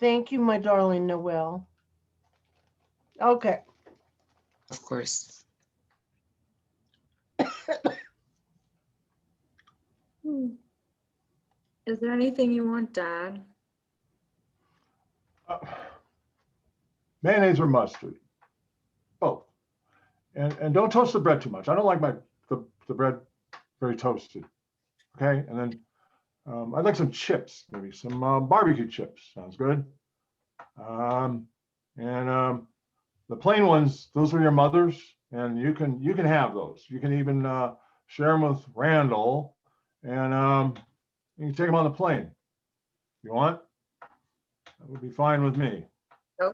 Thank you, my darling Noelle. Okay. Of course. Hmm. Is there anything you want, Dad? Uh, mayonnaise or mustard, both. And don't toast the bread too much. I don't like the bread very toasted. Okay, and then I'd like some chips, maybe some barbecue chips. Sounds good. Um, and the plain ones, those are your mother's, and you can have those. You can even share them with Randall, and you can take them on the plane if you want. That would be fine with me. Oh,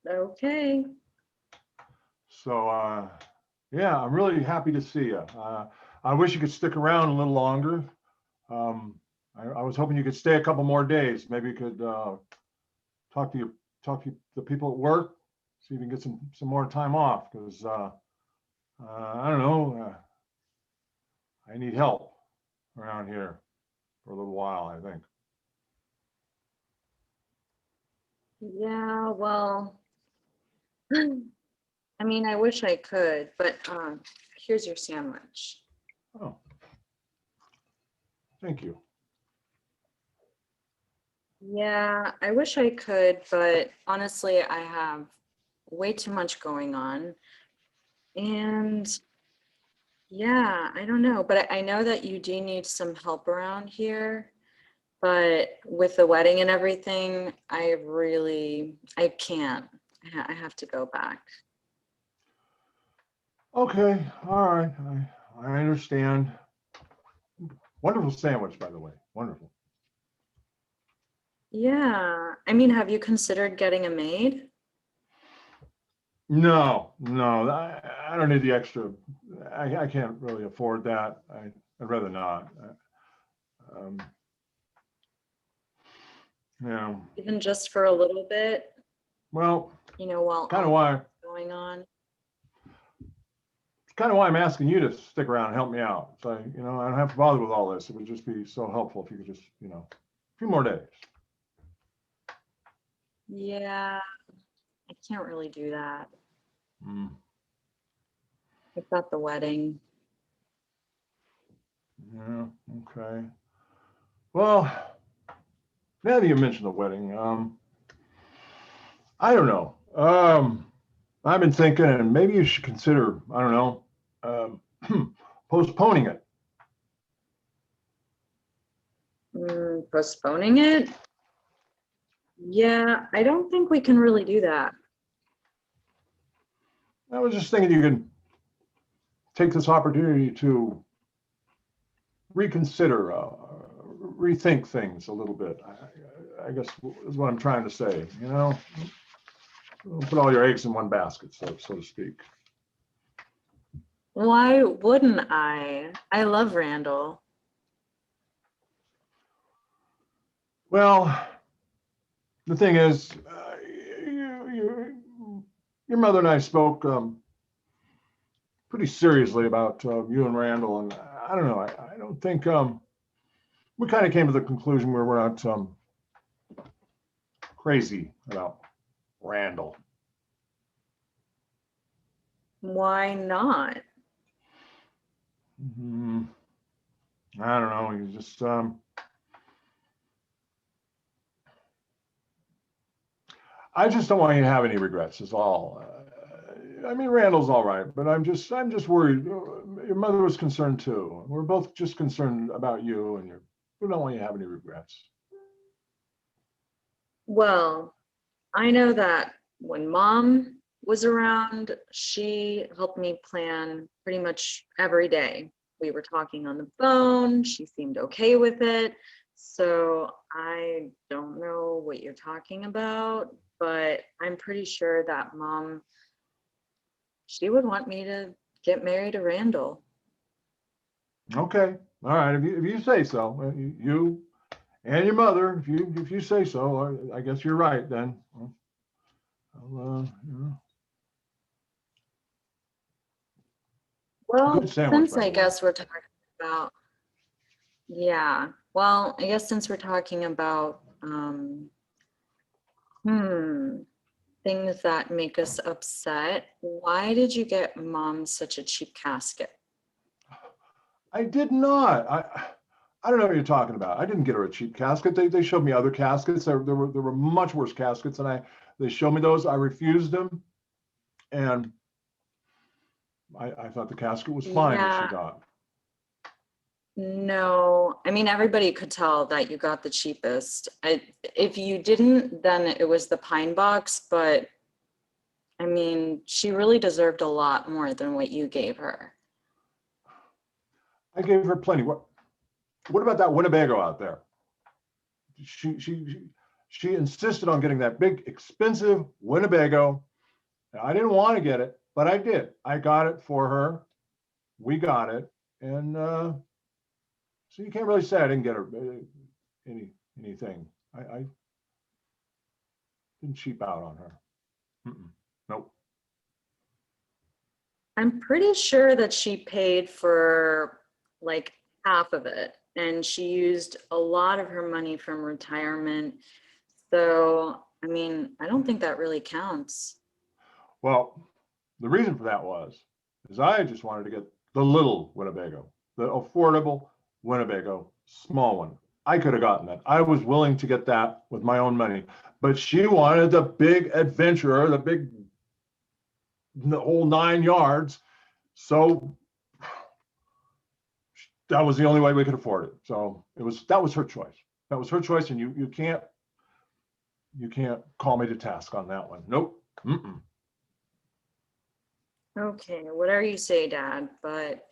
okay. So yeah, I'm really happy to see you. I wish you could stick around a little longer. I was hoping you could stay a couple more days. Maybe you could talk to the people at work, see if you can get some more time off, because I don't know, I need help around here for a little while, I think. Yeah, well, I mean, I wish I could, but here's your sandwich. Oh, thank you. Yeah, I wish I could, but honestly, I have way too much going on. And yeah, I don't know, but I know that you do need some help around here. But with the wedding and everything, I can't. I have to go back. Okay, all right, I understand. Wonderful sandwich, by the way, wonderful. Yeah, I mean, have you considered getting a maid? No, no, I don't need the extra. I can't really afford that. I'd rather not. Um, yeah, Even just for a little bit, well, while kind all of why, going on? kind of why I'm asking you to stick around and help me out. So, I don't have to bother with all this. It would just be so helpful if you could just, a few more days. Yeah, I can't really do that. Mm, I've got the wedding. yeah, okay. Well, now that you mentioned the wedding, I don't know. I've been thinking, and maybe you should consider, I don't know, postponing it. Postponing it? Yeah, I don't think we can really do that. I was just thinking you could take this opportunity to reconsider, rethink things a little bit. I guess is what I'm trying to say. Don't put all your eggs in one basket, so to speak. Why wouldn't I? I love Randall. Well, the thing is, your mother and I spoke pretty seriously about you and Randall, and I don't know. I don't think we kind of came to the conclusion where we're not crazy about Randall. Why not? Mm, I don't know. You just I just don't want you to have any regrets. Is all. I mean, Randall's all right, but I'm just worried. Your mother was concerned too. We're both just concerned about you, and we don't want you to have any regrets. Well, I know that when Mom was around, she helped me plan pretty much every day. We were talking on the phone. She seemed okay with it. So I don't know what you're talking about, but I'm pretty sure that Mom, she would want me to get married to Randall. Okay, all right. If you say so, you and your mother, if you say so, I guess you're right then. Well, Good sandwich, since by I the way. guess we're talking about, yeah, well, I guess since we're talking about things that make us upset. Why did you get mom such a cheap casket? I did not. I don't know what you're talking about. I didn't get her a cheap casket. They showed me other caskets. There were much worse caskets, and they showed me those. I refused them, and I thought the casket was fine that Yeah. she got. No, I mean, everybody could tell that you got the cheapest. If you didn't, then it was the pine box, but I mean, she really deserved a lot more than what you gave her. I gave her plenty. What about that Winnebago out there? She insisted on getting that big, expensive Winnebago. I didn't want to get it, but I did. I got it for her. We got it, and so you can't really say I didn't get her anything. I didn't cheap out on her. Nope. I'm pretty sure that she paid for like half of it, and she used a lot of her money from retirement. So, I mean, I don't think that really counts. Well, the reason for that is I just wanted to get the little Winnebago, the affordable Winnebago, small one. I could have gotten that. I was willing to get that with my own money, but she wanted the big adventurer, the whole 9 yards. So that was the only way we could afford it. So that was her choice. That was her choice, and you can't call me to task on that one. Nope. Okay, whatever you say, Dad, but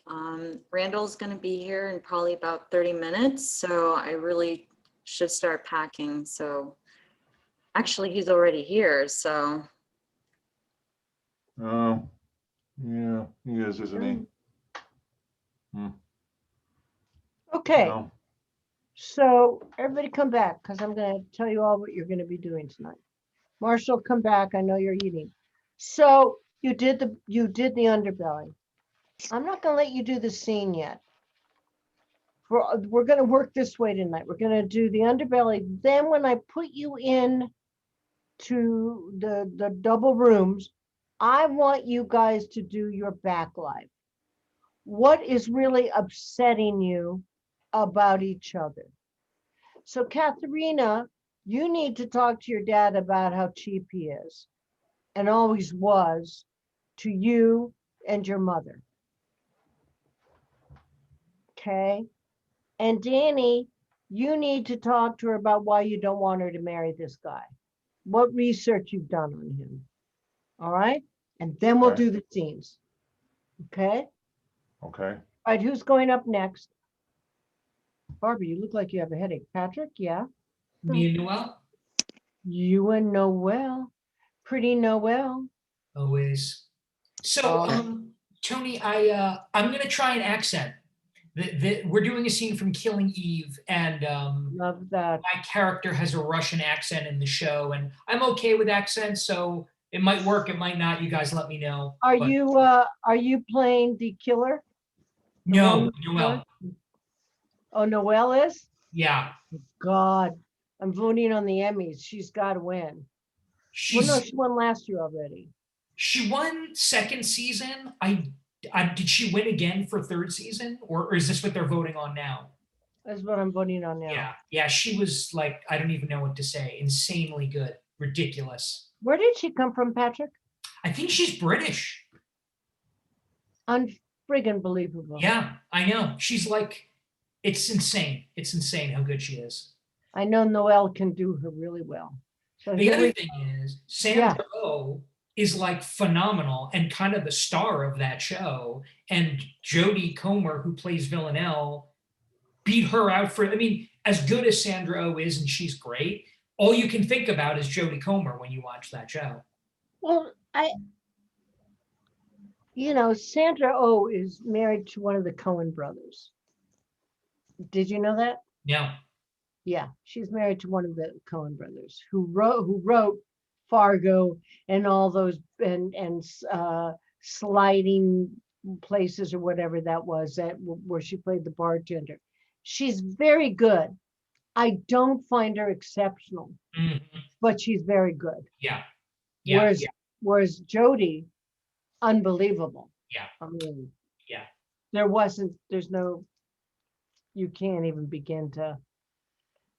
Randall's gonna be here in probably about 30 minutes, so I really should start packing. So actually, he's already here, so. Oh, yeah, he is, isn't he? Okay, No. so everybody come back because I'm going to tell you all what you're going to be doing tonight. Marshall, come back. I know you're eating. So you did the underbelly. I'm not going to let you do the scene yet. We're going to work this way tonight. We're going to do the underbelly. Then when I put you in to the double rooms, I want you guys to do your back life. What is really upsetting you about each other? So Katharina, you need to talk to your dad about how cheap he is and always was to you and your mother. Okay. And Danny, you need to talk to her about why you don't want her to marry this guy. What research you've done on him. All right. And then we'll Okay. do the scenes. Okay. Okay. All right. Who's going up next? Barbie, you look like you have a headache. Patrick, yeah. Me and Noel, You and Noel. Pretty Noel. always. So, Oh. Tony, I'm gonna try an accent. We're doing a scene from Killing Eve, and Love that. my character has a Russian accent in the show, and I'm okay with accents, so it might work, it might not. You guys let me know. Are But you playing the killer? The no, woman Noel. killer? Oh, Noelle is? Yeah, God, I'm voting on the Emmys. She's got to win. Well, no, she won last year already. she won second season. Did she win again for third season, or is this what they're voting on now? That's what I'm voting on now. Yeah. She was like, I don't even know what to say. Insanely good, ridiculous. Where did she come from, Patrick? I think she's British. Unfriggin' believable. Yeah, I know. She's like, it's insane. It's insane how good she is. I know Noelle can do her really well. So The other thing is, Sandra Yeah. Oh is like phenomenal and kind of the star of that show. And Jodie Comer, who plays Villanelle, beat her out for, I mean, as good as Sandra Oh is, and she's great, all you can think about is Jodie Comer when you watch that show. Well, Sandra Oh is married to one of the Coen brothers. Did you know that? Yeah. Yeah, she's married to one of the Coen brothers who wrote Fargo and all those and Sliding Places or whatever that was where she played the bartender. She's very good. I don't find her exceptional, Mhm. but she's very good. Yeah. Yeah. Whereas, Yeah. whereas Jody, unbelievable. Yeah. I mean, Yeah. there's no, you can't even begin to.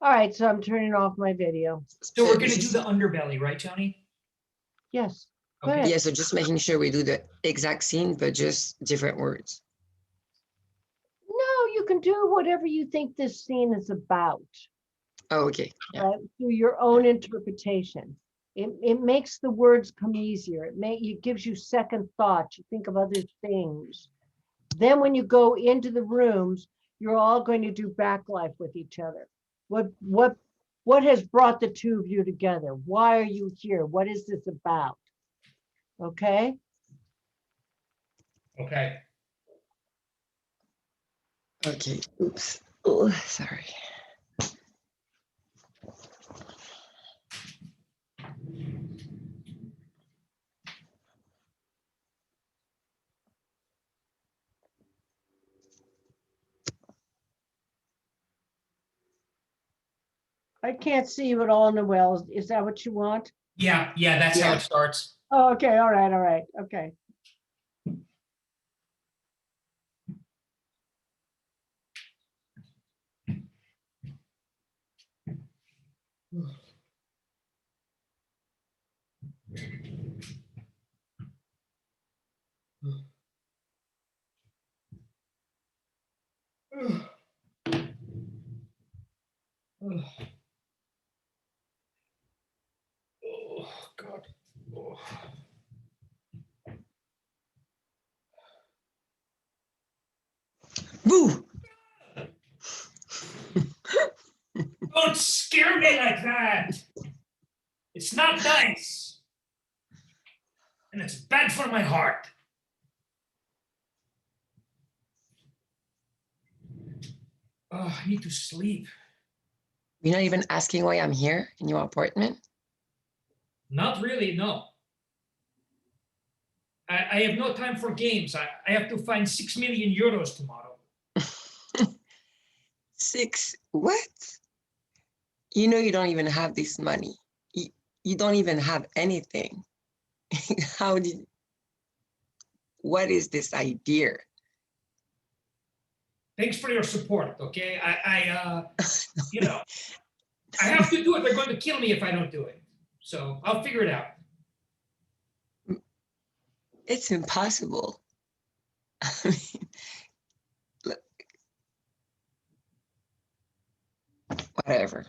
All right, so I'm turning off my video. So we're gonna This do is- the underbelly, right, Tony? Yes, go Okay. ahead. Yeah, so just making sure we do the exact scene, but just different words. No, you can do whatever you think this scene is about, Oh, okay. Yeah. through your own interpretation. It makes the words come easier. It gives you second thoughts. You think of other things. Then when you go into the rooms, you're all going to do back life with each other. What has brought the two of you together? Why are you here? What is this about? Okay? Okay. Okay. Oops. Oh, sorry. I can't see you at all, Noel. Is that what you want? Yeah. Yeah. That's how Yeah. it starts. Oh, okay. All right. Okay. Oh, God. Oh. Boo! Don't scare me like that. It's not nice. And it's bad for my heart. Oh, I need to sleep. You're not even asking why I'm here in your apartment? Not really, no. I have no time for games. I have to find 6 million euros tomorrow. 6, what? You know you don't even have this money. You don't even have anything. What is this idea? Thanks for your support, okay? You know, I have to do it. They're going to kill me if I don't do it. So I'll figure it out. It's impossible. I mean, look, whatever.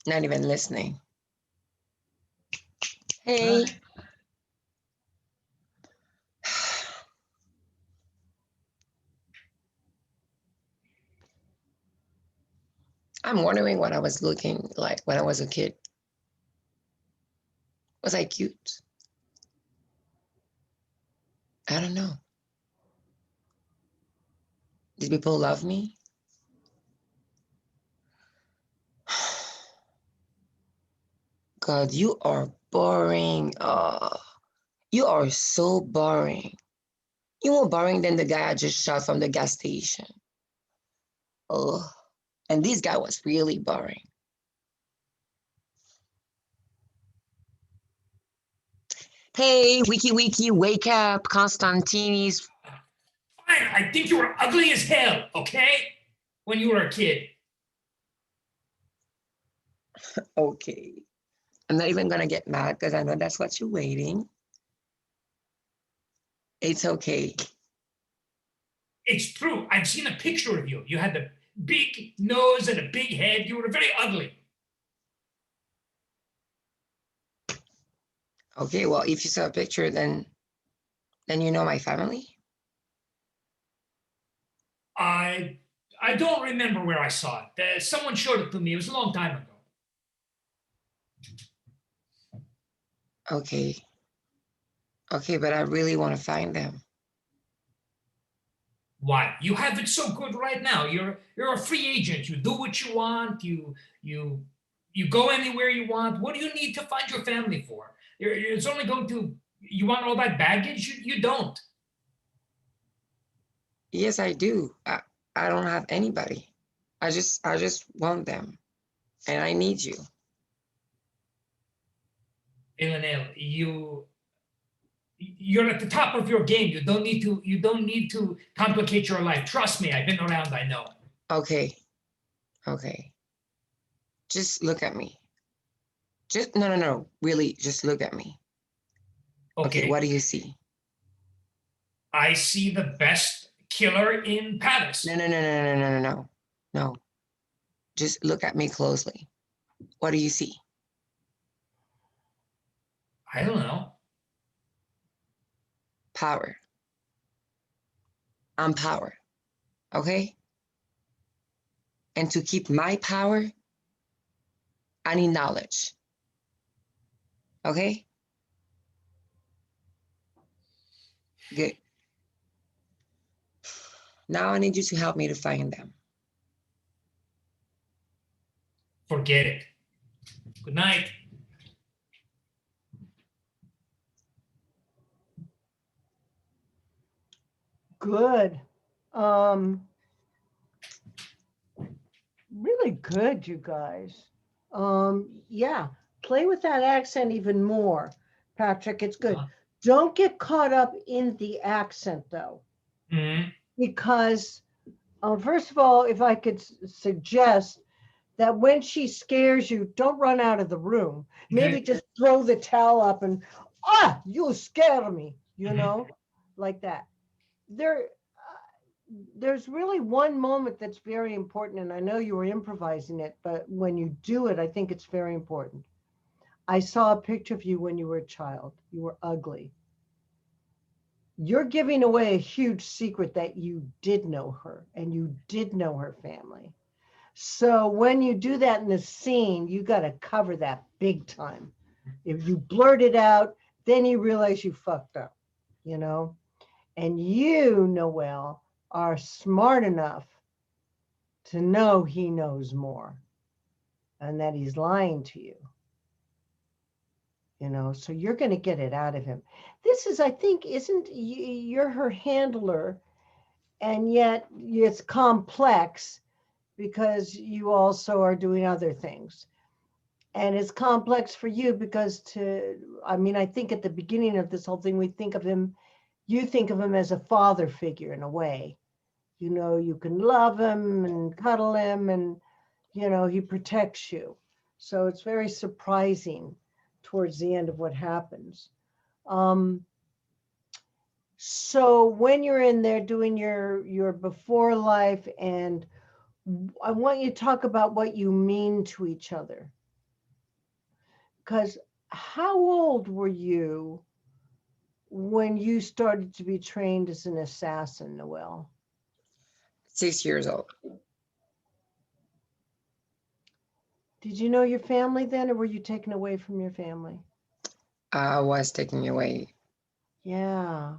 Not even listening. Hey. I'm wondering what I was looking like when I was a kid. Was I cute? I don't know. Did people love me? God, you are boring. You are so boring. You more boring than the guy I just shot from the gas station. Oh, and this guy was really boring. Hey, wiki, wake up, Constantinis. Fine, I think you were ugly as hell, okay? When you were a kid. Okay. I'm not even gonna get mad because I know that's what you're waiting. It's okay. It's true. I've seen a picture of you. You had the big nose and a big head. You were very ugly. Okay, well, if you saw a picture, then you know my family. I don't remember where I saw it. Someone showed it to me. It was a long time ago. Okay. Okay, but I really want to find them. Why? You have it so good right now. You're a free agent. You do what you want. You go anywhere you want. What do you need to find your family for? It's only going to. You want all that baggage? You don't. Yes, I do. I don't have anybody. I just want them, and I need you. Villanelle, you're at the top of your game. You don't need to complicate your life. Trust me, I've been around, I know. Okay, okay. Just look at me. Just no, no, no. Really, just look at me. Okay, Okay. what do you see? I see the best killer in Paris. No, no, no, no, no, no, no, no. No. Just look at me closely. What do you see? I don't know. Power. I'm power. Okay? And to keep my power, I need knowledge. Okay? Good. Now I need you to help me to find them. Forget it. Good night. Good. Really good, you guys. Yeah, play with that accent even more, Patrick. It's good. Uh-huh. Don't get caught up in the accent though, Mhm. because first of all, if I could suggest that when she scares you, don't run out of the room. Maybe Okay. just throw the towel up and you scare me, you Mhm. know, like that. There's really one moment that's very important, and I know you were improvising it, but when you do it, I think it's very important. I saw a picture of you when you were a child. You were ugly. You're giving away a huge secret that you did know her and you did know her family. So when you do that in the scene, you got to cover that big time. If you blurt it out, then you realize you fucked up, you know? And you, Noelle, are smart enough to know he knows more and that he's lying to you, you know? So you're going to get it out of him. This is, I think, isn't you're her handler, and yet it's complex because you also are doing other things. And it's complex for you because I think at the beginning of this whole thing, you think of him as a father figure in a way. You know, you can love him and cuddle him and, you know, he protects you. So it's very surprising towards the end of what happens. So when you're in there doing your before life, and I want you to talk about what you mean to each other. Because how old were you when you started to be trained as an assassin, Noelle? 6 years old. Did you know your family then, or were you taken away from your family? I was taken away. Yeah.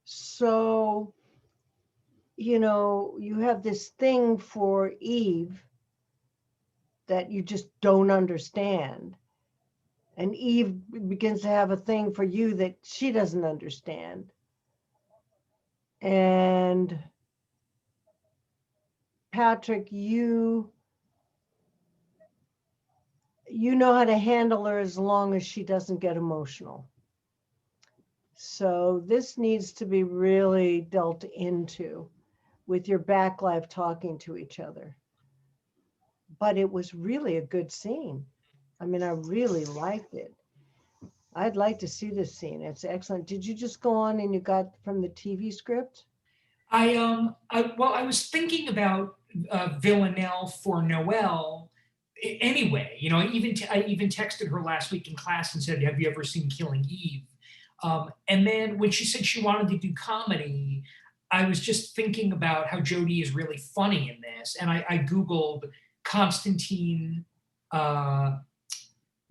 So, you know, you have this thing for Eve that you just don't understand. And Eve begins to have a thing for you that she doesn't understand. And Patrick, you know how to handle her as long as she doesn't get emotional. So this needs to be really dealt into with your back life talking to each other. But it was really a good scene. I mean, I really liked it. I'd like to see this scene. It's excellent. Did you just go on and you got from the TV script? I was thinking about Villanelle for Noel. Anyway, you know, I even texted her last week in class and said, "Have you ever seen Killing Eve?" And then when she said she wanted to do comedy, I was just thinking about how Jodie is really funny in this, and I Googled Constantine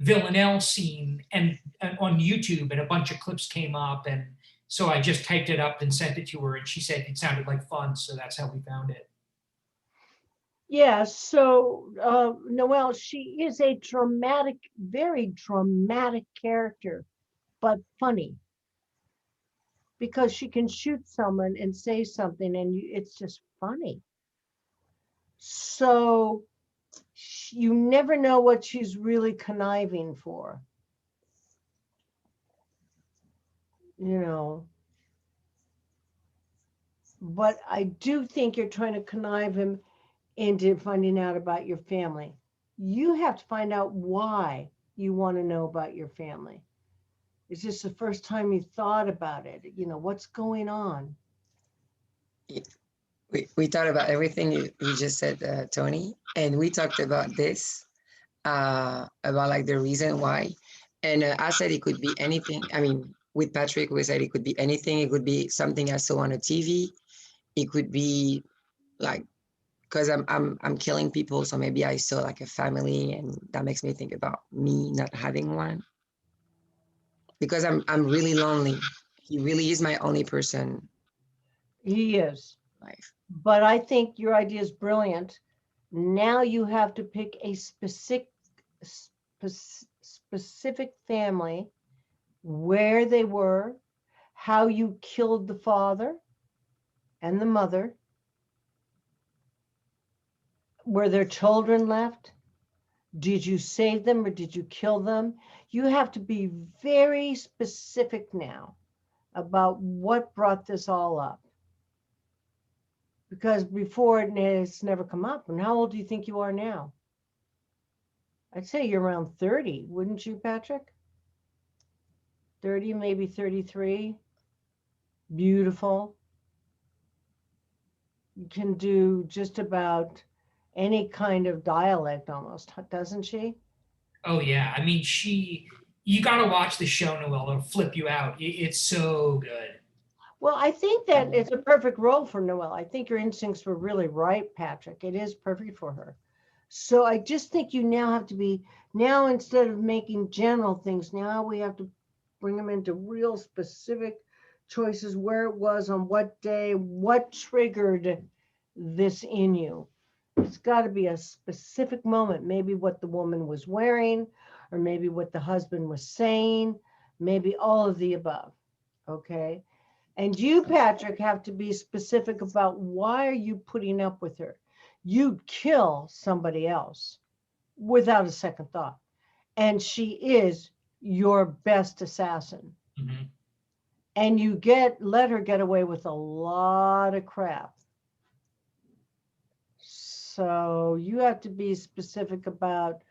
Villanelle scene and on YouTube, and a bunch of clips came up, and so I just typed it up and sent it to her, and she said it sounded like fun, so that's how we found it. Yeah, so Noelle, she is a dramatic, very dramatic character, but funny because she can shoot someone and say something, and it's just funny. So you never know what she's really conniving for. You know. But I do think you're trying to connive him into finding out about your family. You have to find out why you want to know about your family. Is this the first time you thought about it? You know, what's going on? We thought about everything you just said, Tony, and we talked about this, about like the reason why. And I said it could be anything. I mean, with Patrick, we said it could be anything. It could be something I saw on a TV. It could be like, because I'm killing people, so maybe I saw like a family, and that makes me think about me not having one. Because I'm really lonely. He really is my only person He is. in life. But I think your idea is brilliant. Now you have to pick a specific family, where they were, how you killed the father and the mother. Were there children left? Did you save them or did you kill them? You have to be very specific now about what brought this all up. Because before it's never come up. And how old do you think you are now? I'd say you're around 30, wouldn't you, Patrick? 30, maybe 33. Beautiful. You can do just about any kind of dialect almost, doesn't she? Oh yeah, I mean, you got to watch the show, Noelle. It'll flip you out. It's so good. Well, I think that it's a perfect role for Noelle. I think your instincts were really right, Patrick. It is perfect for her. So I just think you now have to be, now instead of making general things, now we have to bring them into real specific choices, where it was, on what day, what triggered this in you. It's got to be a specific moment, maybe what the woman was wearing, or maybe what the husband was saying, maybe all of the above. Okay. And you, Patrick, have to be specific about why are you putting up with her? You'd kill somebody else without a second thought. And she is your best assassin. Mm-hmm. And you let her get away with a lot of crap. So you have to be specific about,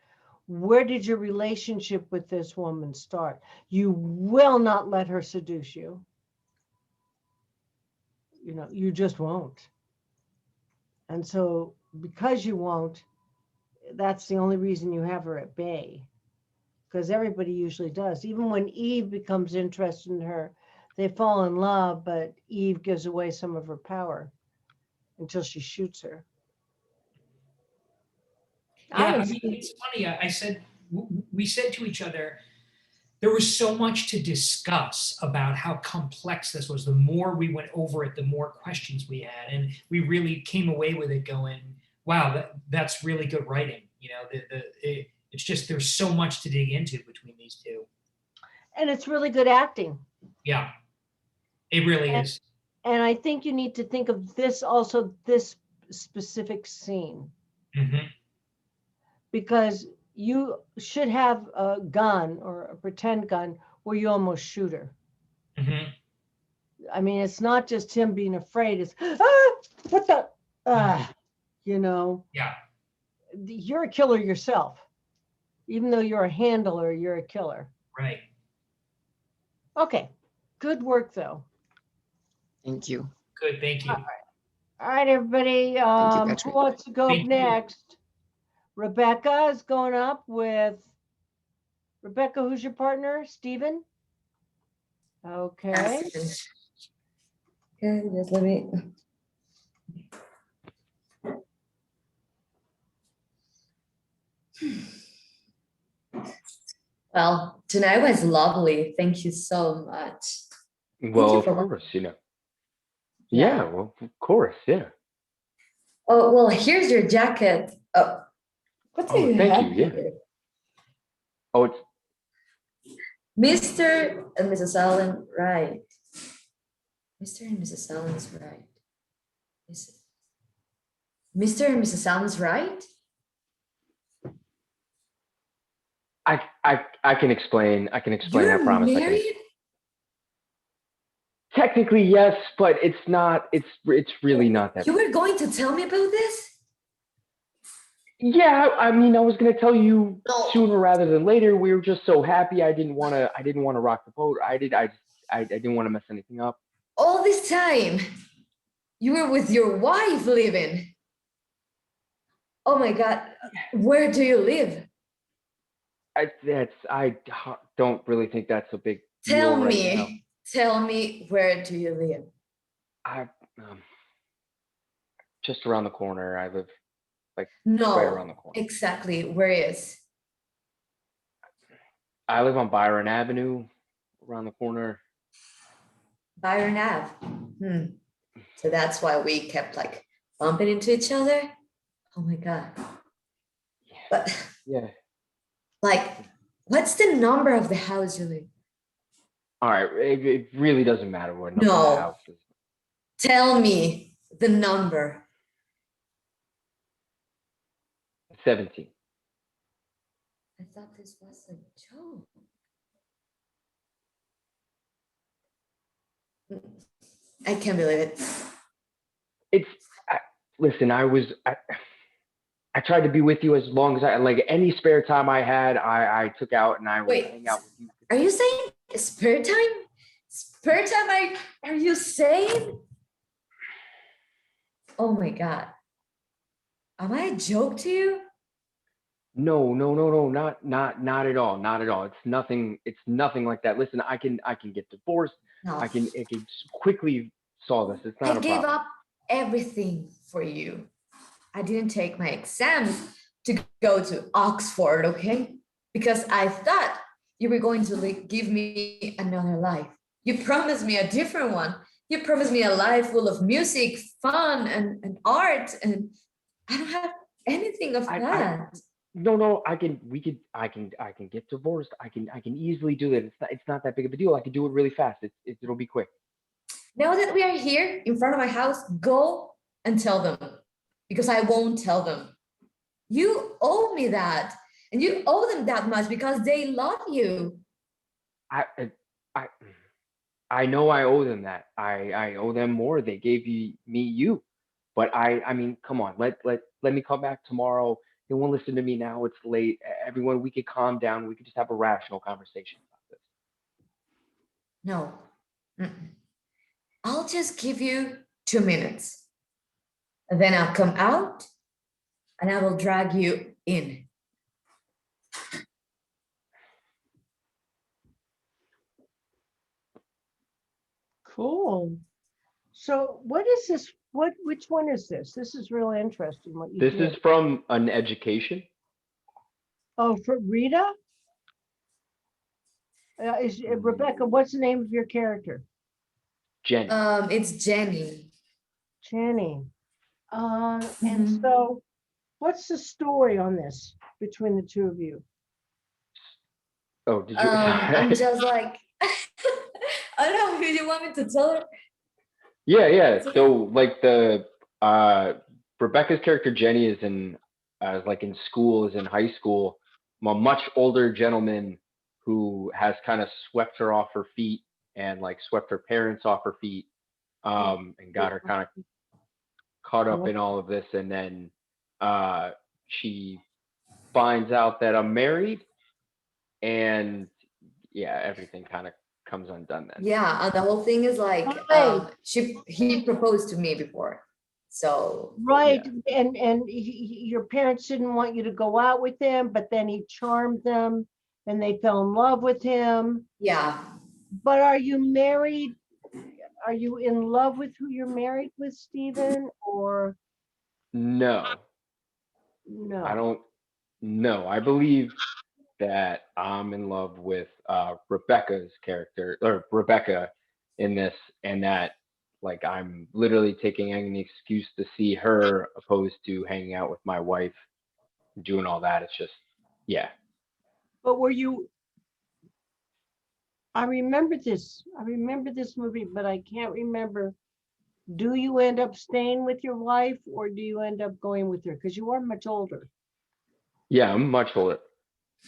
where did your relationship with this woman start? You will not let her seduce you. You know, you just won't. And so because you won't, that's the only reason you have her at bay. Because everybody usually does. Even when Eve becomes interested in her, they fall in love, but Eve gives away some of her power until she shoots her. Yeah, I mean, it's funny. We said to each other, there was so much to discuss about how complex this was. The more we went over it, the more questions we had, and we really came away with it going, "Wow, that's really good writing." You know, it's just there's so much to dig into between these two. And it's really good acting. Yeah, it really is. And I think you need to think of this also, this specific scene. Mm-hmm. Because you should have a gun or a pretend gun where you almost shoot her. Mm-hmm. I mean, it's not just him being afraid. It's, what the, you know. Yeah. You're a killer yourself. Even though you're a handler, you're a killer. Right. Okay. Good work, though. Thank you. Good. Thank you. All right, everybody. Thank you, Who Patrick. wants to go Thank up you. next? Rebecca is going up with, Rebecca, who's your partner? Steven? Okay. Yes. Okay, just let me. Well, tonight was lovely. Thank you so much. Well, you of for- course, Yeah. Yeah, well, of course, yeah. Oh, well, here's your jacket. Oh, what do Oh, you thank have you, yeah. here? Oh, it's Mr. and Mrs. Allen, right. Mr. and Mrs. Allen's right. Is it? Mr. and Mrs. Sounds right? I can explain. I can explain. I You're promise. I can. married? Technically, yes, but it's not. It's really not that. You were going to tell me about this? Yeah, I mean, I was gonna tell you No. sooner rather than later. We were just so happy. I didn't want to. I didn't want to rock the boat. I didn't want to mess anything up. All this time, you were with your wife living. Oh my God, where do you live? I don't really think that's a big Tell deal right me, now. tell me, where do you live? I just around the corner. I live like No, right around the corner. exactly, where is? I live on Byron Avenue, around the corner. Byron Ave. So that's why we kept like bumping into each other. Oh my God. But Yeah. like, what's the number of the house you live? All right. It really doesn't matter what number No. the house is. Tell me the number. 17. I thought this was a joke. I can't believe it. Listen, I tried to be with you as long as like any spare time I had, I took out and I would Wait, hang out with you. are you saying spare time? Spare time, are you saying? Oh my God. Am I a joke to you? No, not at all. Not at all. It's nothing like that. Listen, I can get divorced. No. I can quickly solve this. It's not I a gave problem. up everything for you. I didn't take my exams to go to Oxford, okay? Because I thought you were going to give me another life. You promised me a different one. You promised me a life full of music, fun, and art, and I don't have anything of that. No, I can get divorced. I can easily do that. It's not that big of a deal. I can do it really fast. It'll be quick. Now that we are here in front of my house, go and tell them, because I won't tell them. You owe me that, and you owe them that much because they love you. I know I owe them that. I owe them more. They gave me you. But I mean, come on. Let me come back tomorrow. They won't listen to me now. It's late. Everyone, we could calm down. We could just have a rational conversation about this. No. I'll just give you 2 minutes. And then I'll come out and I will drag you in. Cool. So what is this? Which one is this? This is really interesting what you This did. is from an education. Oh, for Rita? Rebecca, what's the name of your character? Jenny. It's Jenny. Jenny. And Mhm. so what's the story on this between the two of you? Oh, did you? I'm just like, I don't know, you want me to tell her? Yeah. So like the Rebecca's character Jenny is in like in school, is in high school. A much older gentleman who has kind of swept her off her feet and like swept her parents off her feet, and got her kind of caught up in all of this. And then she finds out that I'm married, and yeah, everything kind of comes undone then. Yeah, and the whole thing is like, Right. he proposed to me before. So Right, and your parents didn't want you to go out with him, but then he charmed them and they fell in love with him. yeah, But are you married? Are you in love with who you're married with, Stephen, or No, no? I don't. No, I believe that I'm in love with Rebecca's character, or Rebecca in this, and that like I'm literally taking any excuse to see her opposed to hanging out with my wife, doing all that. It's just, yeah. But were you? I remember this movie, but I can't remember Do you end up staying with your wife or do you end up going with her? Because you are much older. Yeah, I'm much older.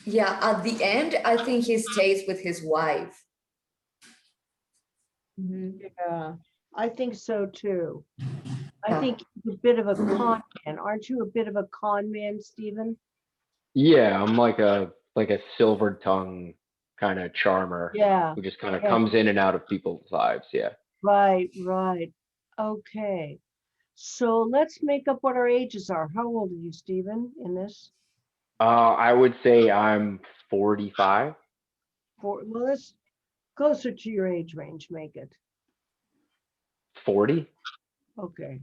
Yeah, at the end, I think he stays with his wife. Mhm. Yeah, I think so too. I Yeah. think he's a bit of a con man. Aren't you a bit of a con man, Stephen? Yeah, I'm like a silver tongue kind of charmer Yeah, who just kind of yeah, comes in and out of people's lives. Yeah. right, right. Okay. So let's make up what our ages are. How old are you, Stephen, in this? I would say I'm 45. Well, let's closer to your age range, make it. 40. Okay.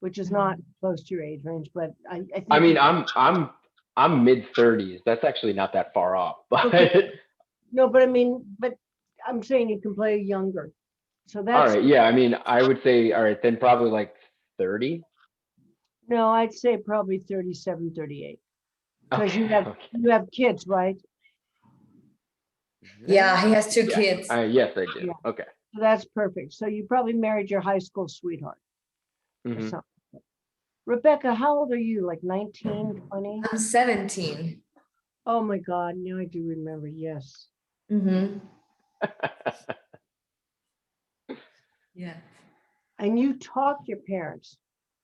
Which is not close to your age range, but I I think mean, you, I'm mid 30s. That's actually not that far off, but okay. No, but I mean, but I'm saying you can play younger. So all that's, right. Yeah, I mean, I would say, all right, then probably like 30. no, I'd say probably 37, 38. Because Okay. Okay. you have kids, right? Yeah, he has two Yeah. kids. Yes, I do. Yeah. Okay. So that's perfect. So you probably married your high school sweetheart or Hmm. something. Rebecca, how old are you? Like 19, 20? I'm 17. Oh my God, now I do remember. Yes. Mm-hmm. Yeah. And you talk your parents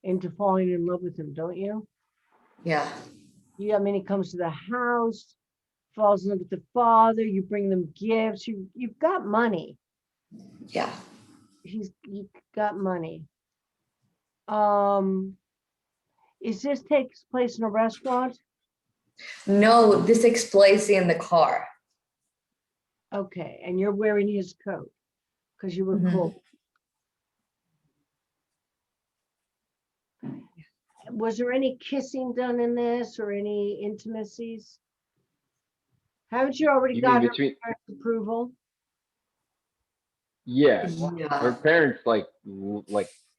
into falling in love with him, don't you? Yeah. Yeah, I mean, he comes to the house, falls in love with the father, you bring them gifts, you've got money. Yeah. You got money. Um, is this takes place in a restaurant? No, this takes place in the car. Okay, and you're wearing his coat because you were Mhm. cold. Was there any kissing done in this or any intimacies? Haven't you already You mean got her between? parents' approval? Yeah, her Yeah. parents like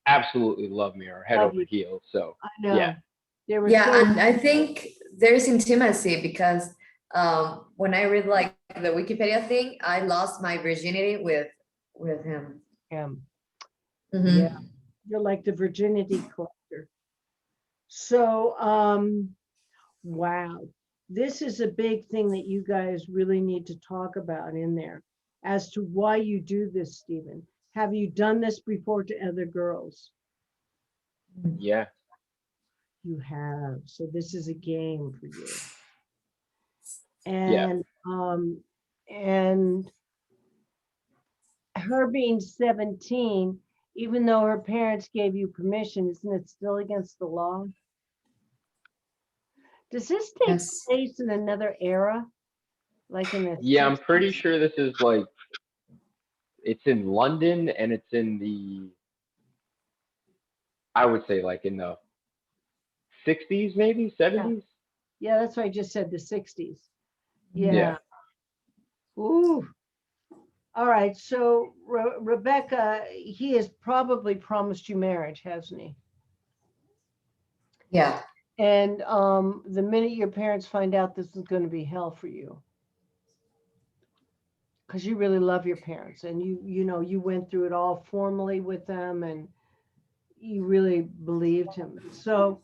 absolutely love me or head Love over you. heels. So I yeah. know. They were Yeah, so, and I think there's intimacy because when I read like the Wikipedia thing, I lost my virginity with him. um, Mhm. yeah, you're like the virginity collector. So, wow, this is a big thing that you guys really need to talk about in there as to why you do this, Stephen. Have you done this before to other girls? Yeah. You have. So this is a game for you. Yeah. And her being 17, even though her parents gave you permission, isn't it still against the law? Does this take Yes. place in another era? Like in the Yeah, I'm pretty 60s? sure this is like it's in London and it's in the I would say like in the 60s, maybe 70s. Yeah, that's what I just said, the 60s. Yeah. Yeah. Ooh. All right. So Rebecca, he has probably promised you marriage, hasn't he? Yeah. And the minute your parents find out, this is going to be hell for you. Because you really love your parents and you know, you went through it all formally with them and you really believed him. So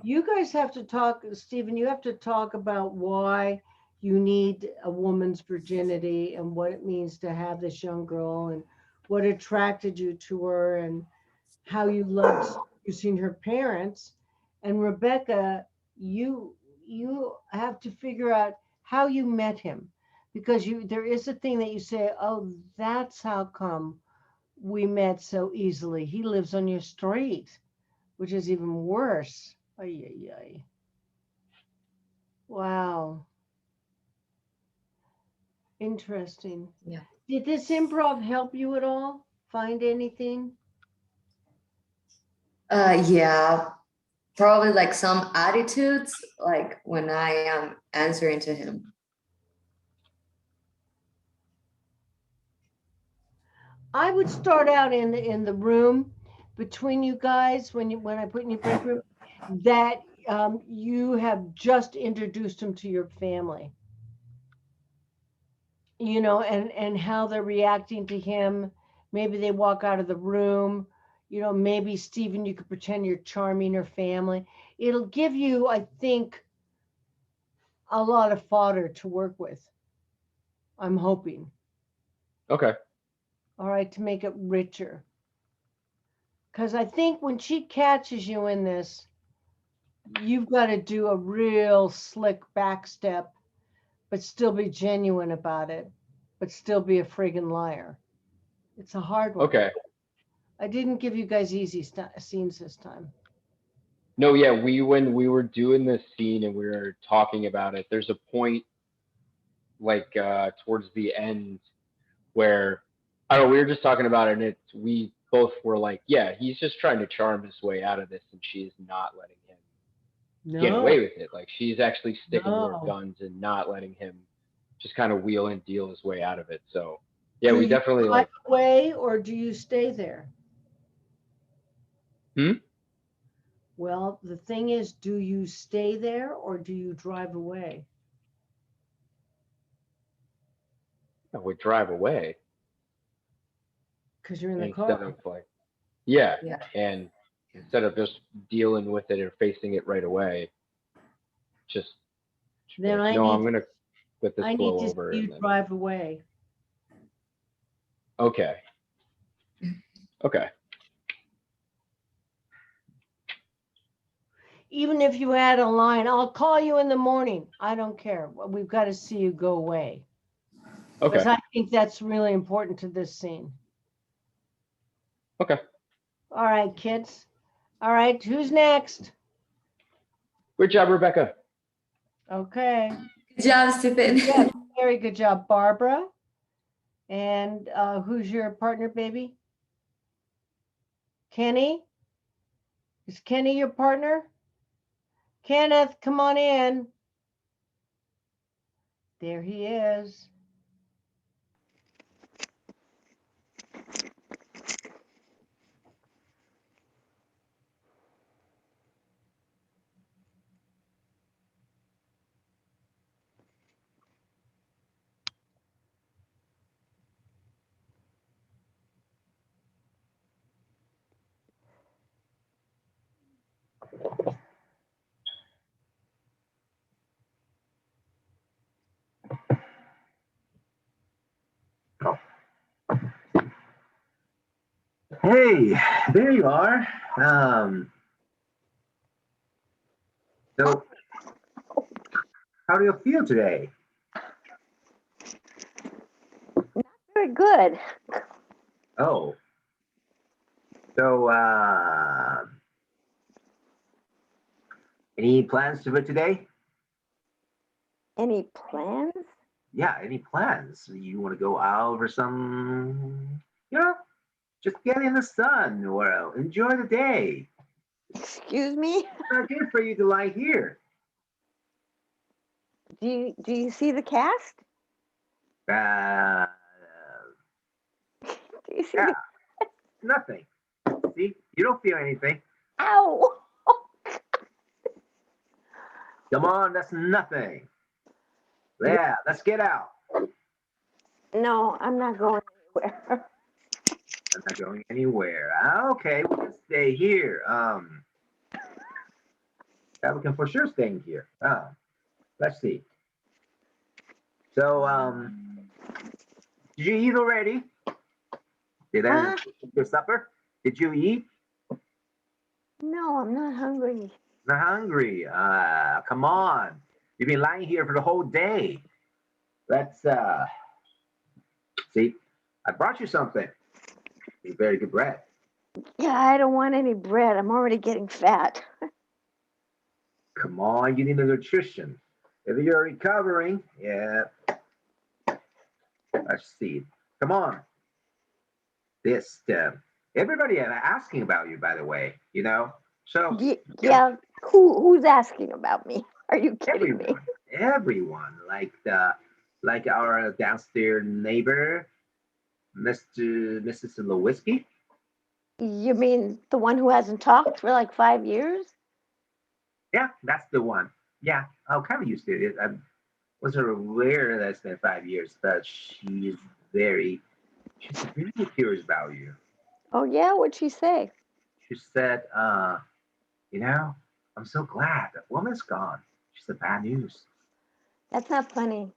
you guys have to talk, Stephen, you have to talk about why you need a woman's virginity and what it means to have this young girl and what attracted you to her and how you loved seeing her parents. And Rebecca, you have to figure out how you met him because there is a thing that you say, oh, that's how come we met so easily. He lives on your street, which is even worse. Ay, ay, ay. Wow. Interesting. Yeah. Did this improv help you at all? Find anything? Yeah. Probably like some attitudes, like when I am answering to him. I would start out in the room between you guys when I put in your break room that you have just introduced him to your family, and how they're reacting to him. Maybe they walk out of the room, maybe Stephen, you could pretend you're charming her family. It'll give you, I think, a lot of fodder to work with. I'm hoping. Okay. All right, to make it richer. Because I think when she catches you in this, you've got to do a real slick back step, but still be genuine about it, but still be a friggin' liar. It's a hard one. Okay. I didn't give you guys easy scenes this time. No, yeah, when we were doing this scene and we were talking about it, there's a point like towards the end where I don't know, we were just talking about it and we both were like, yeah, he's just trying to charm his way out of this and she is not letting him get away with it. Like she's actually sticking to her No. guns and not letting him just kind of wheel and deal his way out of it. So yeah, Do we you definitely drive like away or do you stay there? Hmm? Well, the thing is, do you stay there or do you drive away? we drive away Because you're in the instead car. of like yeah, Yeah. and instead of just dealing with it or facing it right away, just Then like, I no, I'm need gonna let this I need blow to see over you and then drive away. okay. Okay. Even if you add a line, I'll call you in the morning. I don't care. We've got to see you go away. Okay. Because I think that's really important to this scene. Okay. All right, kids. All right, who's next? Good job, Rebecca. Okay. Good job, Stephen. Yeah, very good job, Barbara. And who's your partner, baby? Kenny? Is Kenny your partner? Kenneth, come on in. There he is. Hey, there you are. So, how do you feel today? Very good. Oh, so, any plans for today? Any plans? Yeah, any plans? You want to go out or some, just get in the sun or enjoy the day. Excuse me? It's not good for you to lie here. Do you see the cast? Uh, Do you see yeah, the nothing. See, you don't feel anything. ow? Come on, that's nothing. Yeah, let's get out. No, I'm not going anywhere. I'm not going anywhere. Okay, we can stay here. Yeah, we can for sure stay here. Let's see. So, did you eat already? Did I Huh? your supper? Did you eat? No, I'm not hungry. Not hungry. Come on. You've been lying here for the whole day. Let's see. I brought you something. It's very good bread. Yeah, I don't want any bread. I'm already getting fat. Come on, you need the nutrition. If you're recovering, yeah. Let's see. Come on. This everybody asking about you, by the way. So Yeah, who's asking about me? Are you kidding me? everyone, like our downstairs neighbor, Mrs. Lewinsky. You mean the one who hasn't talked for like 5 years? Yeah, that's the one. Yeah, I kind of used to it. I wasn't aware that it's been 5 years, but she's really curious about you. Oh yeah, what'd she say? she said, I'm so glad that woman's gone. She said bad news. That's not funny.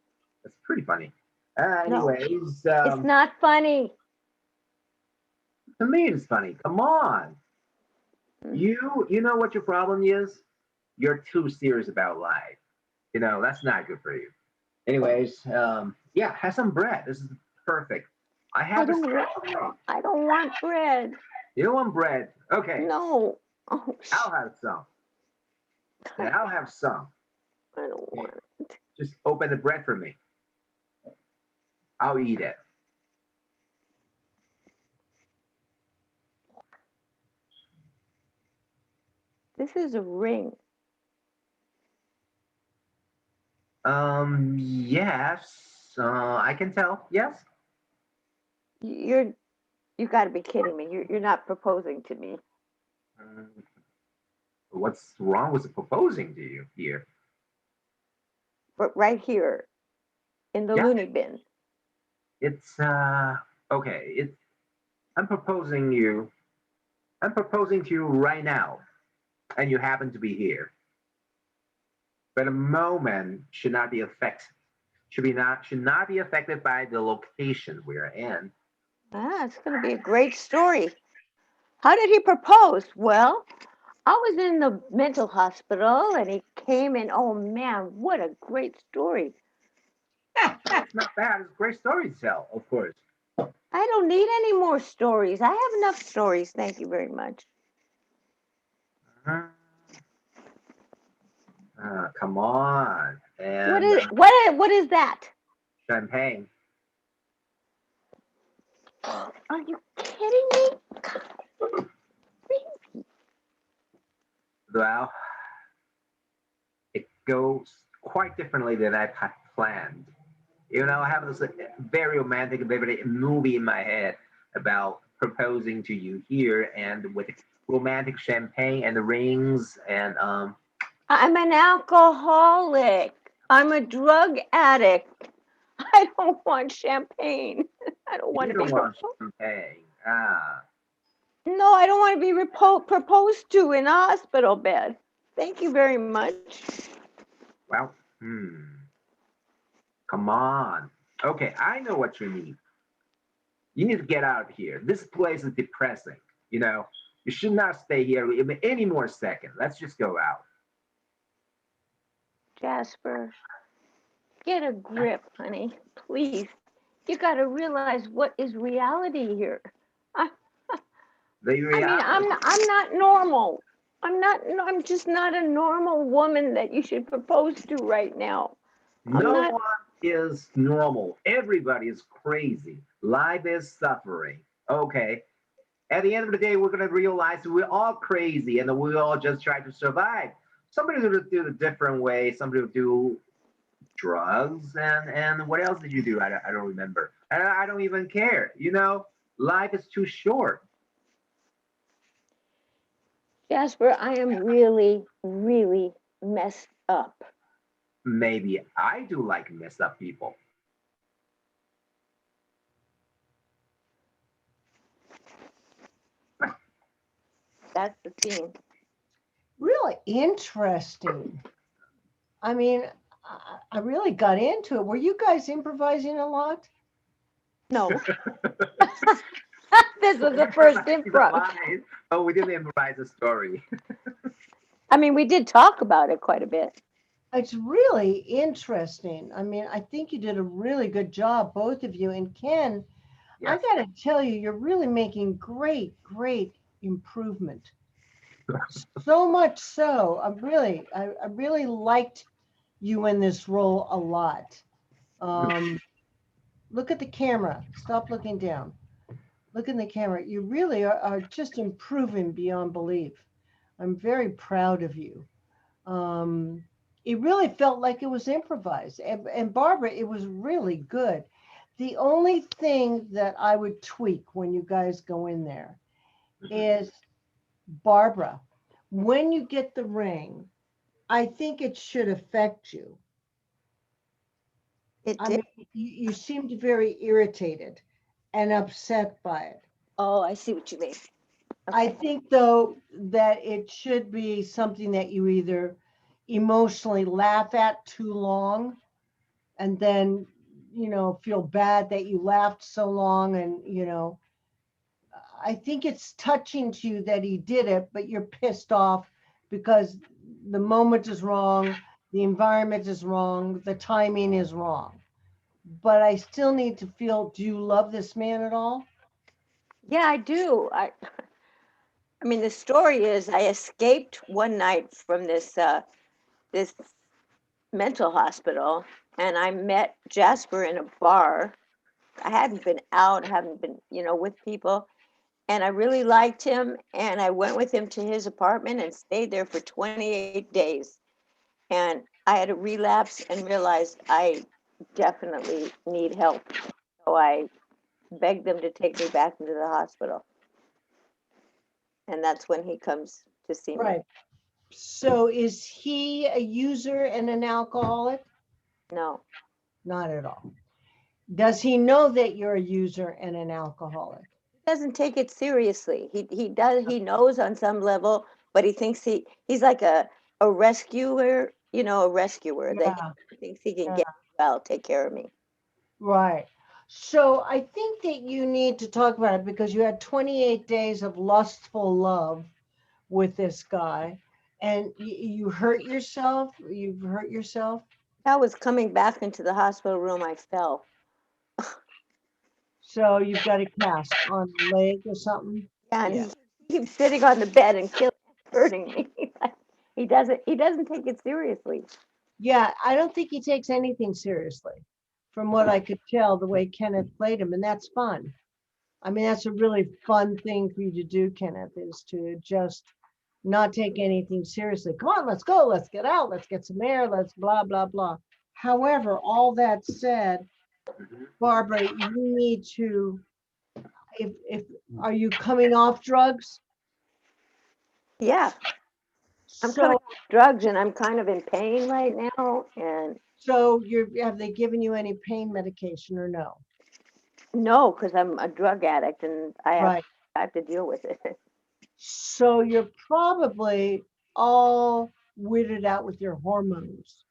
That's pretty funny. No, Anyways, it's not funny. to me it's funny. Come on. Mm. You know what your problem is? You're too serious about life. That's not good for you. Anyways, yeah, have some bread. This is perfect. I I have this. I don't want bread. You don't want bread? Okay, No. Oh, I'll have some. Yeah, I'll have some. I don't want it. Just open the bread for me. I'll eat it. This is a ring. Yes, I can tell. Yes. You're you got to be kidding me. You're not proposing to me. Um, what's wrong with proposing to you here? But right here in the Yeah, loony bin. it's okay. I'm proposing you. I'm proposing to you right now, and you happen to be here. But a moment should not be affected by the location we're in. Ah, it's going to be a great story. How did he propose? Well, I was in the mental hospital and he came in. Oh man, what a great story. It's not bad. It's a great story to tell, of course. I don't need any more stories. I have enough stories. Thank you very much. Uh, come on. What And is what is that? champagne. Are you kidding me? God, Well, it goes quite differently than I planned. I have this very romantic, very movie in my head about proposing to you here, and with romantic champagne and the rings, and I'm an alcoholic. I'm a drug addict. I don't want champagne. I don't want you to don't be want proposed. champagne. Ah, No, I don't want to be proposed to in a hospital bed. Thank you very much. well, come on. Okay, I know what you need. You need to get out of here. This place is depressing. You should not stay here any more second. Let's just go out. Jasper, get a grip, honey. Please. You got to realize what is reality here. I, The I mean, reality. I'm not normal. I'm just not a normal woman that you should propose to right now. I'm No not. one is normal. Everybody is crazy. Life is suffering. Okay. At the end of the day, we're going to realize we're all crazy and we all just try to survive. Somebody will do it a different way. Somebody will do drugs. And what else did you do? I don't remember. And I don't even care. Life is too short. Jasper, I am really, really messed up. Maybe I do like messed up people. That's the scene. Really interesting. I mean, I really got into it. Were you guys improvising a lot? No. This was the first improv. Oh, we didn't improvise a story. I mean, we did talk about it quite a bit. It's really interesting. I mean, I think you did a really good job, both of you. And Ken, I Yes. got to tell you, you're really making great, great improvement. So much so, I really liked you in this role a lot. Look at the camera. Stop looking down. Look in the camera. You really are just improving beyond belief. I'm very proud of you. Um, it really felt like it was improvised. And Barbara, it was really good. The only thing that I would tweak when you guys go in there is Barbara, when you get the ring, I think it should affect you. It I did. mean, you seemed very irritated and upset by it. Oh, I see what you mean. I Okay. think though that it should be something that you either emotionally laugh at too long and then, feel bad that you laughed so long and, I think it's touching to you that he did it, but you're pissed off because the moment is wrong, the environment is wrong, the timing is wrong. But I still need to feel, do you love this man at all? Yeah, I do. I mean, the story is I escaped one night from this mental hospital, and I met Jasper in a bar. I hadn't been out, hadn't been, with people, and I really liked him, and I went with him to his apartment and stayed there for 28 days. And I had a relapse and realized I definitely need help. So I begged them to take me back into the hospital. And that's when he comes to see me. Right. So is he a user and an alcoholic? No, Not at all. Does he know that you're a user and an alcoholic? he doesn't take it seriously. He does, he knows on some level, but he thinks he's like a rescuer, a rescuer that Yeah, he thinks he can yeah, get well, take care of me. right. So I think that you need to talk about it because you had 28 days of lustful love with this guy and you hurt yourself. You've hurt yourself. I was coming back into the hospital room, I fell. So you've got a cast on the leg or something. Yeah, and Yeah. he keeps sitting on the bed and hurting me. He doesn't take it seriously. Yeah, I don't think he takes anything seriously from what I could tell the way Kenneth played him, and that's fun. I mean, that's a really fun thing for you to do, Kenneth, is to just not take anything seriously. Come on, let's go, let's get out, let's get some air, let's blah, blah, blah. However, all that said, Barbara, you need to, if are you coming off drugs? Yeah, I'm coming So, off drugs and I'm kind of in pain right now. And so have they given you any pain medication or no? no, because I'm a drug addict and Right. I have to deal with it. So you're probably all weirded out with your hormones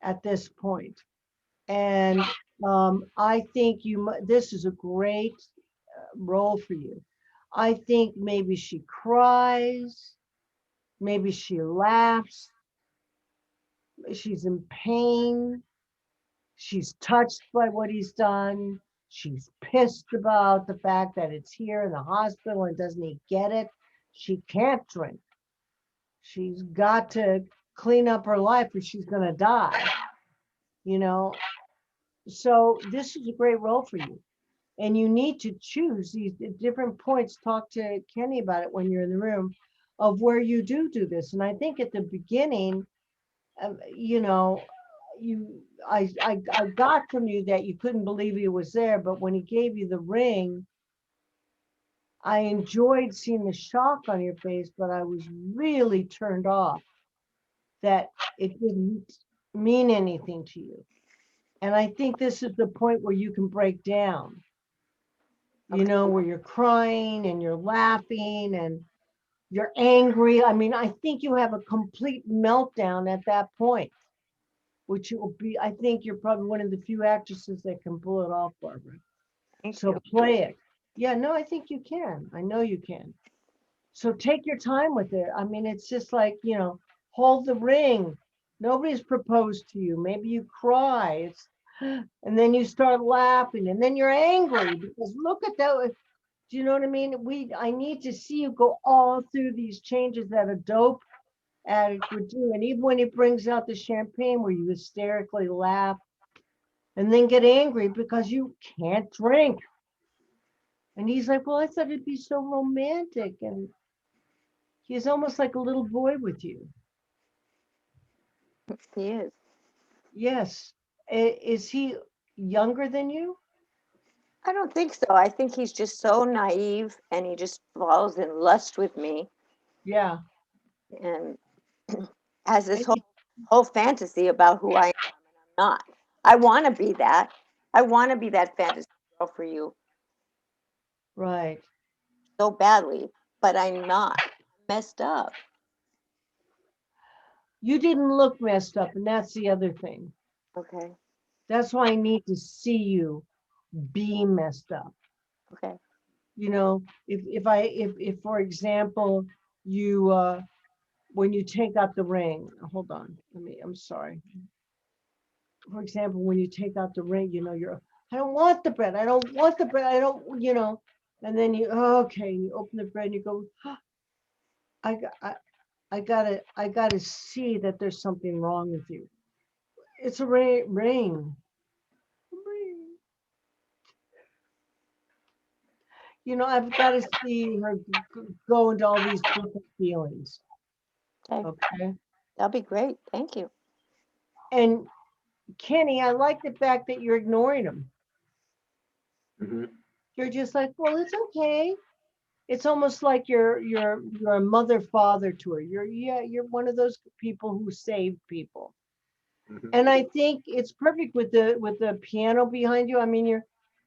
at this point. And I think this is a great role for you. I think maybe she cries, maybe she laughs, she's in pain, she's touched by what he's done, she's pissed about the fact that it's here in the hospital and doesn't he get it? She can't drink. She's got to clean up her life or she's going to die, you know? So this is a great role for you. And you need to choose these different points. Talk to Kenny about it when you're in the room of where you do this. And I think at the beginning, you know, I got from you that you couldn't believe he was there, but when he gave you the ring, I enjoyed seeing the shock on your face, but I was really turned off that it didn't mean anything to you. And I think this is the point where you can break down, where you're crying and you're laughing and you're angry. I mean, I think you have a complete meltdown at that point, which will be, I think you're probably one of the few actresses that can pull it off, Barbara. Thank So you. play it. Yeah, no, I think you can. I know you can. So take your time with it. I mean, it's just like, hold the ring. Nobody's proposed to you. Maybe you cry. And then you start laughing and then you're angry because look at that. Do you know what I mean? I need to see you go all through these changes that a dope addict would do. And even when he brings out the champagne where you hysterically laugh and then get angry because you can't drink. And he's like, well, I thought it'd be so romantic. And he's almost like a little boy with you. He is. Yes. Is he younger than you? I don't think so. I think he's just so naive and he just falls in lust with me Yeah. and has this whole fantasy about who I am and I'm not. I want to be that. I want to be that fantasy girl for you Right. so badly. but I'm not messed up. You didn't look messed up, and that's the other thing. Okay. That's why I need to see you be messed up. Okay. You know, if for example, you when you take out the ring, hold on, I'm sorry. For example, when you take out the ring, you know, I don't want the bread. I don't want the bread. I don't, you know, and then okay, you open the bread and you go, I, got- I gotta see that there's something wrong with you. It's a ring. You know, I've got to see her go into all these different feelings. Okay. Okay. That'll be great. Thank you. And Kenny, I like the fact that you're ignoring him. Mhm. You're just like, well, it's okay. It's almost like you're a mother father to her. You're one of those people who save people. Mhm. And I think it's perfect with the piano behind you. I mean,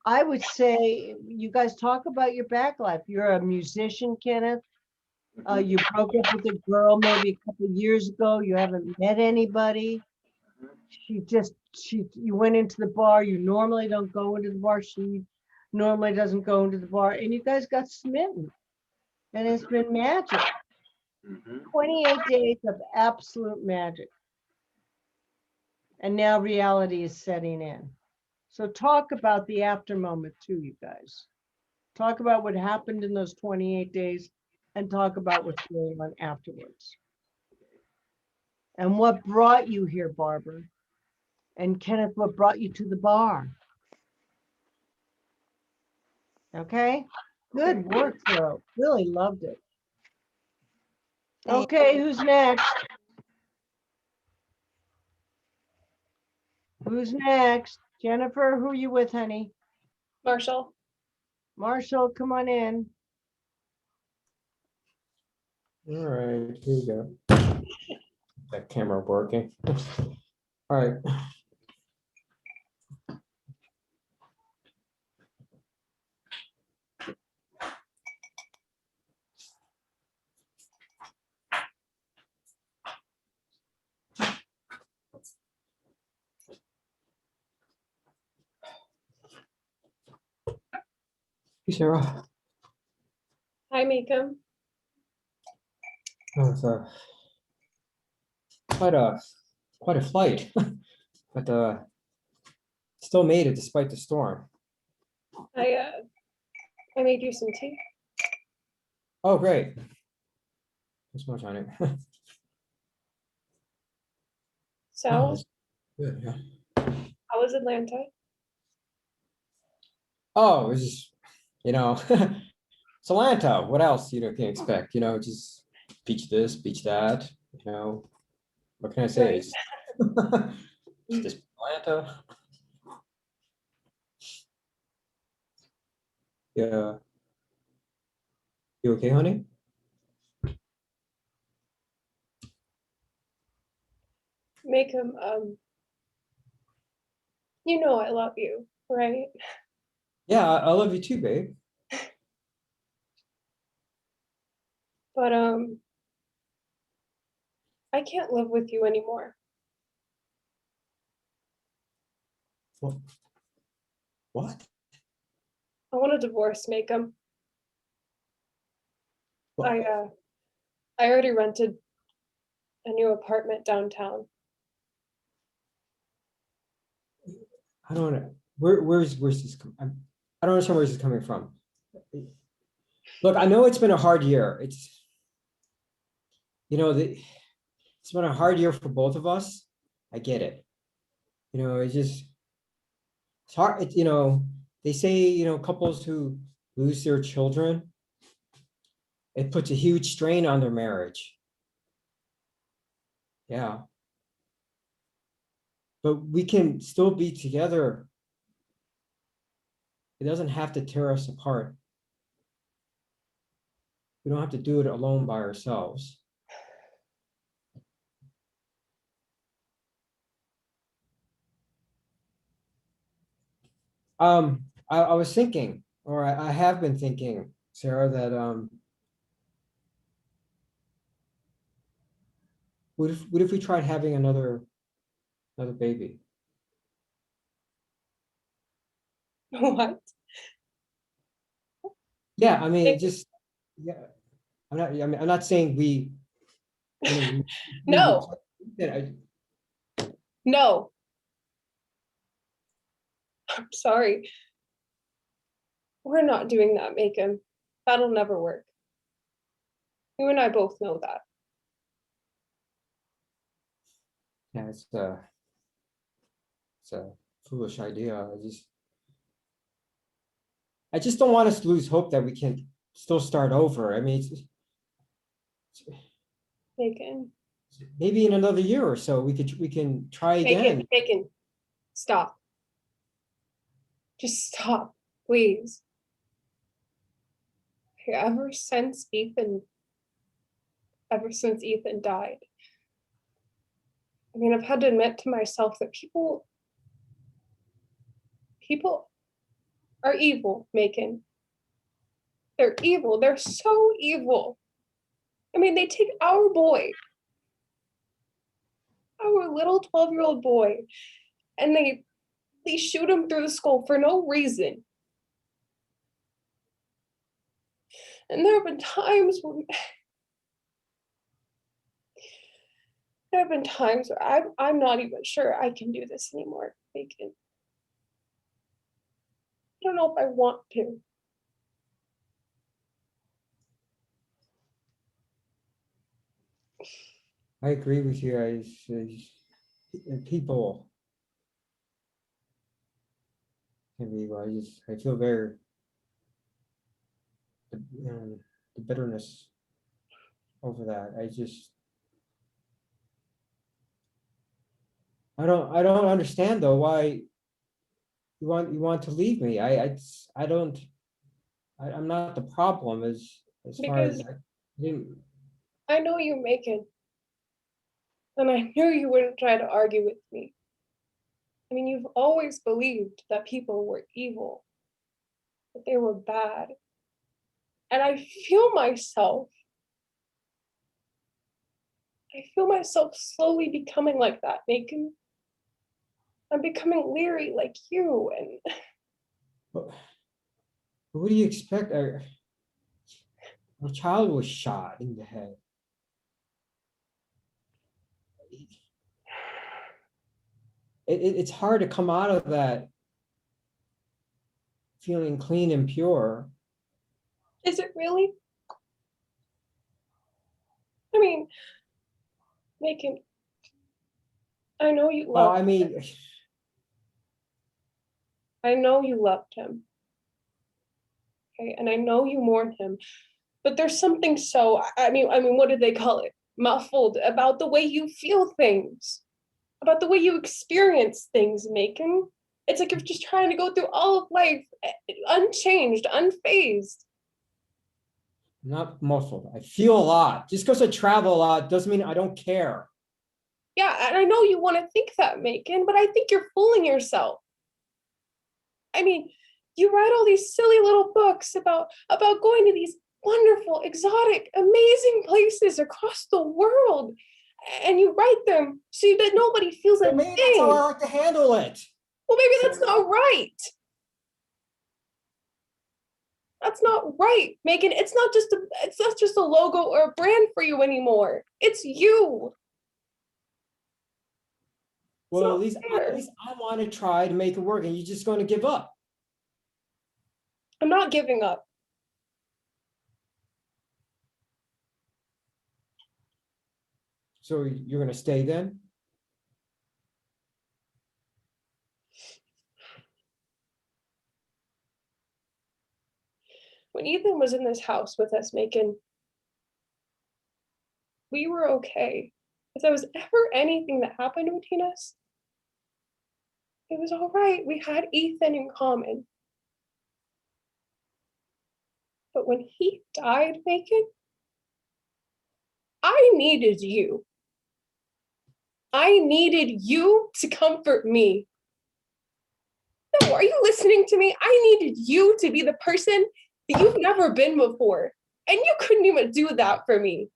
I would say you guys talk about your back life. You're a musician, Kenneth. You broke up with a girl maybe a couple of years ago. You haven't met anybody. You went into the bar. You normally don't go into the bar. She normally doesn't go into the bar. And you guys got smitten. And it's been magic. Mhm. 28 days of absolute magic. And now reality is setting in. So talk about the after moment too, you guys. Talk about what happened in those 28 days and talk about what's going on afterwards. And what brought you here, Barbara? And Kenneth, what brought you to the bar? Okay? Good work, Phil. Really loved it. Thank Okay, who's next? Who's next? Jennifer, who are you with, honey? Marshall. Marshall, come on in. All right, here we go. That camera working. All right. Hey, Sarah. Hi, Makeup. Oh, it's quite a flight, but still made it despite the storm. I made you some tea. Oh, great. There's much on it. So, Oh, that's good, yeah. how was Atlanta? Oh, it was just, it's Atlanta. What else, can expect, just beach this, beach that, what can I say? Right. It's just Atlanta. Yeah. You okay, honey? Makeup, you know I love you, right? Yeah, I love you too, babe. But I can't live with you anymore. What? What? I want a divorce, Makeup. What? I already rented a new apartment downtown. I don't know. Where's this I don't understand where this is coming from. Look, I know it's been a hard year. It's it's been a hard year for both of us. I get it. It's hard. They say, couples who lose their children, it puts a huge strain on their marriage. Yeah. But we can still be together. It doesn't have to tear us apart. We don't have to do it alone by ourselves. I was thinking, or I have been thinking, Sarah, that what if we tried having another baby? What? Yeah, I mean, It- just, yeah, I'm not saying we, you know, No, yeah, no. I'm sorry. We're not doing that, Macon. That'll never work. You and I both know that. yeah, it's a foolish idea. I just don't want us to lose hope that we can still start over. I mean, Macon, maybe in another year or so, we can try again. Macon, stop. Just stop, please. Ever since Ethan died, I mean, I've had to admit to myself that people are evil, Macon. They're evil. They're so evil. I mean, they take our boy, our little 12-year-old boy, and they shoot him through the skull for no reason. And there have been times where I'm not even sure I can do this anymore, Macon. I don't know if I want to. I agree with you. People can be. I feel very the bitterness over that. I don't understand though why you want to leave me. I'm not the problem as far as Because I didn't. I know you, Macon. And I knew you wouldn't try to argue with me. I mean, you've always believed that people were evil, that they were bad. And I feel myself slowly becoming like that, Macon. I'm becoming leery like you, and What do you expect? Our child was shot in the head. It's hard to come out of that feeling clean and pure. is it really? I mean, Macon, I know you Well, loved I mean, I know you loved him. Okay, and I know you mourn him. But there's something so, I mean, what did they call it? Muffled about the way you feel things, about the way you experience things, Macon. It's like you're just trying to go through all of life unchanged, unfazed. not muffled. I feel a lot. Just because I travel a lot doesn't mean I don't care. Yeah, and I know you want to think that, Macon, but I think you're fooling yourself. I mean, you write all these silly little books about going to these wonderful, exotic, amazing places across the world, and you write them so that nobody feels a Well, maybe that's how I thing. like to handle it. Well, maybe that's not right. That's not right, Megan. It's not just a logo or a brand for you anymore. It's you. It's Well, not at least fair. I want to try to make it work, and you're just going to give up. I'm not giving up. So you're going to stay then? When Ethan was in this house with us, Megan, we were okay. If there was ever anything that happened between us, it was all right. We had Ethan in common. But when he died, Megan, I needed you. I needed you to comfort me. No, are you listening to me? I needed you to be the person that you've never been before. And you couldn't even do that for me.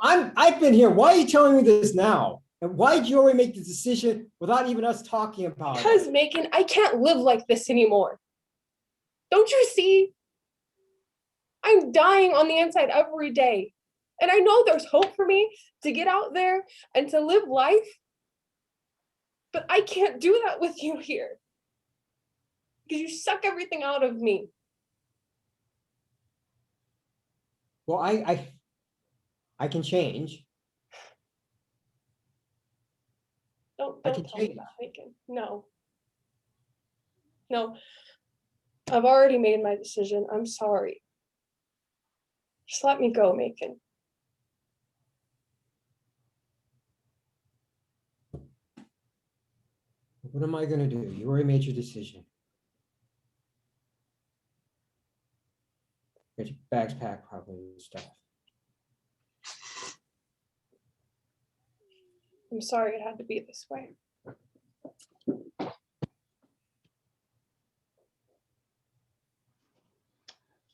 I've been here. Why are you telling me this now? And why did you already make the decision without even us talking about Because, it? Macon, I can't live like this anymore. Don't you see? I'm dying on the inside every day. And I know there's hope for me to get out there and to live life. But I can't do that with you here. Because you suck everything out of me. Well, I can change. I Don't can tell me change. that, Macon. No. No. I've already made my decision. I'm sorry. Just let me go, Macon. What am I gonna do? You already made your decision. Get your bags packed probably and stuff. I'm sorry it had to be this way.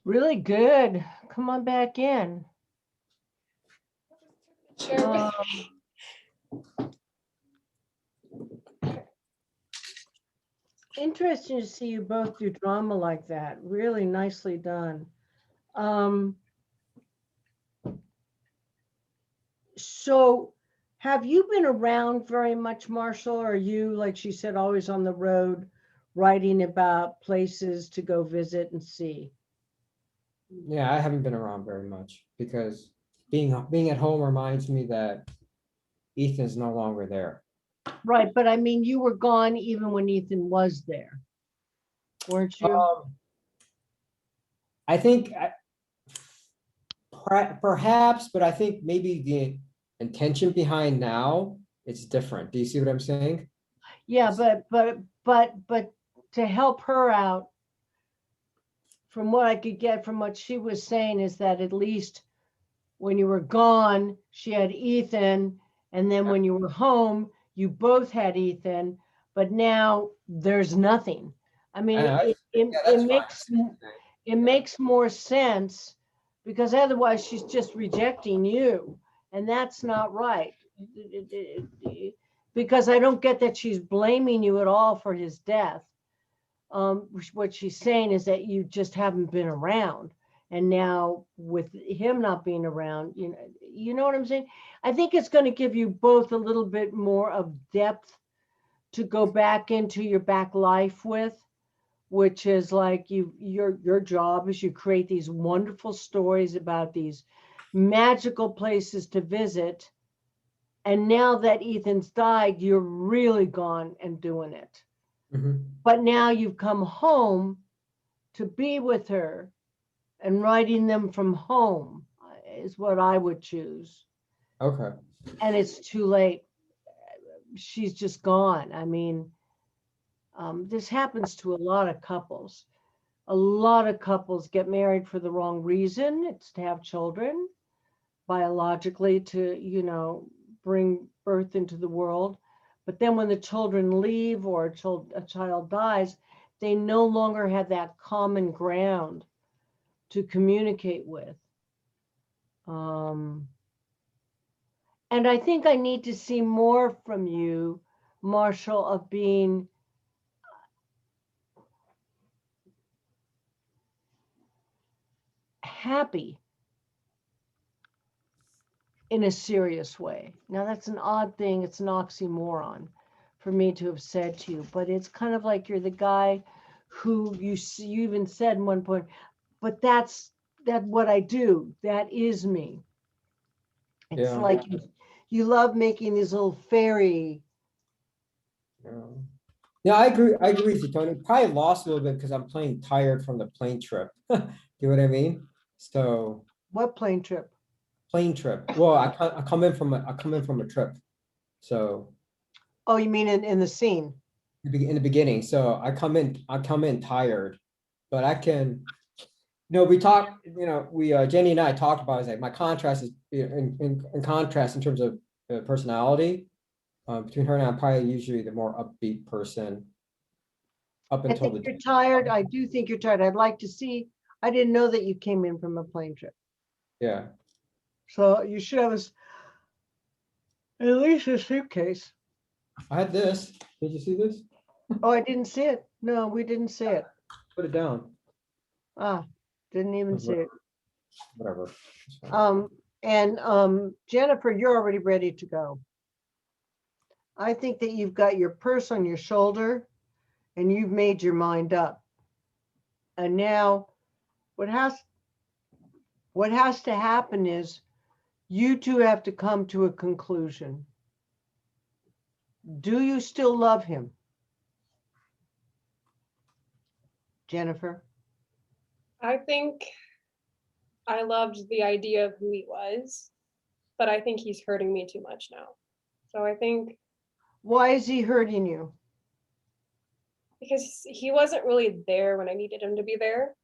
Really good. Come on back in. Share with Interesting to see you both do drama like that. Really nicely done. So have you been around very much, Marshall? Or are you, like she said, always on the road writing about places to go visit and see? Yeah, I haven't been around very much because being at home reminds me that Ethan's no longer there. Right, but I mean, you were gone even when Ethan was there, weren't you? I think perhaps, but I think maybe the intention behind now it's different. Do you see what I'm saying? Yeah, but to help her out, from what I could get from what she was saying, is that at least when you were gone, she had Ethan, and then when you were home, you both had Ethan, but now there's nothing. I mean, it makes more sense because otherwise she's just rejecting you, and that's not right. Because I don't get that she's blaming you at all for his death. What she's saying is that you just haven't been around, and now with him not being around, you know what I'm saying? I think it's going to give you both a little bit more of depth to go back into your back life with, which is like your job is you create these wonderful stories about these magical places to visit. And now that Ethan's died, you're really gone and doing it. Mhm. But now you've come home to be with her, and writing them from home is what I would choose. Okay. And it's too late. She's just gone. I mean, this happens to a lot of couples. A lot of couples get married for the wrong reason. It's to have children, biologically, to, bring birth into the world. But then when the children leave or a child dies, they no longer have that common ground to communicate with. And I think I need to see more from you, Marshall, of being happy in a serious way. Now, that's an odd thing. It's an oxymoron for me to have said to you, but it's kind of like you're the guy who you even said in one point, but that's what I do. That is me. It's Yeah. like you love making these little fairy. Yeah, I agree. I agree with you, Tony. Probably lost a little bit because I'm playing tired from the plane trip. You know what I mean? So What plane trip? plane trip. Well, I come in from a trip. So Oh, you mean in the scene? in the beginning. So I come in tired, but I can, we talked, we Jenny and I talked about is like my contrast is in contrast in terms of personality. Between her and I'm probably usually the more upbeat person up I until think you're tired. I do think you're tired. I'd like to see. I didn't know that you came in from a plane trip. Yeah. So you should have at least a suitcase. I had this. Did you see this? Oh, I didn't see it. No, we didn't see it. Put it down. Ah, didn't even see it. Whatever. It's fine. Jennifer, you're already ready to go. I think that you've got your purse on your shoulder and you've made your mind up. And now what has to happen is you two have to come to a conclusion. Do you still love him? Jennifer? I think I loved the idea of who he was, but I think he's hurting me too much now. So I think Why is he hurting you? because he wasn't really there when I needed him to be there.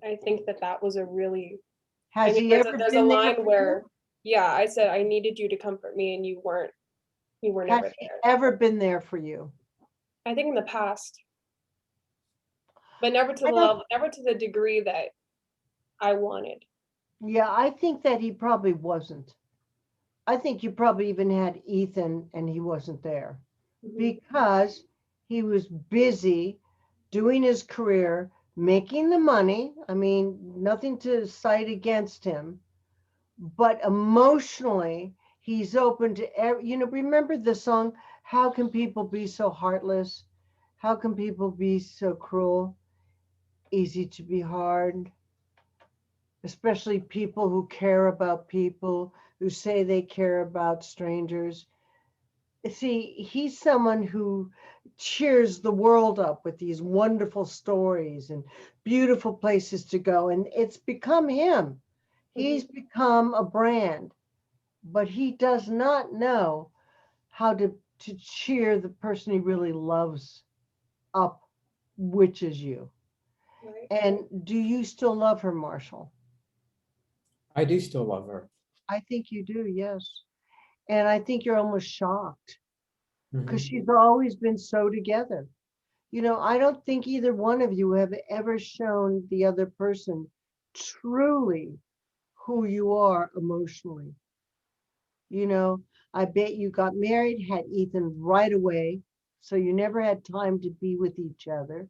I think that was a really, Has he there's ever there's a been there line for where, you? yeah, I said I needed you to comfort me and you were Has never he there. ever been there for you? I think in the past, but never to I the don't- level, never to the degree that I wanted. Yeah, I think that he probably wasn't. I think you probably even had Ethan and he wasn't there Mhm. because he was busy doing his career, making the money. I mean, nothing to cite against him, but emotionally, he's open to remember the song, How Can People Be So Heartless? How can people be so cruel? Easy to be hard, especially people who care about people, who say they care about strangers. See, he's someone who cheers the world up with these wonderful stories and beautiful places to go. And it's become him. He's become a brand, but he does not know how to cheer the person he really loves up, which is you. Right. And do you still love her, Marshall? I do still love her. I think you do, yes. And I think you're almost shocked because Mhm. she's always been so together. I don't think either one of you have ever shown the other person truly who you are emotionally. I bet you got married, had Ethan right away, so you never had time to be with each other.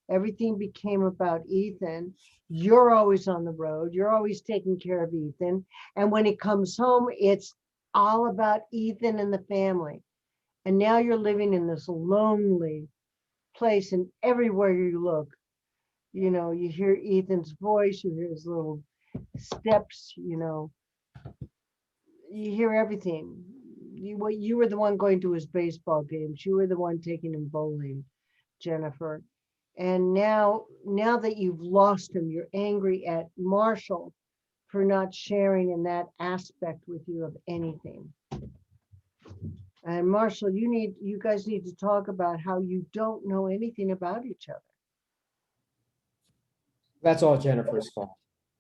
Everything became about Ethan. You're always on the road, you're always taking care of Ethan. And when he comes home, it's all about Ethan and the family. And now you're living in this lonely place, and everywhere you look, you hear Ethan's voice, you hear his little steps, you hear everything. You were the one going to his baseball games. You were the one taking him bowling, Jennifer. And now that you've lost him, you're angry at Marshall for not sharing in that aspect with you of anything. And Marshall, you guys need to talk about how you don't know anything about each other. That's all Jennifer's fault,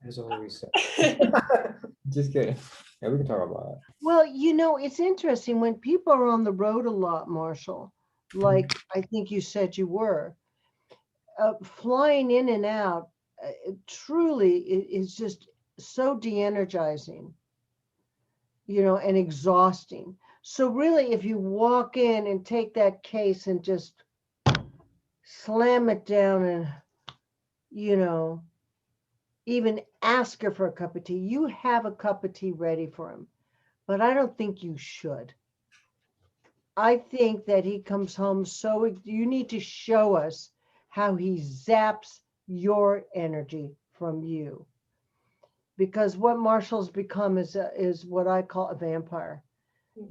as always said. Just kidding. Yeah, we can talk about it. Well, it's interesting when people are on the road a lot, Marshall, like I think you said you were, flying in and out, truly is just so de-energizing, and exhausting. So really, if you walk in and take that case and just slam it down and, even ask her for a cup of tea, you have a cup of tea ready for him. But I don't think you should. I think that he comes home you need to show us how he zaps your energy from you. Because what Marshall's become is what I call a vampire.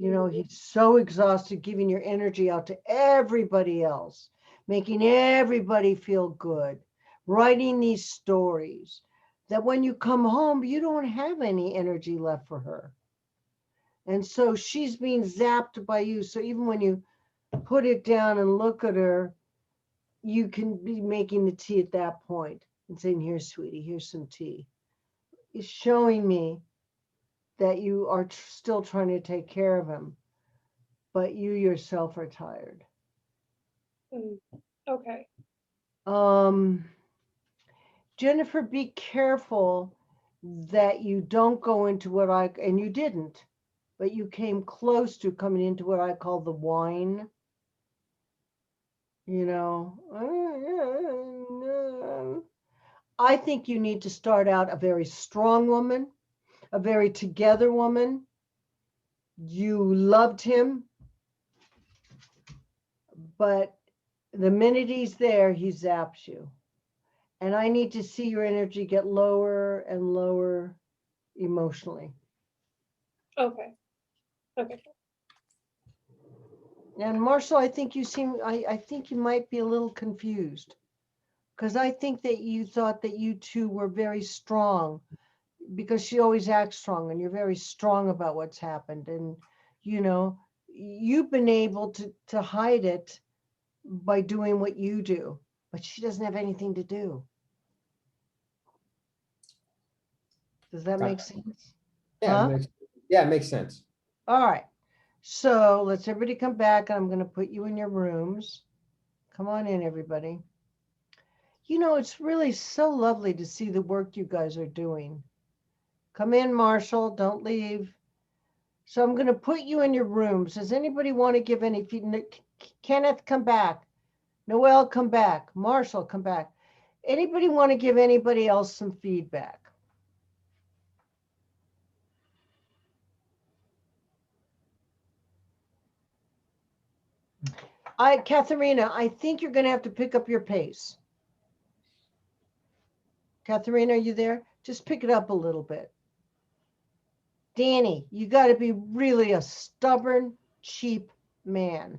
He's so exhausted giving your energy out to everybody else, making everybody feel good, writing these stories that when you come home, you don't have any energy left for her. And so she's being zapped by you. So even when you put it down and look at her, you can be making the tea at that point and saying, here, sweetie, here's some tea. It's showing me that you are still trying to take care of him, but you yourself are tired. Okay. Jennifer, be careful that you don't go into what and you didn't, but you came close to coming into what I call the whine. You know, I think you need to start out a very strong woman, a very together woman. You loved him, but the minute he's there, he zaps you. And I need to see your energy get lower and lower emotionally. Okay. Okay. And Marshall, I think you I think you might be a little confused, because I think that you thought that you two were very strong, because she always acts strong and you're very strong about what's happened. And, you know, you've been able to hide it by doing what you do, but she doesn't have anything to do. Does that make sense? Yeah, Huh? yeah, it makes sense. All right. So let's everybody come back. I'm going to put you in your rooms. Come on in, everybody. You know, it's really so lovely to see the work you guys are doing. Come in, Marshall. Don't leave. So I'm going to put you in your rooms. Does anybody want to give any feedback? Kenneth, come back. Noel, come back. Marshall, come back. Anybody want to give anybody else some feedback? Katharina, I think you're going to have to pick up your pace. Katharina, are you there? Just pick it up a little bit. Danny, you got to be really a stubborn, cheap man.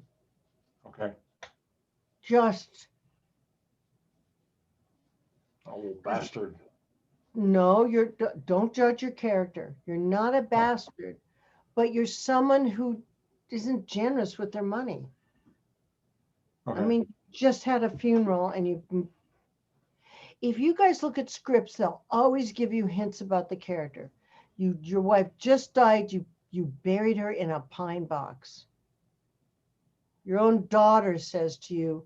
Okay. Just. Oh, bastard. No, don't judge your character. You're not a bastard, but you're someone who isn't generous with their money. Okay. I mean, just had a funeral, and if you guys look at scripts, they'll always give you hints about the character. Your wife just died. You buried her in a pine box. Your own daughter says to you,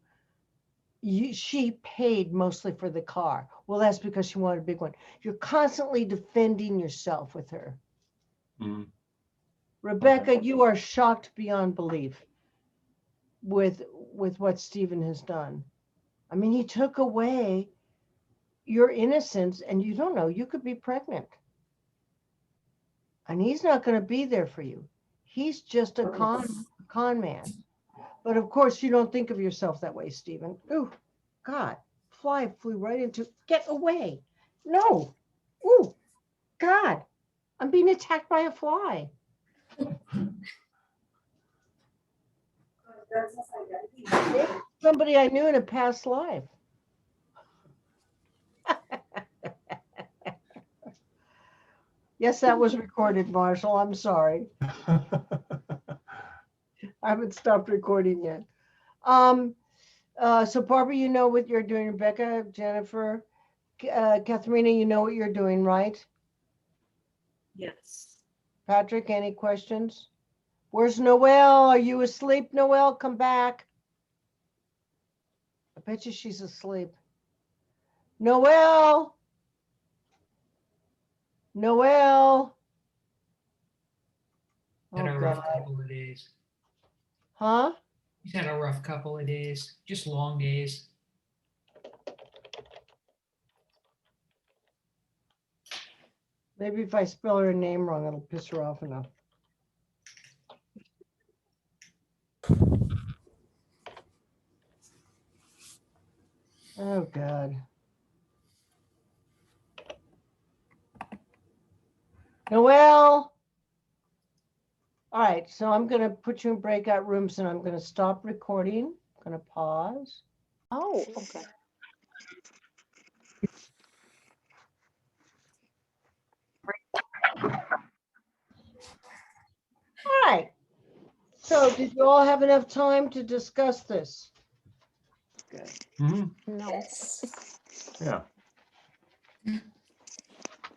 she paid mostly for the car. Well, that's because she wanted a big one. You're constantly defending yourself with her. Mhm. Rebecca, you are shocked beyond belief with what Stephen has done. I mean, he took away your innocence, and you don't know, you could be pregnant. And he's not going to be there for you. He's just a con man. But of course, you don't think of yourself that way, Stephen. Ooh, God, fly flew right into, get away. No. Ooh, God, I'm being attacked by a fly. Somebody I knew in a past life. Yes, that was recorded, Marshall. I'm sorry. I haven't stopped recording yet. So Barbara, you know what you're doing. Rebecca, Jennifer, Katharina, you know what you're doing, right? Yes. Patrick, any questions? Where's Noelle? Are you asleep, Noelle? Come back. I bet you she's asleep. Noelle. Noelle. Had Oh, a rough God. couple of days. Huh? He's had a rough couple of days, just long days. Maybe if I spell her name wrong, it'll piss her off enough. Oh, God. Noelle. All right, so I'm going to put you in breakout rooms, and I'm going to stop recording. I'm going to pause. Oh, okay. All right. So did you all have enough time to discuss this? Good. Mhm. No. Yeah.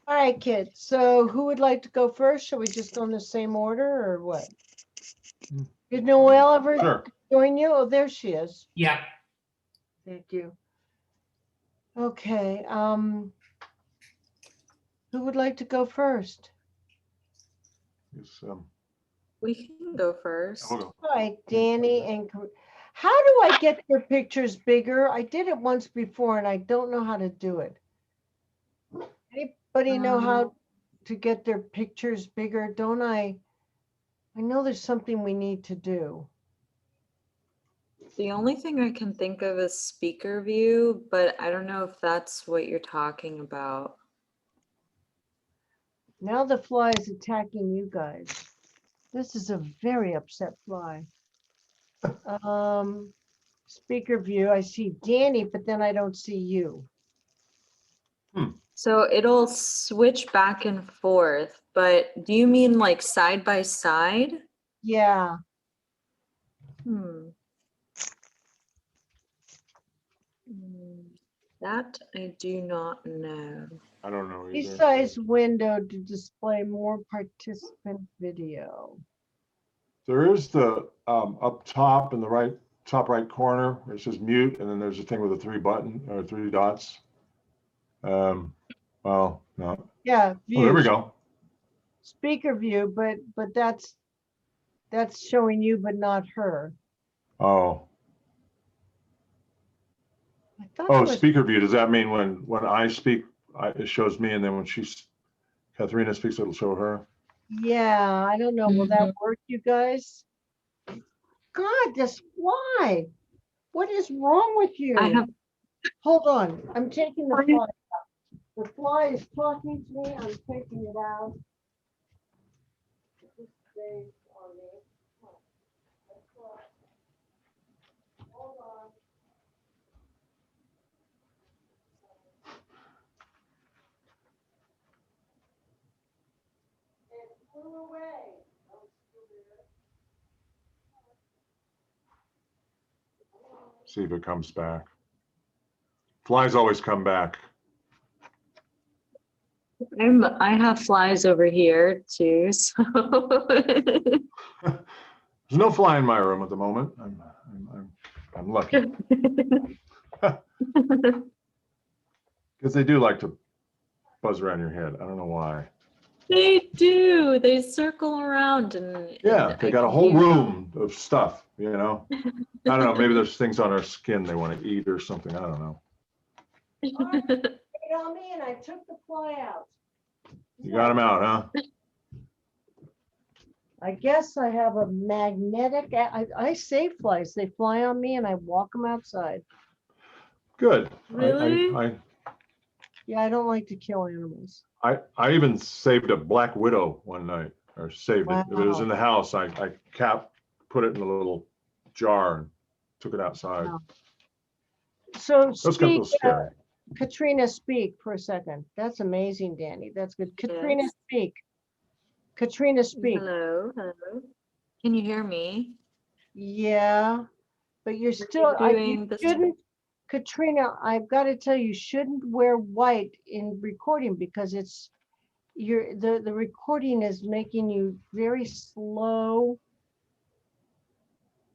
All right, kids. So who would like to go first? Shall we just go in the same order or what? Did Noelle ever Sure. join you? Oh, there she is. Yeah. Thank you. Okay. Who would like to go first? It's, We can go first. we'll go. All right, Danny and how do I get their pictures bigger? I did it once before and I don't know how to do it. Anybody know how to get their pictures bigger? Don't I? I know there's something we need to do. The only thing I can think of is speaker view, but I don't know if that's what you're talking about. Now the fly is attacking you guys. This is a very upset fly. Speaker view, I see Danny, but then I don't see you. So it'll switch back and forth, but do you mean like side by side? Yeah, That I do not know. I don't know either. resize window to display more participant video. There is the up top in the top right corner where it says mute, and then there's a thing with a 3 dots. Well, no. Yeah, Oh, there we views, go. speaker view, but that's showing you, but not her. Oh, I thought it oh, was, speaker view. Does that mean when I speak, it shows me, and then when Katharina speaks, it'll show her? yeah, I don't know. Will that work, you guys? God, this fly. What is wrong with you? I have Hold on, I'm taking the fly out. The fly is talking to me, I'm taking it out. It just stays on me. Hold on. It flew away. See if it comes back. Flies always come back. I have flies over here too, so There's no fly in my room at the moment. I'm lucky because they do like to buzz around your head. I don't know why. they do. They circle around and Yeah, and they I got a can whole hear them. room of stuff, you know? I don't know, maybe there's things on our skin they want to eat or something. I don't know. Wait on me, and I took the fly out. You got them out, huh? I guess I have a magnetic, I save flies. They fly on me and I walk them outside. Good. Really? Yeah, I don't like to kill animals. I even saved a black widow one night, or saved it. If it was in Wow. the house, I put it in a little jar and took it outside. Wow. So That's kind of a speak, little scary. Katrina, speak for a second. That's amazing, Danny. That's good. Katrina, Yes. speak. Katrina, speak. Hello, hello. Can you hear me? Yeah, but you're Are still, you you doing this? shouldn't, Katrina, I've got to tell you, shouldn't wear white in recording because it's, the recording is making you very slow.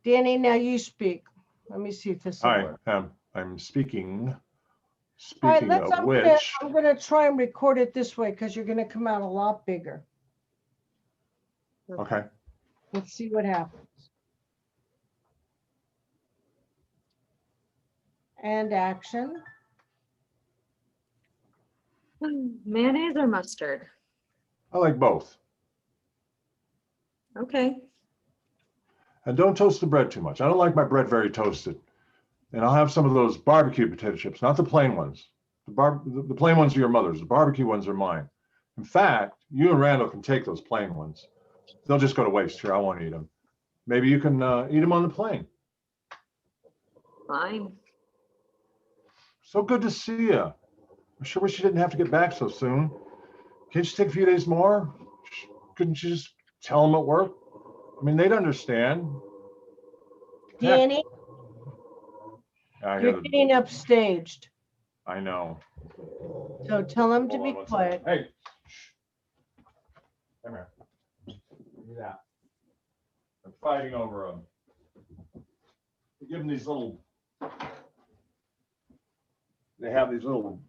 Danny, now you speak. Let me see if this will Hi, work. I'm speaking. All right, Speaking of which, I'm gonna try and record it this way because you're gonna come out a lot bigger. okay. Let's see what happens. And action. Mayonnaise or mustard? I like both. Okay. And don't toast the bread too much. I don't like my bread very toasted. And I'll have some of those barbecue potato chips, not the plain ones. The plain ones are your mother's. The barbecue ones are mine. In fact, you and Randall can take those plain ones. They'll just go to waste here. I won't eat them. Maybe you can eat them on the plane. Fine. So good to see you. I sure wish you didn't have to get back so soon. Can't you take a few days more? Couldn't you just tell them at work? I mean, they'd understand. Heck, Danny, I hear you're getting upstaged. I know. So tell them to Hold be on one quiet. second. Hey. Shh. Come here. Give me that. I'm fighting over them. Give them these little. They have these little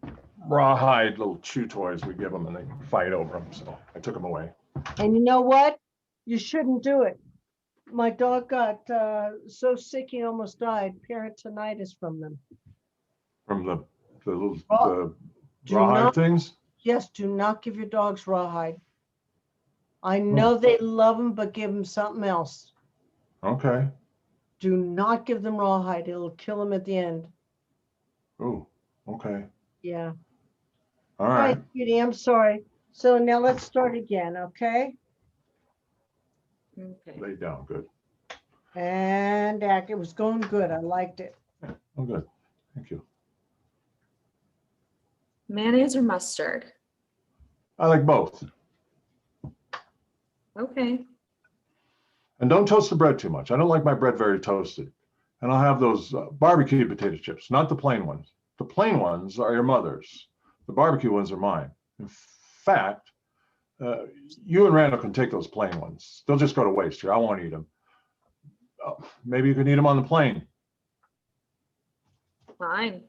rawhide little chew toys we give them and they fight over them. So I took them away. And you know what? You shouldn't do it. My dog got so sick he almost died. Peritonitis from them. From the little Oh, do rawhide not- things. Yes, do not give your dogs rawhide. I know they love them, but give them something else. Okay. Do not give them rawhide. It'll kill them at the end. Oh, okay. Yeah. All All right. right, Judy, I'm sorry. So now let's start again, okay? Okay. Lay down. Good. And act. It was going good. I liked it. Oh, good. Thank you. Mayonnaise or mustard? I like both. Okay. And don't toast the bread too much. I don't like my bread very toasted. And I'll have those barbecued potato chips, not the plain ones. The plain ones are your mother's. The barbecue ones are mine. In fact, you and Randall can take those plain ones. They'll just go to waste here. I won't eat them. Maybe you can eat them on the plane. Fine.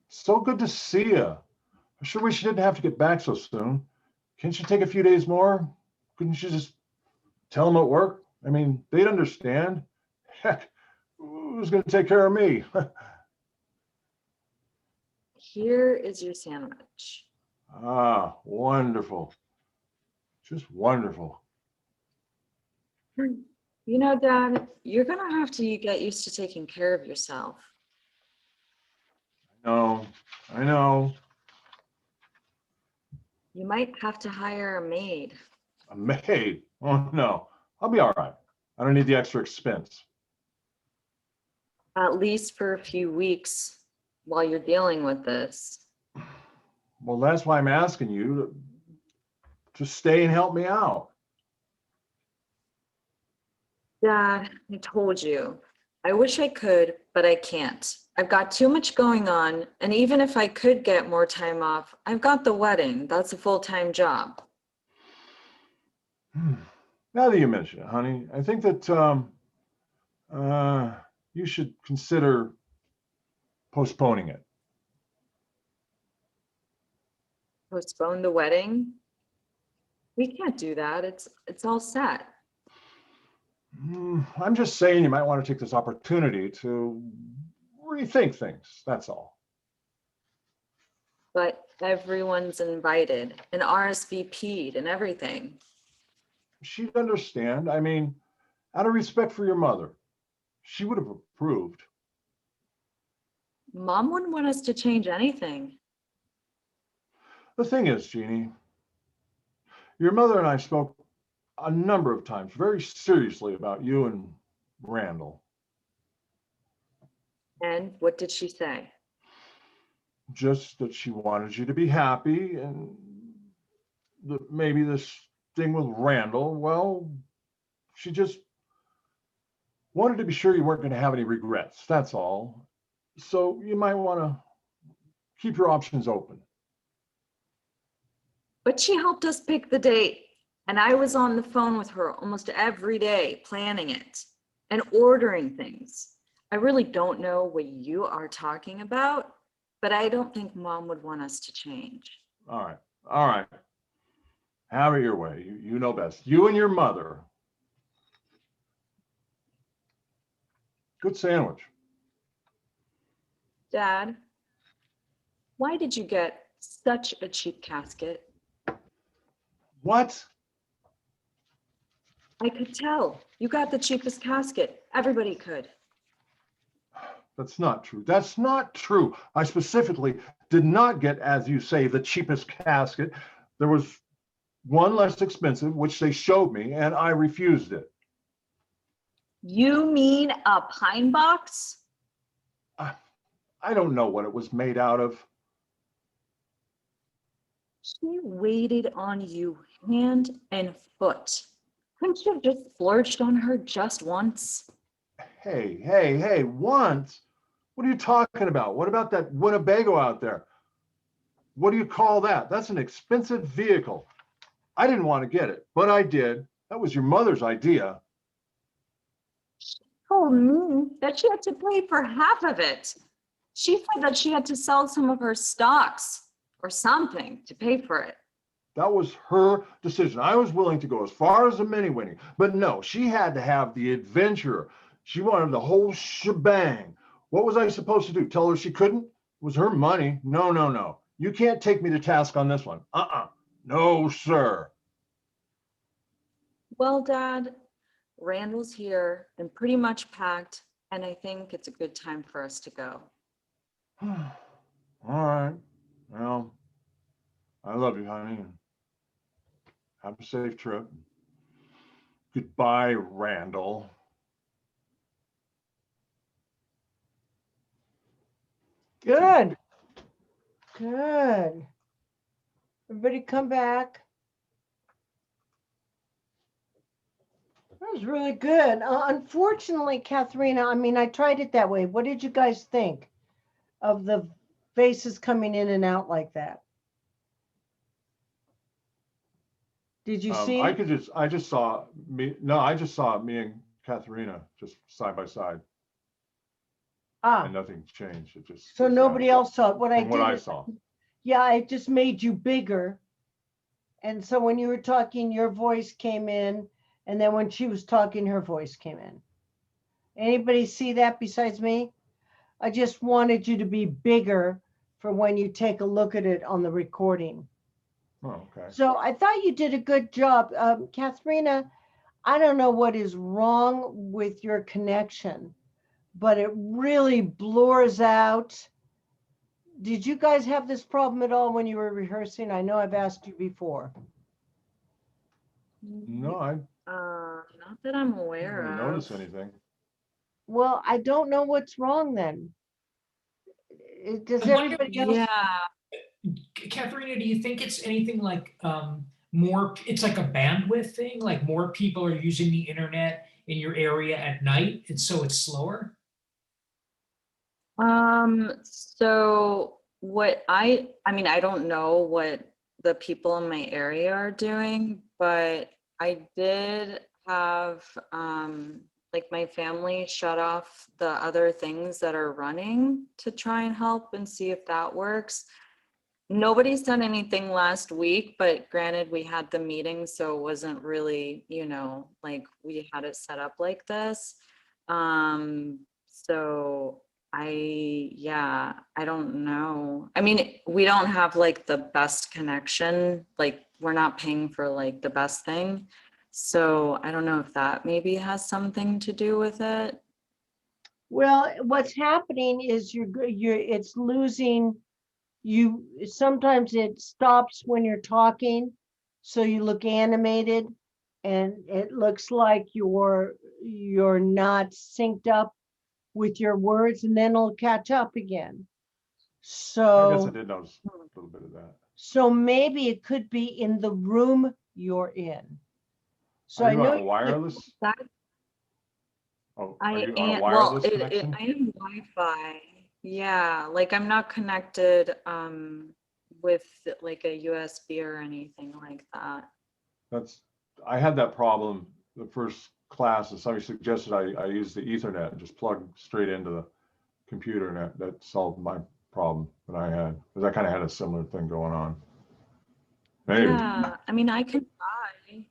So good to see you. I sure wish you didn't have to get back so soon. Can't you take a few days more? Couldn't you just tell them at work? I mean, they'd understand. Heck, who's going to take care of me? Here is your sandwich. Ah, wonderful. Just wonderful. You know, Dad, you're gonna have to get used to taking care of yourself. No, I know. You might have to hire a maid. A maid. Oh, no. I'll be all right. I don't need the extra expense. At least for a few weeks while you're dealing with this. Well, that's why I'm asking you to stay and help me out. Dad, I told you. I wish I could, but I can't. I've got too much going on, and even if I could get more time off, I've got the wedding. That's a full-time job. Now that you mention it, honey, I think that you should consider postponing it. Postpone the wedding? We can't do that. It's all set. I'm just saying you might want to take this opportunity to rethink things. That's all. But everyone's invited and RSVP'd and everything. She'd understand. I mean, out of respect for your mother, she would have approved. Mom wouldn't want us to change anything. The thing is, Jeannie, your mother and I spoke a number of times very seriously about you and Randall. And what did she say? Just that she wanted you to be happy and that maybe this thing with Randall, well, she just wanted to be sure you weren't going to have any regrets. That's all. So you might want to keep your options open. But she helped us pick the date. And I was on the phone with her almost every day, planning it and ordering things. I really don't know what you are talking about, but I don't think Mom would want us to change. All right. All right. Have it your way. You know best. You and your mother. Good sandwich. Dad, why did you get such a cheap casket? What? I could tell. You got the cheapest casket. Everybody could. That's not true. That's not true. I specifically did not get, as you say, the cheapest casket. There was one less expensive, which they showed me, and I refused it. You mean a pine box? I don't know what it was made out of. She waited on you hand and foot. Couldn't you have just splurged on her just once? Hey, once? What are you talking about? What about that Winnebago out there? What do you call that? That's an expensive vehicle. I didn't want to get it, but I did. That was your mother's idea. She told me that she had to pay for half of it. She said that she had to sell some of her stocks or something to pay for it. That was her decision. I was willing to go as far as a mini winning, but no, she had to have the adventure. She wanted the whole shebang. What was I supposed to do? Tell her she couldn't? It was her money. No, no, no. You can't take me to task on this one. No, sir. Well, Dad, Randall's here and pretty much packed, and I think it's a good time for us to go. All right. Well, I love you, honey. Have a safe trip. Goodbye, Randall. Good. Good. Everybody come back. That was really good. Unfortunately, Katharina, I mean, I tried it that way. What did you guys think of the faces coming in and out like that? Did you see I it? just saw me. No, I just saw me and Katharina just side by side, Ah, and nothing changed. It just so was, nobody else saw it. What I from what did I is, saw. yeah, I just made you bigger. And so when you were talking, your voice came in. And then when she was talking, her voice came in. Anybody see that besides me? I just wanted you to be bigger for when you take a look at it on the recording. Oh, okay. So I thought you did a good job. Katharina, I don't know what is wrong with your connection, but it really blurs out. Did you guys have this problem at all when you were rehearsing? I know I've asked you before. No, I Not that I'm didn't aware really of. notice anything. Well, I don't know what's wrong then. Does I wonder- everybody else? Yeah. Katharina, do you think it's anything like more, it's like a bandwidth thing, like more people are using the internet in your area at night, and so it's slower? So what I mean, I don't know what the people in my area are doing, but I did have like my family shut off the other things that are running to try and help and see if that works. Nobody's done anything last week, but granted, we had the meeting, so it wasn't really, like we had it set up like this. So I don't know. I mean, we don't have like the best connection, like we're not paying for like the best thing. So I don't know if that maybe has something to do with it. Well, what's happening is it's losing you. Sometimes it stops when you're talking, so you look animated, and it looks like you're not synced up with your words, and then it'll catch up again. I guess I So, did notice a little bit of that. so maybe it could be in the room you're in. So Are I you know on a you're wireless? That Oh, are I you on a am, well, wireless connection? I am Wi-Fi. Yeah, like I'm not connected with like a USB or anything like that. I had that problem the first class, and somebody suggested I use the Ethernet and just plug straight into the computer, and that solved my problem that I had, because I kind of had a similar thing going on. Anyway, Yeah, I mean, I can try.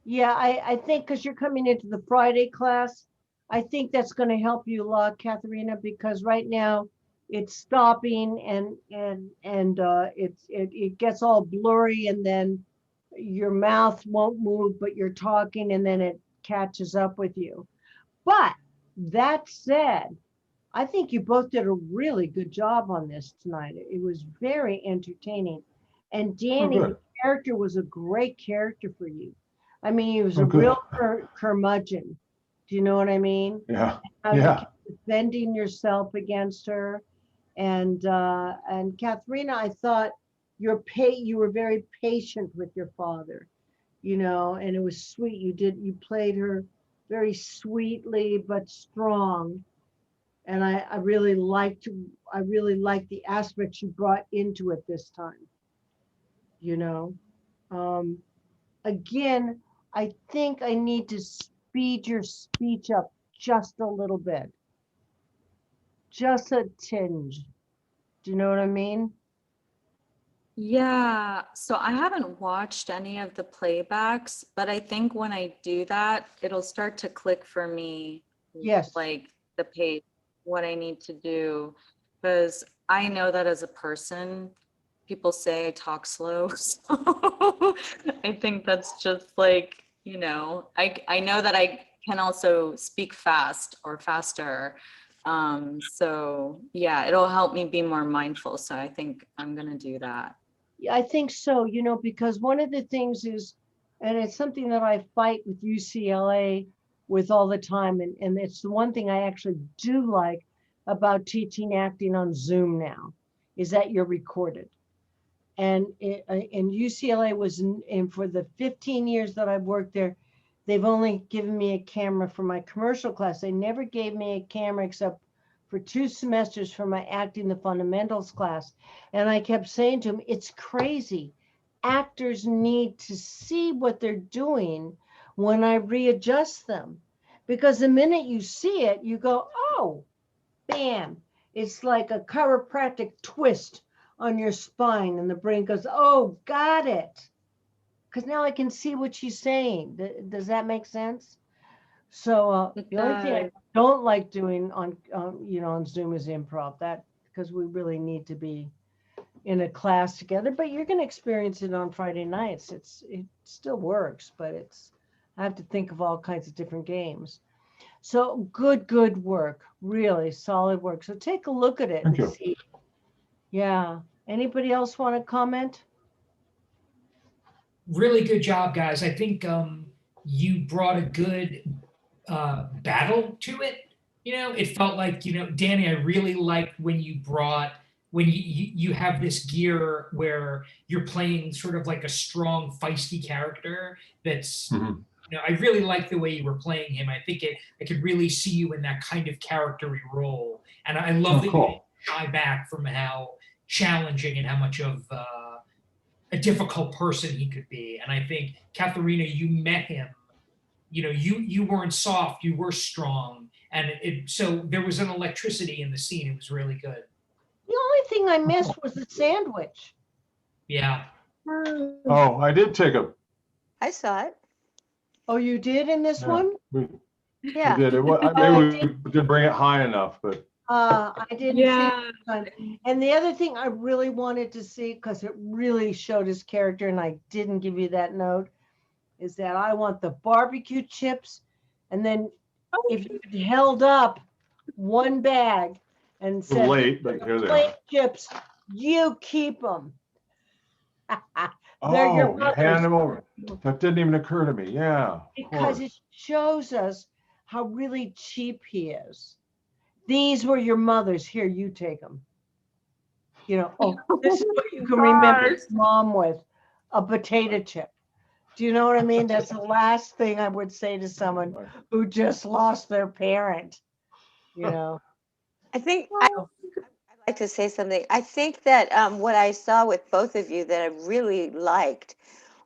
Yeah, I think because you're coming into the Friday class, I think that's going to help you a lot, Katharina, because right now it's stopping and it gets all blurry, and then your mouth won't move, but you're talking, and then it catches up with you. But that said, I think you both did a really good job on this tonight. It was very entertaining. And oh, Danny, the good. character was a great character for you. I mean, he was Oh, a good. real curmudgeon. Do you know what I mean? Yeah. How you Yeah. kept defending yourself against her. And Katharina, I thought you were very patient with your father, and it was sweet. You played her very sweetly but strong. And I really liked the aspects you brought into it this time. You know, um, again, I think I need to speed your speech up just a little bit. just a tinge. Do you know what I mean? Yeah, so I haven't watched any of the playbacks, but I think when I do that, it'll start to click for me, Yes. like the pace, what I need to do. Because I know that as a person, people say I talk slow. So I think that's just like, I know that I can also speak fast or faster. So yeah, it'll help me be more mindful. So I think I'm gonna do that. Yeah, I think so, because one of the things is, and it's something that I fight with UCLA with all the time, and it's the one thing I actually do like about teaching acting on Zoom now, is that you're recorded. And UCLA was in for the 15 years that I've worked there, they've only given me a camera for my commercial class. They never gave me a camera except for 2 semesters for my acting the fundamentals class. And I kept saying to him, it's crazy. Actors need to see what they're doing when I readjust them. Because the minute you see it, you go, oh, bam. It's like a chiropractic twist on your spine, and the brain goes, oh, got it. Because now I can see what she's saying. Does that make sense? So It the only thing I does. don't like doing on Zoom is improv. That because we really need to be in a class together. But you're going to experience it on Friday nights. It still works, but I have to think of all kinds of different games. So good work, really solid work. So take a look at it Thank and you. see. Yeah. Anybody else want to comment? Really good job, guys. I think you brought a good battle to it. It felt like, Danny, I really liked when you have this gear where you're playing sort of like a strong, feisty character that's, Mhm. I really like the way you were playing him. I think I could really see you in that kind of charactery role. And I love Oh, that you didn't cool. shy back from how challenging and how much of a difficult person he could be. And I think, Katharina, you met him. You weren't soft, you were strong, and so there was an electricity in the scene. It was really good. The only thing I missed was the sandwich. Yeah. Oh, I did take a, I saw it. Oh, you did in this yeah, one? we Yeah. did. I Maybe we didn't bring it high enough, but I didn't see Yeah. it this time. And the other thing I really wanted to see, because it really showed his character, and I didn't give you that note, is that I want the barbecue chips. And then if you held up one bag and it was said, late, but here they plain are. chips, you keep them. They're your Oh, you hand mother's. them over. That didn't even occur to me. Yeah, of Because course. it shows us how really cheap he is. These were your mother's. Here, you take them. This is what you can remember your mom with, a potato chip. Do you know what I mean? That's the last thing I would say to someone who just lost their parent, I think I'd like to say something. I think that what I saw with both of you that I really liked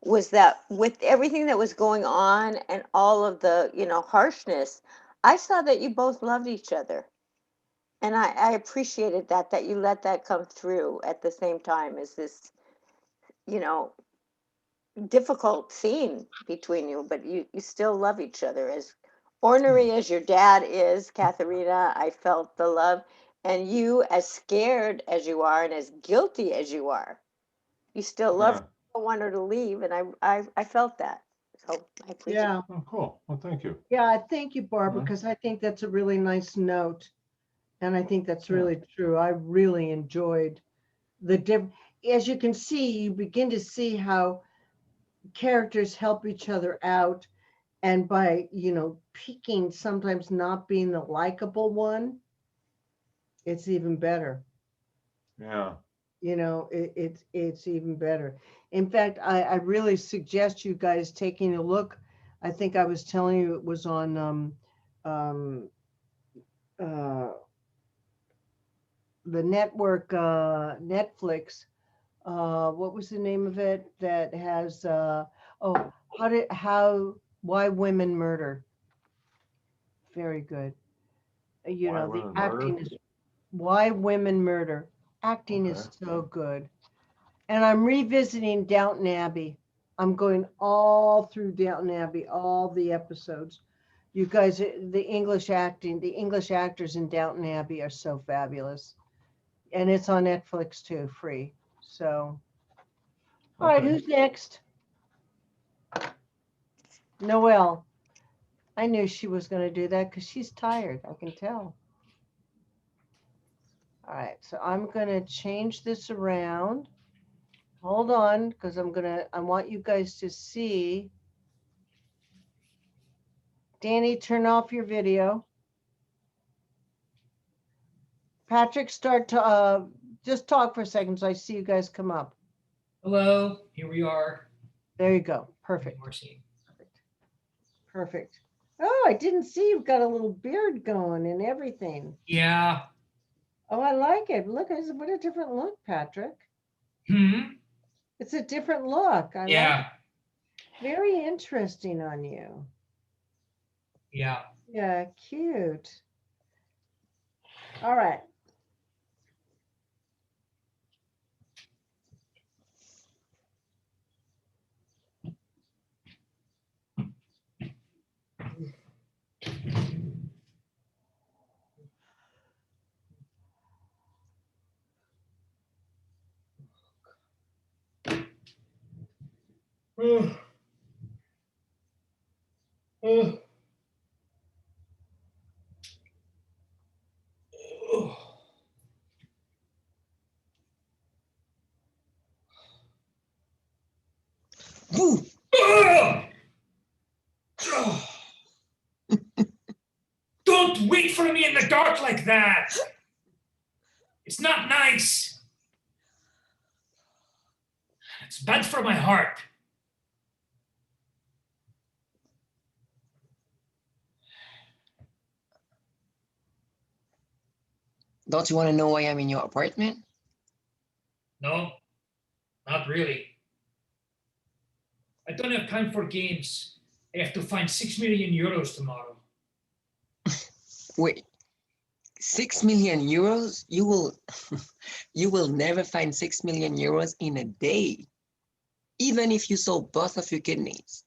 was that with everything that was going on and all of the, harshness, I saw that you both loved each other. And I appreciated that you let that come through at the same time as this, you know, difficult scene between you, but you still love each other. As ornery as your dad is, Katharina, I felt the love. And you, as scared as you are and as guilty as you are, you still love Yeah. her. You don't want her to leave. And I felt that. So I appreciate Yeah. Oh, cool. Well, thank you. Yeah, thank you, Barbara, Mhm. because I think that's a really nice note. And I think that's Yeah. really true. I really enjoyed as you can see, you begin to see how characters help each other out. And by, picking sometimes not being the likable one, it's even better. Yeah. It's even better. In fact, I really suggest you guys taking a look. I think I was telling you it was on the network, Netflix. What was the name of it that has why women murder? Very good. Why The Women acting Murder? is Why Women Murder. Acting is Okay. so good. And I'm revisiting Downton Abbey. I'm going all through Downton Abbey, all the episodes. You guys, the English acting, the English actors in Downton Abbey are so fabulous. And it's on Netflix too, free. So, all right, Okay. who's next? Noelle. I knew she was going to do that because she's tired. I can tell. All right, so I'm going to change this around. Hold on, because I want you guys to see. Danny, turn off your video. Patrick, start to, just talk for a second so I see you guys come up. Hello, here we are. There you go. Perfect. More scene. Perfect. Oh, I didn't see you've got a little beard going and everything. Yeah. Oh, I like it. Look, what a different look, Patrick. It's a different look. I like Yeah. it. Very interesting on you. Yeah. Yeah, cute. All right. Boo! Don't wait for me in the dark like that. It's not nice. It's bad for my heart. Don't you want to know why I'm in your apartment? No, not really. I don't have time for games. I have to find 6 million euros tomorrow. Wait, 6 million euros? You will, you will never find 6 million euros in a day, even if you sold both of your kidneys.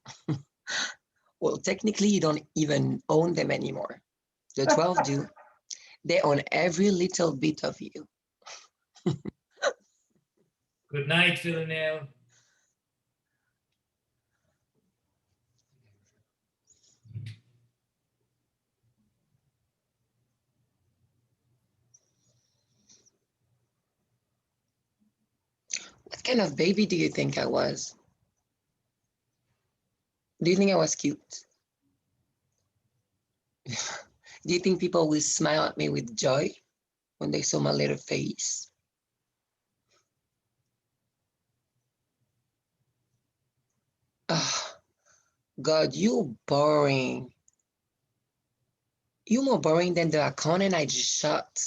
Well, technically, you don't even own them anymore. The 12 do. They own every little bit of you. Good night, Villanelle. What kind of baby do you think I was? Do you think I was cute? Do you think people will smile at me with joy when they saw my little face? Ah, God, you boring. You more boring than the accountant I just shot.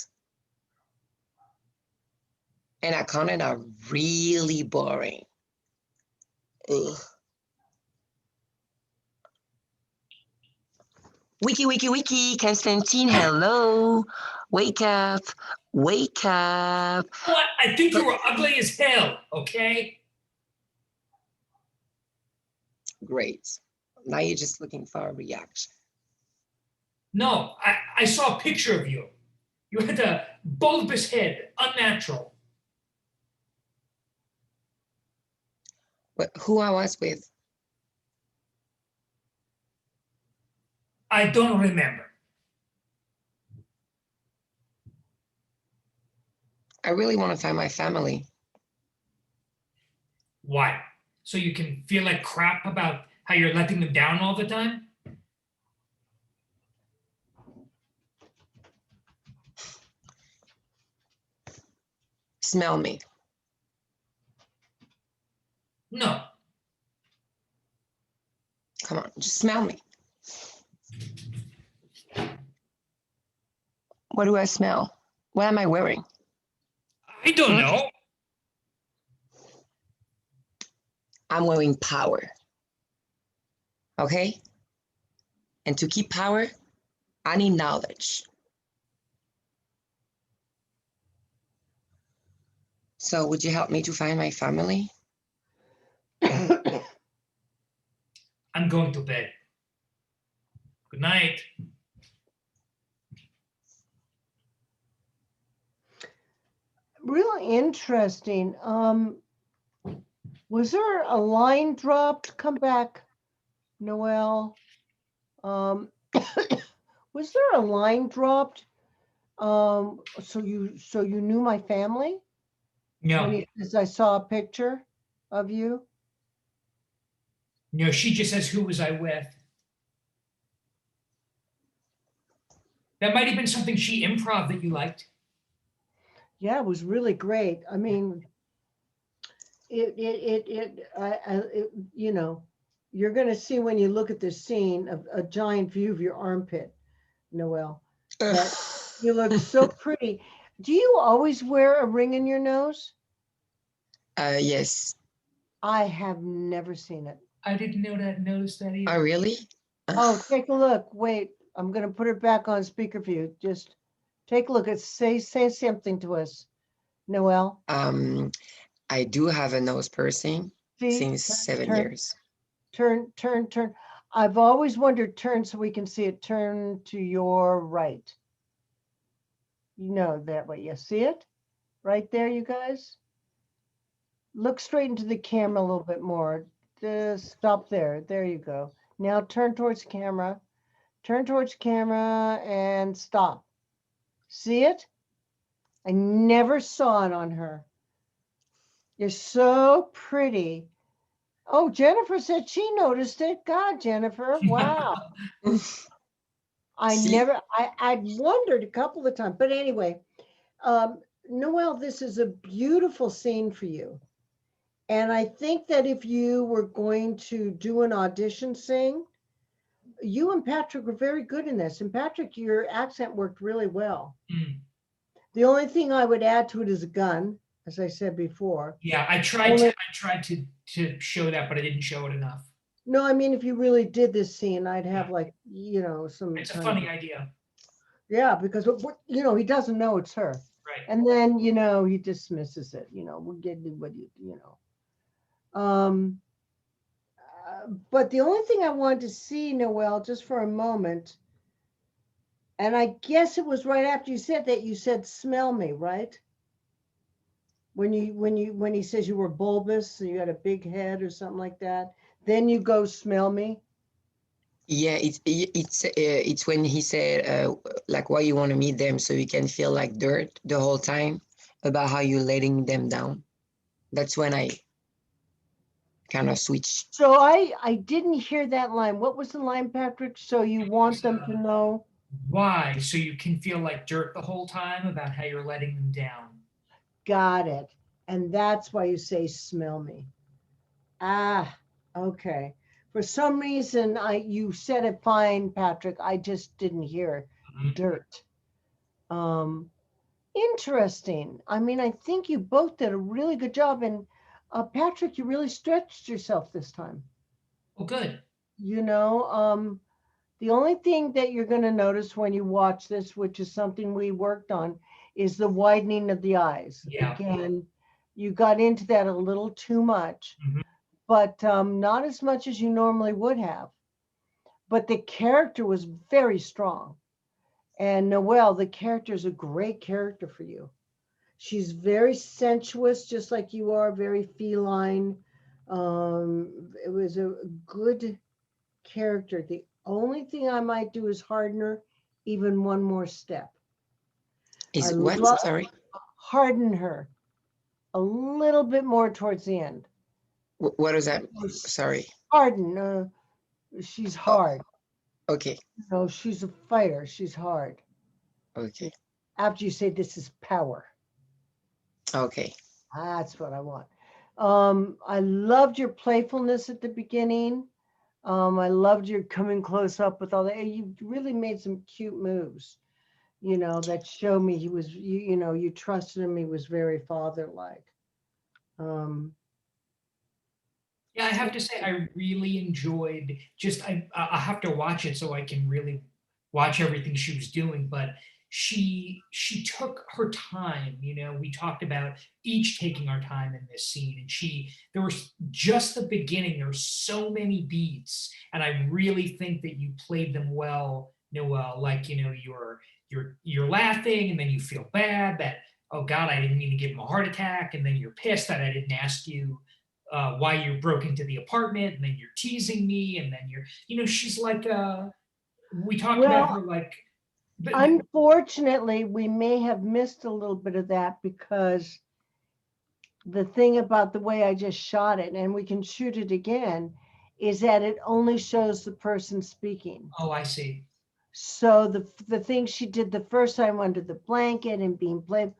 And accountant are really boring. Ugh. Wiki, Constantine, hello. Wake up, wake up. What? I think you were ugly as hell, okay? Great. Now you're just looking for a reaction. No, I saw a picture of you. You had a bulbous head, unnatural. But who I was with? I don't remember. I really want to find my family. Why? So you can feel like crap about how you're letting them down all the time? Smell me. No. Come on, just smell me. What do I smell? What am I wearing? I don't know. I'm wearing power. Okay? And to keep power, I need knowledge. So would you help me to find my family? I'm going to bed. Good night. Really interesting. Was there a line dropped? Come back, Noel. Was there a line dropped? So you knew my family? No, As I saw a picture of you? no, she just says, who was I with? That might have been something she improv that you liked. Yeah, it was really great. I mean, you know, you're gonna see when you look at this scene a giant view of your armpit, Noel. That you look so pretty. Do you always wear a ring in your nose? Yes. I have never seen it. I didn't notice that either. Oh, really? Oh, take a look. Wait, I'm gonna put it back on speaker view. Just take a look. Say something to us, Noel. I do have a nose piercing See, since 7 years. turn. I've always wondered, turn so we can see it. Turn to your right. You know that way. You see it? Right there, you guys? Look straight into the camera a little bit more. Just stop there. There you go. Now turn towards camera. Turn towards camera and stop. See it? I never saw it on her. You're so pretty. Oh, Jennifer said she noticed it. God, Jennifer, wow. See? I wondered a couple of times, but anyway, Noelle, this is a beautiful scene for you. And I think that if you were going to do an audition sing, you and Patrick were very good in this. And Patrick, your accent worked really well. Mm. The only thing I would add to it is a gun, as I said before. Yeah, I tried to show that, but I didn't show it enough. No, I mean, if you really did this scene, I'd have like, you know, some. It's a kind funny of, idea. yeah, because you know, he doesn't know it's her. Right. And then, you know, he dismisses it, you know, we'll get what you know. But the only thing I wanted to see, Noelle, just for a moment, and I guess it was right after you said that, you said, smell me, right? When he says you were bulbous, and you had a big head or something like that, then you go smell me. Yeah, it's when he said like why you want to meet them so you can feel like dirt the whole time about how you're letting them down. That's when I kind of switched. So I didn't hear that line. What was the line, Patrick? So you want them to know? Why? So you can feel like dirt the whole time about how you're letting them down. Got it. And that's why you say smell me. Ah, okay. For some reason, you said it fine, Patrick. I just didn't hear dirt. Interesting. I mean, I think you both did a really good job. And Patrick, you really stretched yourself this time. Oh, good. You know, the only thing that you're going to notice when you watch this, which is something we worked on, is the widening of the eyes. Yeah. Again, you got into that a little too much, but not as much as you normally would have. But the character was very strong. And Noelle, the character is a great character for you. She's very sensuous, just like you are, very feline. It was a good character. The only thing I might do is harden her even one more step. Is what? Sorry. Harden her a little bit more towards the end. What is that? Sorry. Harden. She's hard. Oh, okay. No, she's a fighter. She's hard. Okay. After you say this is power. Okay. That's what I want. I loved your playfulness at the beginning. I loved your coming close up with all that. You really made some cute moves, you know, that show me he was, you know, you trusted him. He was very father-like. Yeah, I have to say, I really enjoyed I have to watch it so I can really watch everything she was doing, but she took her time. We talked about each taking our time in this scene, and there was just the beginning. There were so many beats, and I really think that you played them well, Noelle. Like, you're laughing, and then you feel bad that, oh God, I didn't mean to give him a heart attack, and then you're pissed that I didn't ask you why you broke into the apartment, and then you're teasing me, and then she's like, we talked about her like. Unfortunately, we may have missed a little bit of that because the thing about the way I just shot it, and we can shoot it again, is that it only shows the person speaking. Oh, I see. So the thing she did the first time under the blanket and being played,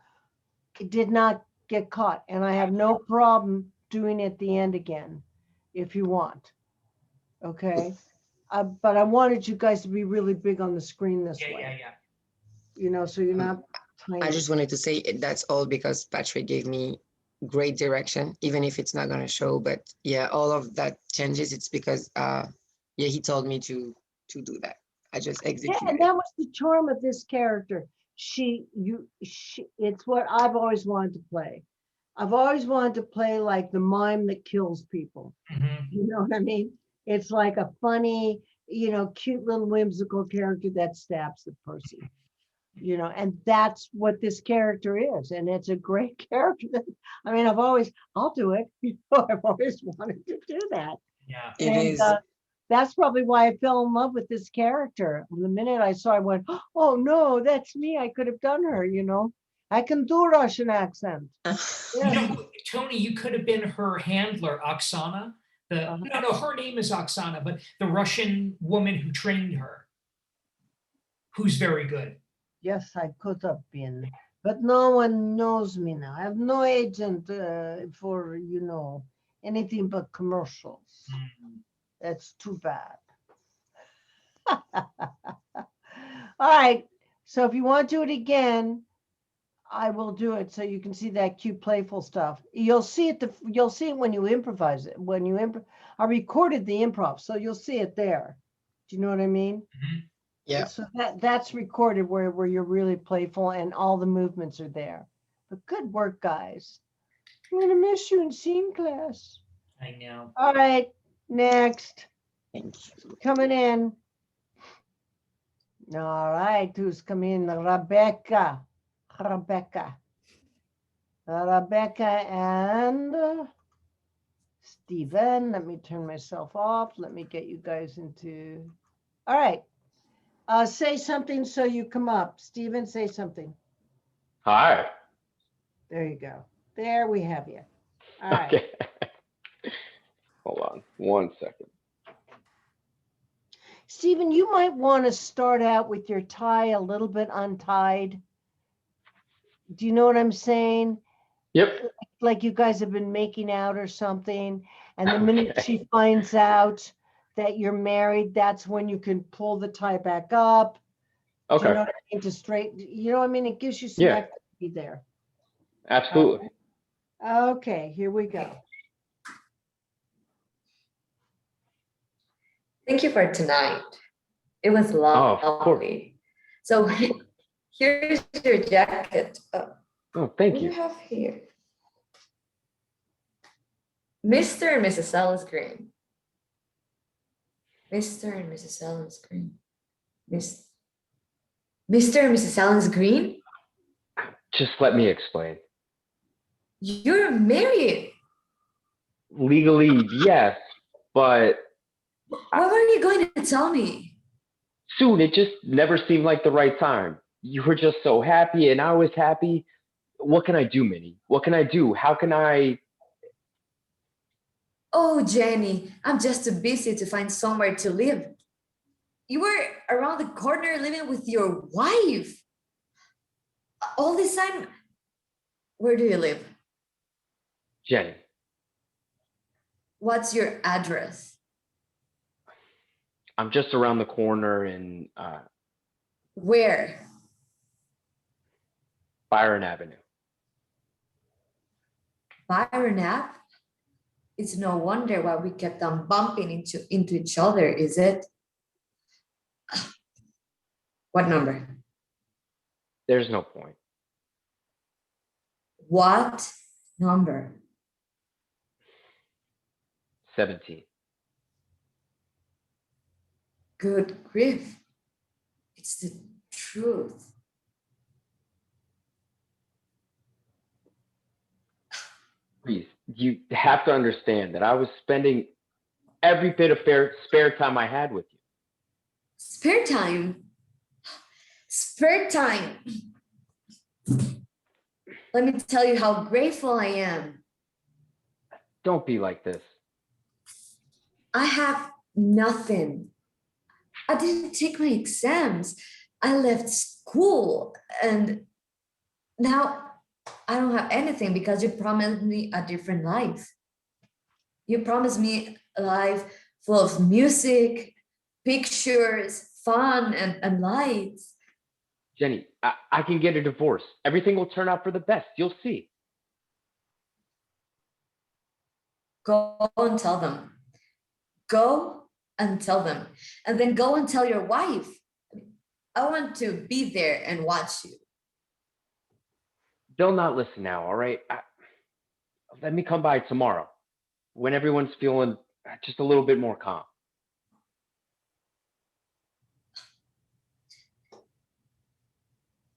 it did not get caught. And I have no problem doing it at the end again, if you want. Okay. But I wanted you guys to be really big on the screen this way. Yeah. So you're not tiny. I just wanted to say that's all because Patrick gave me great direction, even if it's not gonna show. But yeah, all of that changes. It's because he told me to do that. I just executed. Yeah, and that was the charm of this character. It's what I've always wanted to play. I've always wanted to play like the mime that kills people. Mm-hmm. You know what I mean? It's like a funny, cute little whimsical character that stabs the person. And that's what this character is. And it's a great character. I'll do it. I've always wanted to do that. Yeah. It is. That's probably why I fell in love with this character. The minute I saw, I went, oh no, that's me. I could have done her, I can do Russian accent. Yeah. Toni, you could have been her handler, Oksana. No, her name is Oksana, but the Russian woman who trained her, who's very good. Yes, I could have been, but no one knows me now. I have no agent for, anything but commercials. That's too bad. All right. So if you want to do it again, I will do it so you can see that cute, playful stuff. You'll see it. You'll see it when you improvise it. I recorded the improv, so you'll see it there. Do you know what I mean? Mm-hmm. Yeah. So that's recorded where you're really playful and all the movements are there. But good work, guys. I'm gonna miss you in scene class. I know. All right. Next. Thank you. Coming in. All right, who's coming in? Rebecca and Stephen. Let me turn myself off. Let me get you guys into. All right. Say something so you come up. Stephen, say something. Hi. There you go. There we have you. All right. Okay. Hold on 1 second. Stephen, you might want to start out with your tie a little bit untied. Do you know what I'm saying? Yep. Like you guys have been making out or something. And the minute she finds out that you're married, that's when you can pull the tie back up. Okay. Do you know what I mean? To straighten, it gives you some activity there. Absolutely. Okay, here we go. Thank you for tonight. It was lovely. Oh, of course. So here's your jacket. Oh, thank What do you. you have here? Mr. and Mrs. Ellis Green. Mr. and Mrs. Ellis Green. Mr. and Mrs. Ellis Green? Just let me explain. You're married. Legally, yes, but What were you going to tell me? soon it just never seemed like the right time. You were just so happy and I was happy. What can I do, Minnie? What can I do? How can I? Oh, Jenny, I'm just too busy to find somewhere to live. You were around the corner living with your wife. All this time, where do you live? Jenny, What's your address? I'm just around the corner in Where? Byron Avenue. Byron Ave? It's no wonder why we kept on bumping into each other, is it? What number? There's no point. What number? 17. Good grief. It's the truth. Please, you have to understand that I was spending every bit of spare time I had with you. Spare time. Spare time. Let me tell you how grateful I am. Don't be like this. I have nothing. I didn't take my exams. I left school and now I don't have anything because you promised me a different life. You promised me a life full of music, pictures, fun, and lights. Jenny, I can get a divorce. Everything will turn out for the best. You'll see. Go and tell them. Go and tell them. And then go and tell your wife. I want to be there and watch you. They'll not listen now, all right? Let me come by tomorrow when everyone's feeling just a little bit more calm.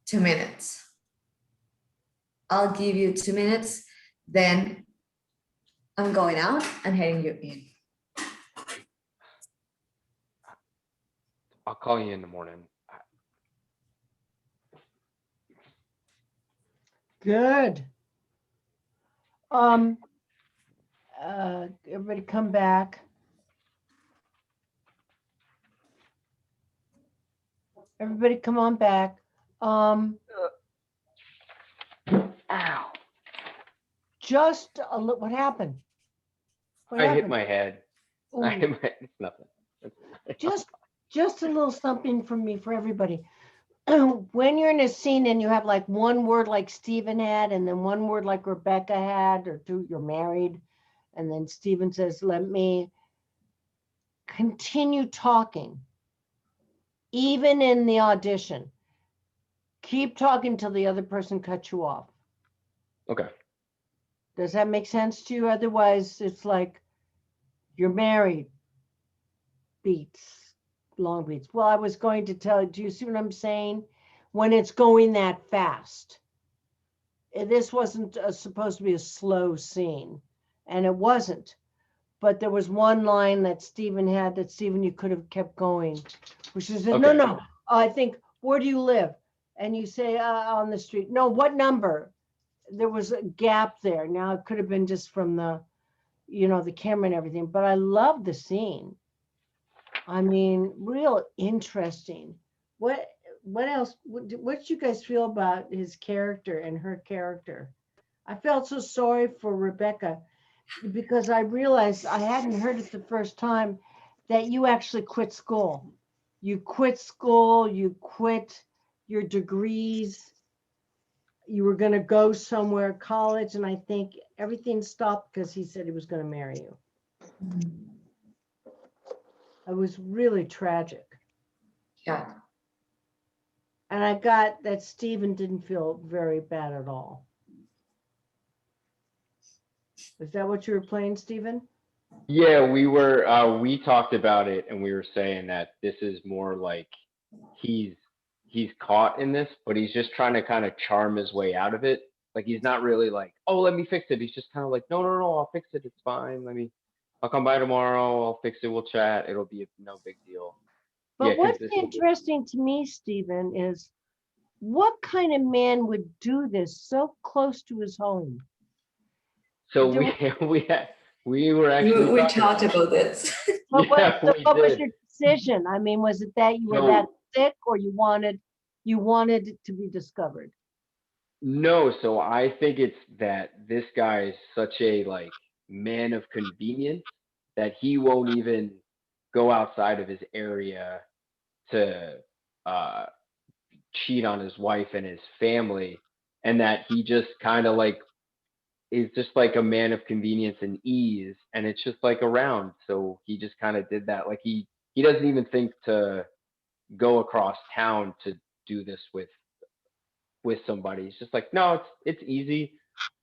Two minutes. I'll give you 2 minutes. Then I'm going out and heading you in. I'll call you in the morning. Good. Everybody come back. Everybody come on back. Ow. Just a little, what happened? What I hit happened? my head. Ooh. It's nothing. Just a little something from me for everybody. When you're in a scene and you have like one word like Stephen had, and then one word like Rebecca had, or two, you're married, and then Stephen says, let me continue talking. Even in the audition, keep talking till the other person cuts you off. Okay. Does that make sense to you? Otherwise, it's like you're married. Beats, long beats. Well, I was going to tell you, do you see what I'm saying? When it's going that fast. This wasn't supposed to be a slow scene, and it wasn't. But there was one line that Stephen had that, Stephen, you could have kept going, which is, Okay. no, I think, where do you live? And you say, on the street. No, what number? There was a gap there. Now, it could have been just from the, the camera and everything, but I love the scene. I mean, real interesting. What else? What did you guys feel about his character and her character? I felt so sorry for Rebecca because I realized I hadn't heard it the first time that you actually quit school. You quit school, you quit your degrees. You were going to go somewhere, college, and I think everything stopped because he said he was going to marry you. It was really tragic. Yeah. And I got that Stephen didn't feel very bad at all. Is that what you were playing, Stephen? Yeah, we talked about it and we were saying that this is more like he's caught in this, but he's just trying to kind of charm his way out of it. Like he's not really like, oh, let me fix it. He's just kind of like, no, I'll fix it. It's fine. I'll come by tomorrow. I'll fix it. We'll chat. It'll be no big deal. But Yeah, 'cause what's this- interesting to me, Stephen, is what kind of man would do this so close to his home? So There we were actually We talking talked about this. But Yeah, we what was did. your decision? I mean, was it that you were So- that sick, or you wanted it to be discovered? No, so I think it's that this guy is such a like man of convenience that he won't even go outside of his area to cheat on his wife and his family, and that he just kind of like is just like a man of convenience and ease, and it's just like around. So he just kind of did that. Like he doesn't even think to go across town to do this with with somebody. It's just like, no, it's easy.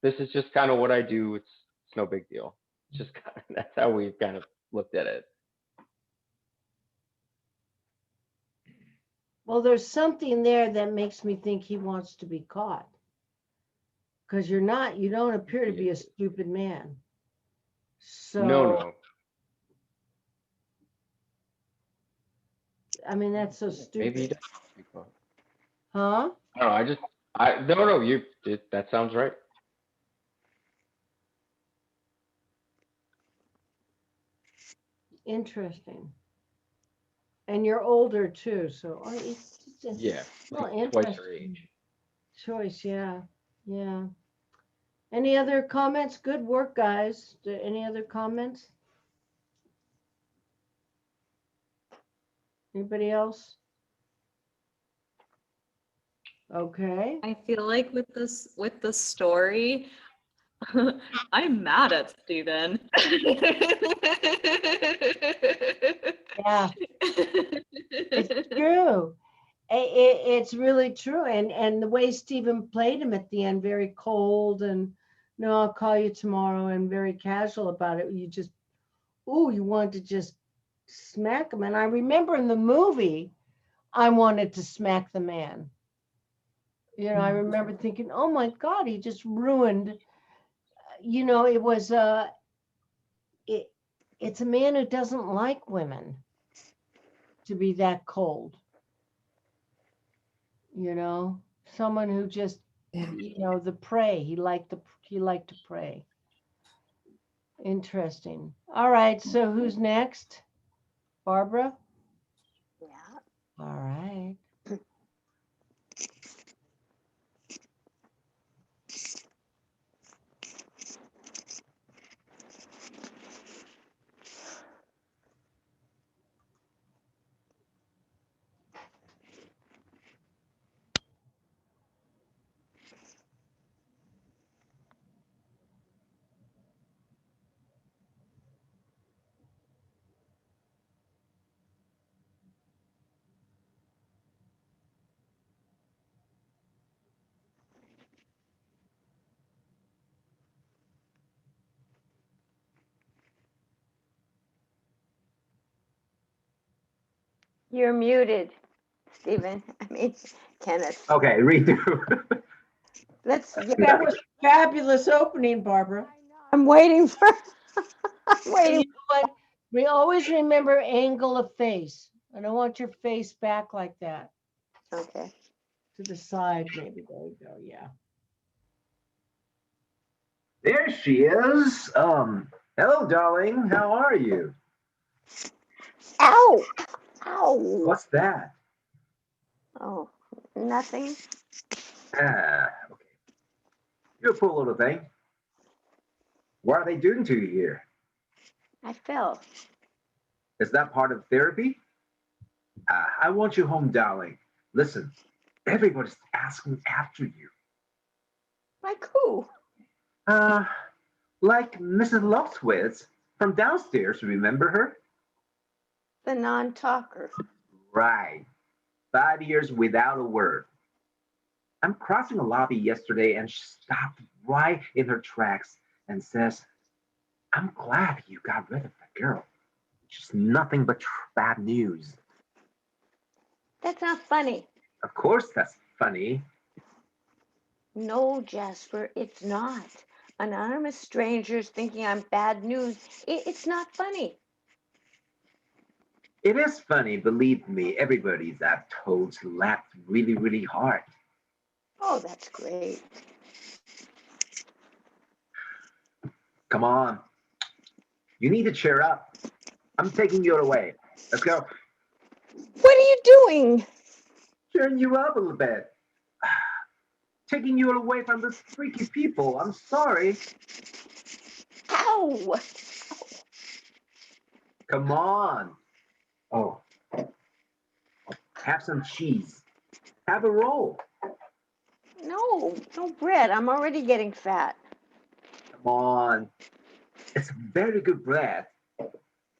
This is just kind of what I do. It's no big deal. It's just kind of, that's how we've kind of looked at it. Well, there's something there that makes me think he wants to be caught. Because you don't appear to be a stupid man. So, No. I mean, that's so Maybe he stupid. does. Huh? No, that sounds right. Interesting. And you're older too, so it's just Yeah, well, like twice your interesting age. choice. Yeah, yeah. Any other comments? Good work, guys. Any other comments? Anybody else? Okay. I feel like with the story, I'm mad at Steven. Yeah, it's true. It's really true. And the way Stephen played him at the end, very cold and no, I'll call you tomorrow and very casual about it. You just, you wanted to just smack him. And I remember in the movie, I wanted to smack the man. I remember thinking, oh my God, he just ruined, it was, it's a man who doesn't like women to be that cold. Someone who just, the prey, he liked to prey. Interesting. All right, so who's next? Barbara? Yeah. All right. You're muted, Stephen. I mean, Kenneth. Okay, redo. That was fabulous opening, Barbara. I'm waiting for. I'm And waiting. you know what? We always remember angle of face. I don't want your face back like that. Okay. To the side, maybe. There you go. Yeah. There she is. Hello, darling. How are you? Ow! Ow! What's that? Oh, nothing. Okay. You're a poor little thing. What are they doing to you here? I fell. Is that part of therapy? I want you home, darling. Listen, everybody's asking after you. Like who? Like Mrs. Lofswitz from downstairs. Remember her? The non-talker. Right. 5 years without a word. I'm crossing a lobby yesterday and she stopped right in her tracks and says, I'm glad you got rid of that girl. She's nothing but bad news. That's not funny. Of course that's funny. No, Jasper, it's not. Anonymous strangers thinking I'm bad news. It's not funny. It is funny, believe me. Everybody's I've told laughed really, really hard. Oh, that's great. Come on. You need to cheer up. I'm taking you away. Let's go. What are you doing? Cheering you up a little bit. Taking you away from those freaky people. I'm sorry. Ow! Come on. Oh. Have some cheese. Have a roll. No bread. I'm already getting fat. Come on. It's very good bread.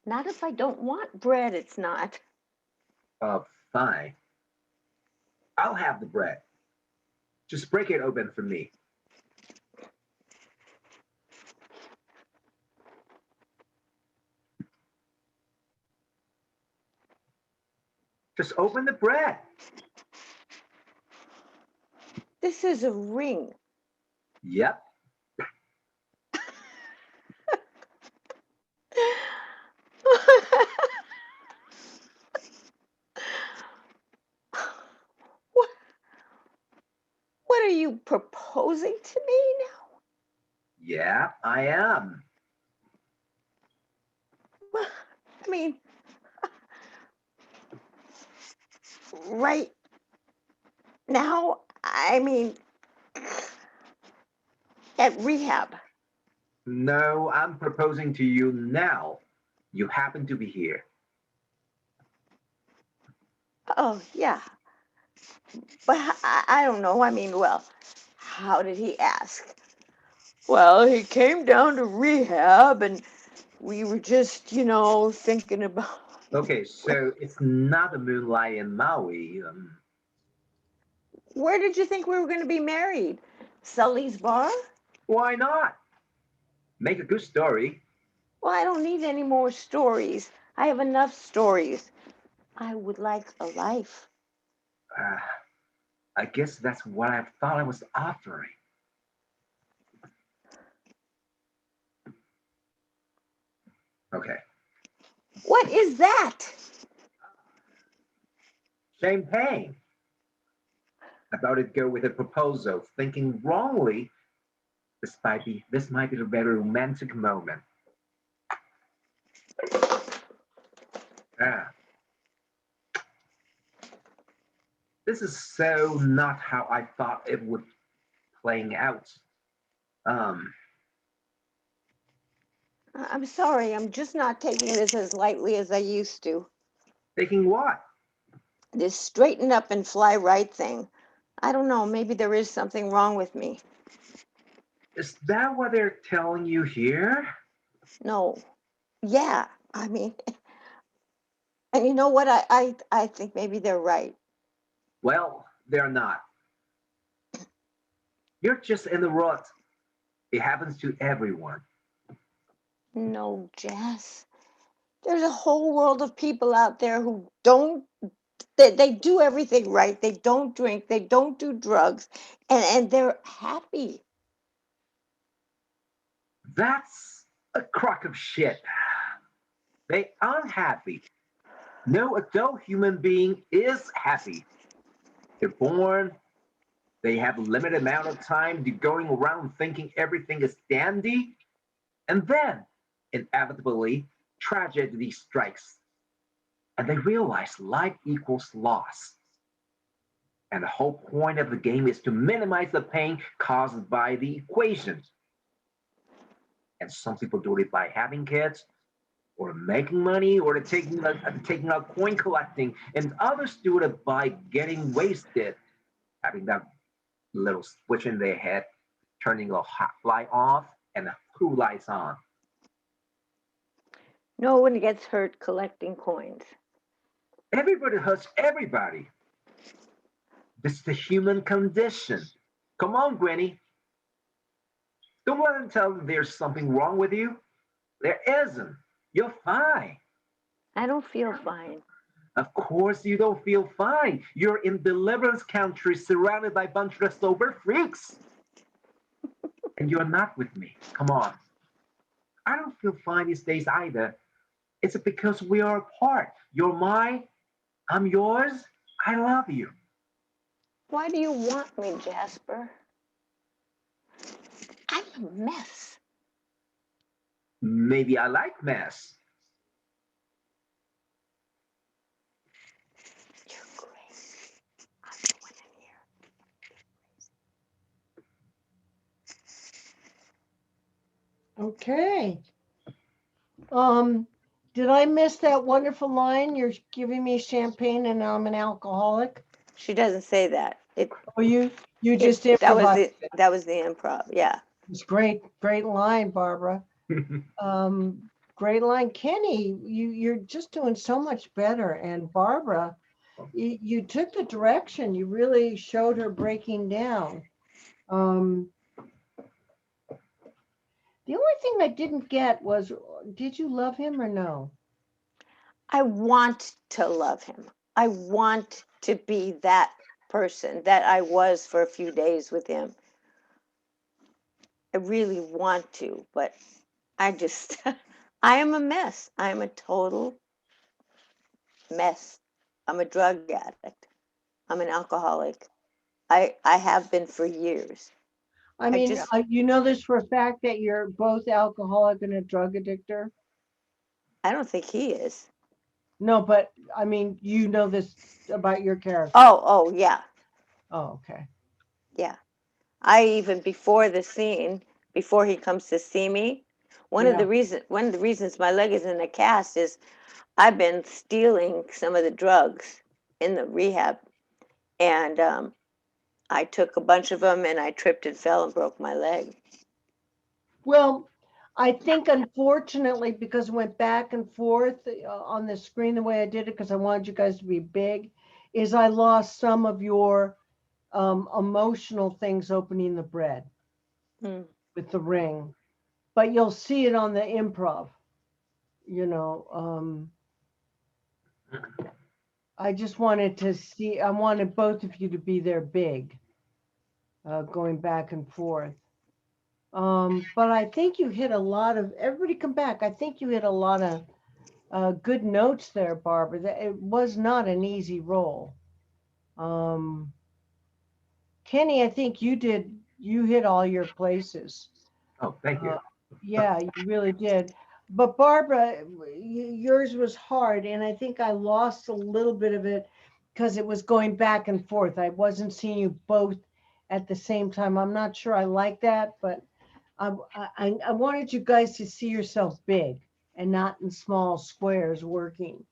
Not if I don't want bread, it's not. Fine. I'll have the bread. Just break it open for me. Just open the bread. This is a ring. Yep. What, what are you proposing to me now? Yeah, I am. I mean, right now, I mean, at rehab. No, I'm proposing to you now. You happen to be here. Oh, yeah. But I don't know. I mean, well, how did he ask? Well, he came down to rehab and we were just, thinking about. Okay, so it's not a moonlight in Maui. Where did you think we were going to be married? Sully's bar? Why not? Make a good story. Well, I don't need any more stories. I have enough stories. I would like a life. Uh, I guess that's what I thought I was offering. Okay. What is that? Champagne. About to go with a proposal, thinking wrongly. This might be a very romantic moment. Ah. This is so not how I thought it would playing out. I'm sorry. I'm just not taking this as lightly as I used to. Thinking what? This straighten up and fly right thing. I don't know. Maybe there is something wrong with me. Is that what they're telling you here? No. Yeah. I mean, and you know what? I think maybe they're right. Well, they're not. You're just in the rut. It happens to everyone. No, Jess. There's a whole world of people out there who don't, they do everything right. They don't drink, they don't do drugs, and they're happy. That's a crock of shit. They aren't happy. No adult human being is happy. They're born, they have a limited amount of time to going around thinking everything is dandy, and then inevitably tragedy strikes. And they realize life equals loss. And the whole point of the game is to minimize the pain caused by the equations. And some people do it by having kids, or making money, or taking out coin collecting, and others do it by getting wasted, having that little switch in their head, turning a hot light off and a blue lights on. No one gets hurt collecting coins. Everybody hurts everybody. This is the human condition. Come on, Granny. Don't let them tell you there's something wrong with you. There isn't. You're fine. I don't feel fine. Of course you don't feel fine. You're in deliverance country surrounded by a bunch of sober freaks. And you're not with me. Come on. I don't feel fine these days either. It's because we are apart. You're mine. I'm yours. I love you. Why do you want me, Jasper? I'm a mess. Maybe I like mess. You're crazy. I'm the one in here. Okay. Did I miss that wonderful line? You're giving me champagne and I'm an alcoholic. She doesn't say that. Oh, you just improvised. That was the improv. Yeah. It's great line, Barbara. Great line. Kenny, you're just doing so much better. And Barbara, you took the direction. You really showed her breaking down. The only thing I didn't get was, did you love him or no? I want to love him. I want to be that person that I was for a few days with him. I really want to, but I just, I am a mess. I am a total mess. I'm a drug addict. I'm an alcoholic. I have been for years. I mean, just- you know this for a fact that you're both alcoholic and a drug addictor? I don't think he is. No, but I mean, you know this about your character. Oh, yeah, Oh, okay. yeah. I even before the scene, before he comes to see me, one of Yeah. the reasons my leg is in a cast is I've been stealing some of the drugs in the rehab, and I took a bunch of them, and I tripped and fell and broke my leg. Well, I think unfortunately, because it went back and forth on the screen the way I did it, because I wanted you guys to be big, is I lost some of your emotional things opening the bread Mm. with the ring. But you'll see it on the improv, you know. I just wanted to see, I wanted both of you to be there big, going back and forth. But I think you hit a lot of, everybody come back. I think you hit a lot of good notes there, Barbara. That it was not an easy role. Kenny, I think you hit all your places. Oh, thank you. Yeah, you really did. But Barbara, yours was hard, and I think I lost a little bit of it because it was going back and forth. I wasn't seeing you both at the same time. I'm not sure I like that, but I wanted you guys to see yourself big and not in small squares working.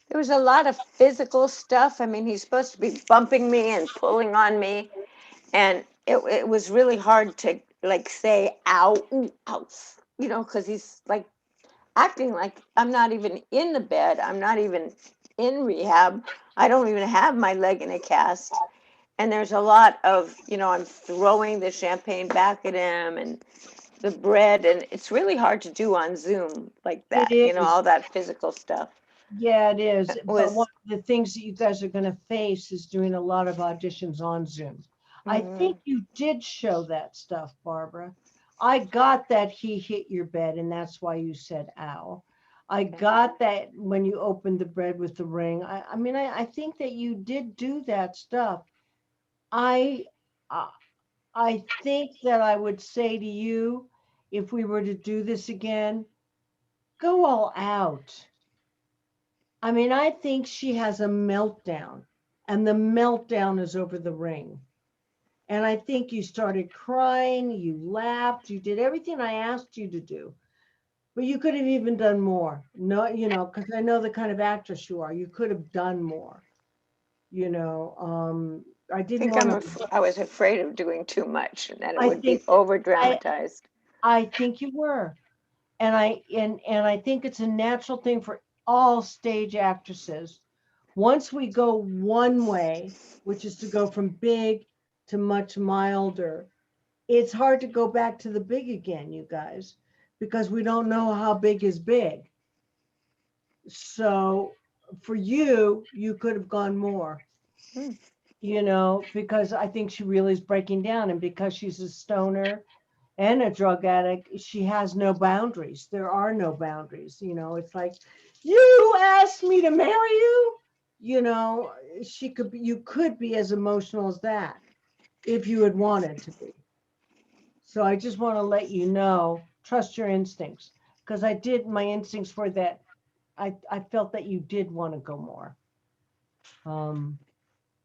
There was a lot of physical stuff. I mean, he's supposed to be bumping me and pulling on me, and it was really hard to like say ow, ooh, ow, you know, because he's like acting like I'm not even in the bed. I'm not even in rehab. I don't even have my leg in a cast. And there's a lot of, you know, I'm throwing the champagne back at him and the bread, and it's really hard to do on Zoom like It that, you know, is. all that physical stuff. Yeah, it is. It But was, one of the things that you guys are going to face is doing a lot of auditions on Zoom. I think you did show that stuff, Barbara. I got that he hit your bed, and that's why you said ow. I got that when you opened the bread with the ring. I mean, I think that you did do that stuff. I, uh, I think that I would say to you, if we were to do this again, go all out. I mean, I think she has a meltdown, and the meltdown is over the ring. And I think you started crying, you laughed, you did everything I asked you to do. But you could have even done more. No, you know, because I know the kind of actress you are. You could have done more. You know, I I didn't think want to. I was afraid of doing too much and that it I would be think over I dramatized. I think you were. And I think it's a natural thing for all stage actresses. Once we go one way, which is to go from big to much milder, it's hard to go back to the big again, you guys, because we don't know how big is big. So for you, you could have gone more, Hmm. you know, because I think she really is breaking down. And because she's a stoner and a drug addict, she has no boundaries. There are no boundaries. You know, it's like, you asked me to marry you. You know, you could be as emotional as that if you had wanted to be. So I just want to let you know, trust your instincts, because my instincts were that I felt that you did want to go more.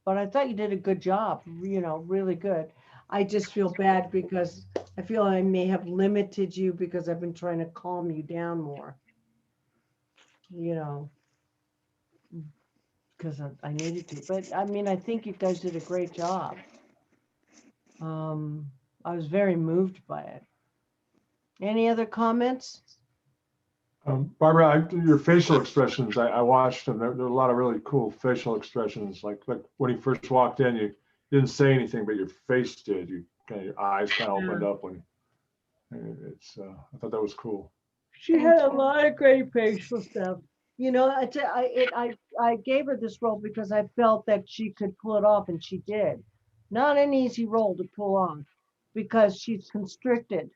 But I thought you did a good job, you know, really good. I just feel bad because I feel I may have limited you because I've been trying to calm you down more, you know, because I needed to. But I mean, I think you guys did a great job. I was very moved by it. Any other comments? Barbara, your facial expressions, I watched them. There are a lot of really cool facial expressions. Like when he first walked in, you didn't say anything, but your face did. You kind of, your eyes kind of opened up when it's. I thought that was cool. She had a lot of great facial stuff. You know, I gave her this role because I felt that she could pull it off, and she did. Not an easy role to pull off because she's constricted,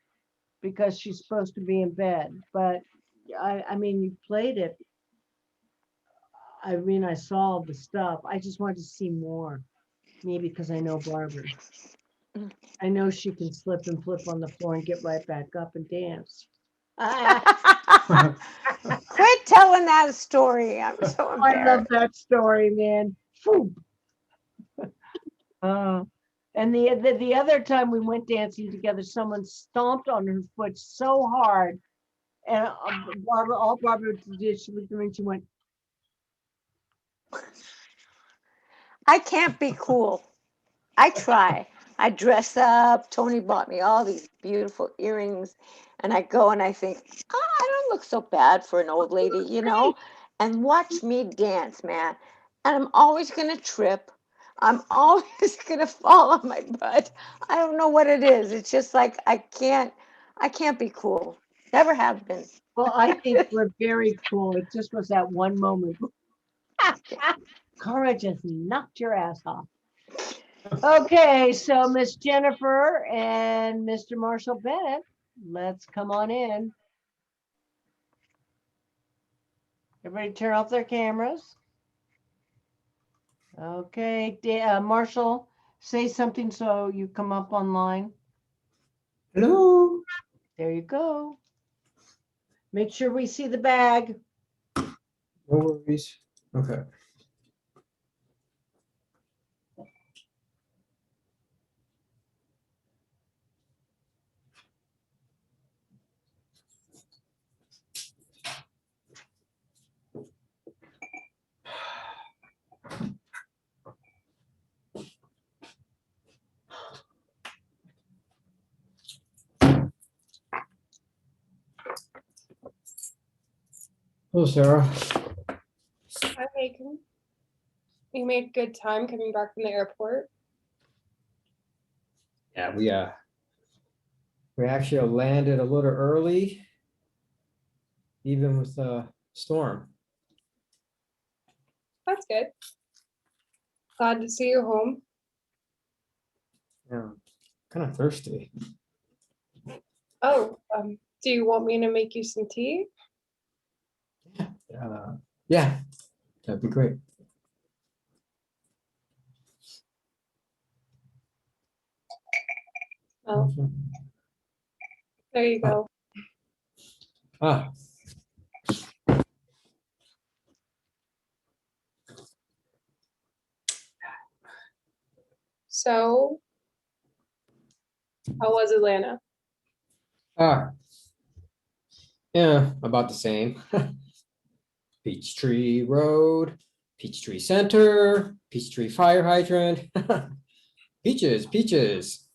because she's supposed to be in bed. But I mean, you played it. I mean, I saw the stuff. I just wanted to see more. Maybe because I know Barbara. I know she can slip and flip on the floor and get right back up and dance. Quit telling that story. I'm so I embarrassed. love that story, man. Phew. And the other time we went dancing together, someone stomped on her foot so hard, and all Barbara did, she looked at me and she went, I can't be cool. I try. I dress up. Tony bought me all these beautiful earrings. And I go and I think, oh, I don't look so bad for an old lady, you know? And watch me dance, man. And I'm always going to trip. I'm always going to fall on my butt. I don't know what it is. It's just like I can't be cool. Never have been. well, I think we're very cool. It just was that one moment. Cara just knocked your ass off. Okay, so Miss Jennifer and Mr. Marshall Bennett, let's come on in. Everybody turn off their cameras. Okay, Marshall, say something so you come up online. Hello. There you go. Make sure we see the bag. No worries. Okay. Hello, Sarah. Hi, Megan. You made good time coming back from the airport. Yeah, we actually landed a little early, even with the storm. That's good. Glad to see you home. Yeah, kind of thirsty. Oh, do you want me to make you some tea? Yeah, that'd be great. Oh, there you go. Ah, So, how was Atlanta? ah, yeah, about the same. Peachtree Road, Peachtree Center, Peachtree Fire Hydrant. Peaches, peaches.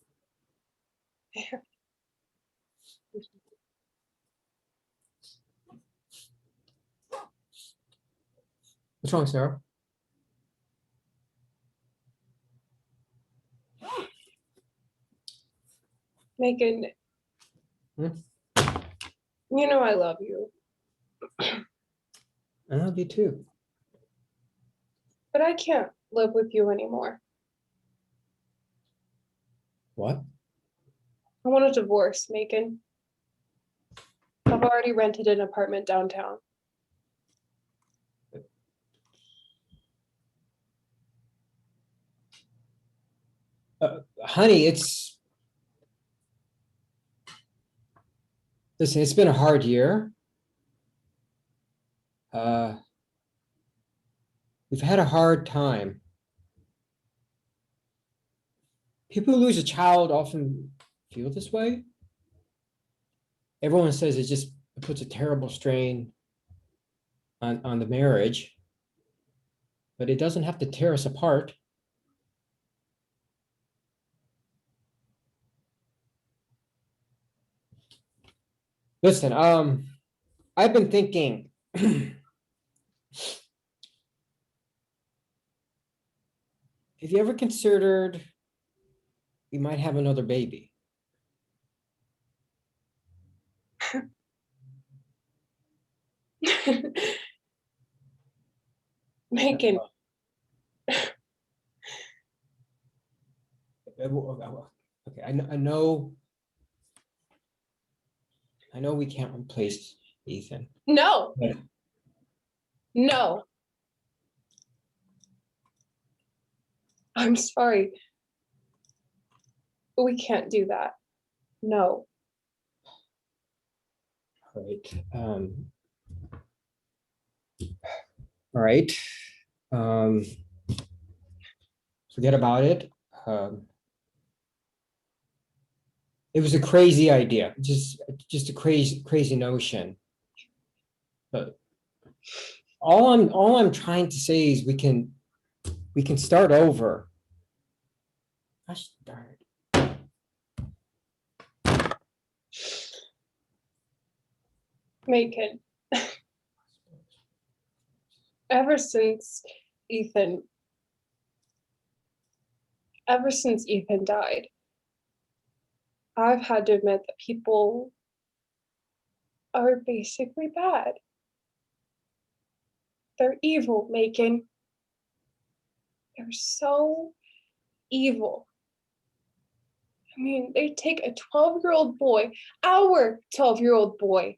What's wrong, Sarah? Megan, Hmm? you know I love you, I love you too. but I can't live with you anymore. What? I want a divorce, Megan. I've already rented an apartment downtown. Honey, listen, it's been a hard year. We've had a hard time. People who lose a child often feel this way. Everyone says it puts a terrible strain on the marriage, but it doesn't have to tear us apart. Listen, I've been thinking. Have you ever considered we might have another baby? Megan, Okay, I know we can't replace Ethan. no, but no. I'm sorry. We can't do that. No. All right. Forget about it. It was a crazy idea, just a crazy notion. But all I'm trying to say is we can start over. Gosh darn it. Megan, ever since Ethan died, I've had to admit that people are basically bad. They're evil, Megan. They're so evil. I mean, they take a 12-year-old boy, our 12-year-old boy,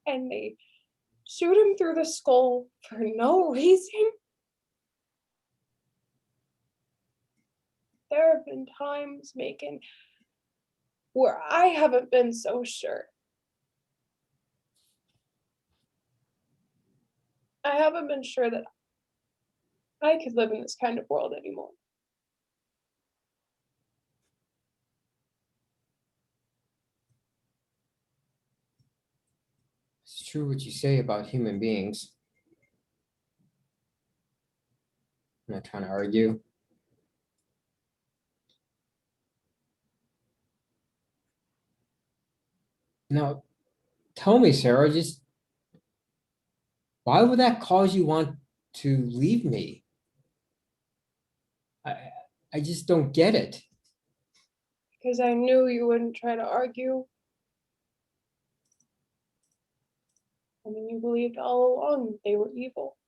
and they shoot him through the skull for no reason. There have been times, Megan, where I haven't been so sure. I haven't been sure that I could live in this kind of world anymore. It's true what you say about human beings. I'm not trying to argue. Now, tell me, Sarah, just why would that cause you want to leave me? I just don't get it. Because I knew you wouldn't try to argue. I mean, you believed all along that they were evil.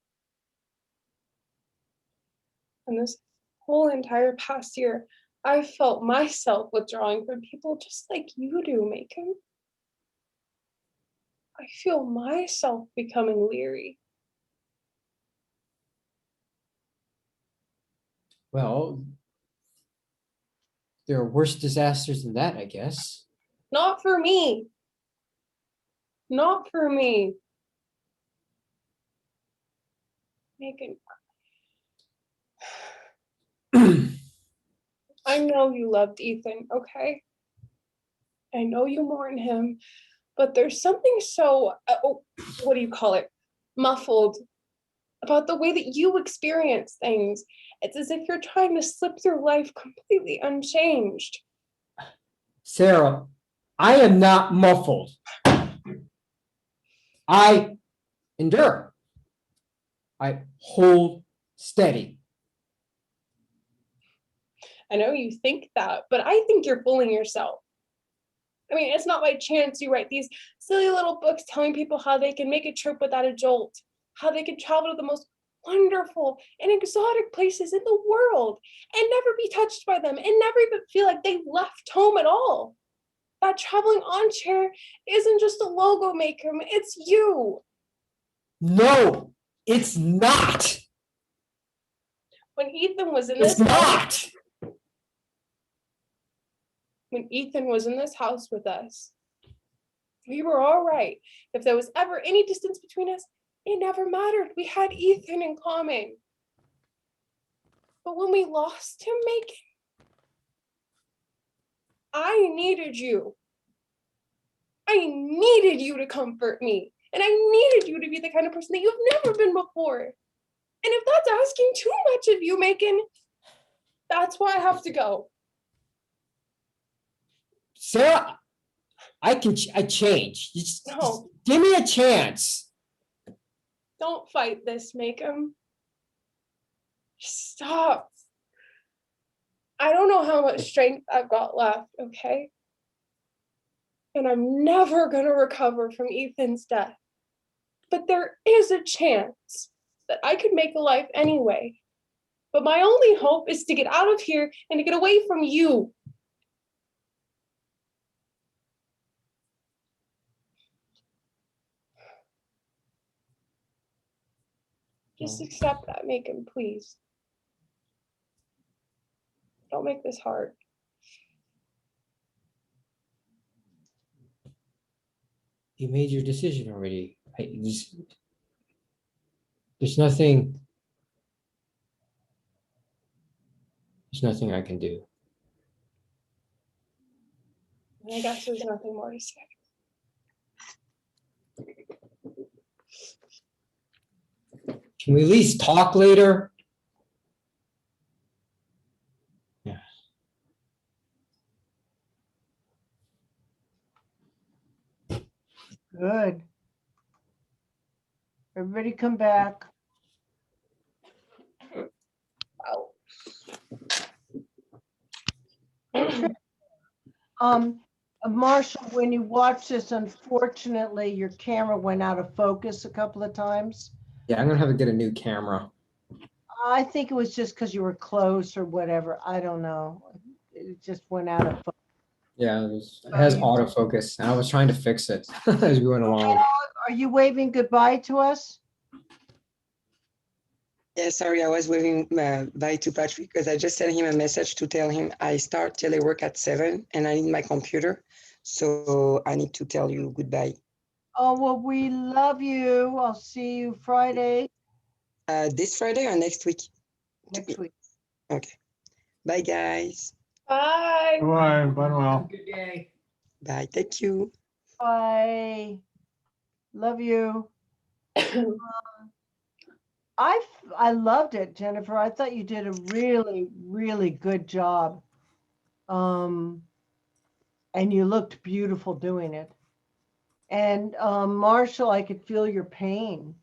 And this whole entire past year, I felt myself withdrawing from people just like you do, Macon. I feel myself becoming leery. Well, there are worse disasters than that, I guess. Not for me. Not for me. Megan, I know you loved Ethan, okay? I know you mourn him, but there's something so, what do you call it? Muffled about the way that you experience things. It's as if you're trying to slip through life completely unchanged. Sarah, I am not muffled. I endure. I hold steady. I know you think that, but I think you're fooling yourself. I mean, it's not by chance you write these silly little books telling people how they can make a trip without a jolt, how they can travel to the most wonderful and exotic places in the world and never be touched by them and never even feel like they left home at all. That traveling armchair isn't just a logo maker, it's you. No, it's not. When Ethan was in It's this house, not. when Ethan was in this house with us, we were all right. If there was ever any distance between us, it never mattered. We had Ethan in common. But when we lost him, Megan, I needed you. I needed you to comfort me. And I needed you to be the kind of person that you've never been before. And if that's asking too much of you, Megan, that's why I have to go. Sarah, I change. Just No. give me a chance. Don't fight this, Macom. Stop. I don't know how much strength I've got left, okay? And I'm never gonna recover from Ethan's death. But there is a chance that I could make a life anyway. But my only hope is to get out of here and to get away from you. Just accept that, Macon, please. Don't make this hard. You made your decision already. There's nothing I can do. And I guess there's nothing more to say. Can we at least talk later? Yeah. Good. Everybody come back. Marshall, when you watch this, unfortunately, your camera went out of focus a couple of times. Yeah, I'm gonna have to get a new camera. I think it was just because you were close or whatever. I don't know. It just went out of focus. Yeah, it has autofocus. And I was trying to fix it as we went along. Are you waving goodbye to us? Yeah, sorry, I was waving bye to Patrick because I just sent him a message to tell him I start telework at 7 and I need my computer. So I need to tell you goodbye. Oh, well, we love you. I'll see you Friday. This Friday or next week? Next week. Okay. Bye, guys. Bye. Bye, bye, Have a Noel. good day. Bye. Thank you. Bye. Love you. I loved it, Jennifer. I thought you did a really, really good job. And you looked beautiful doing it. And Marshall, I could feel your pain.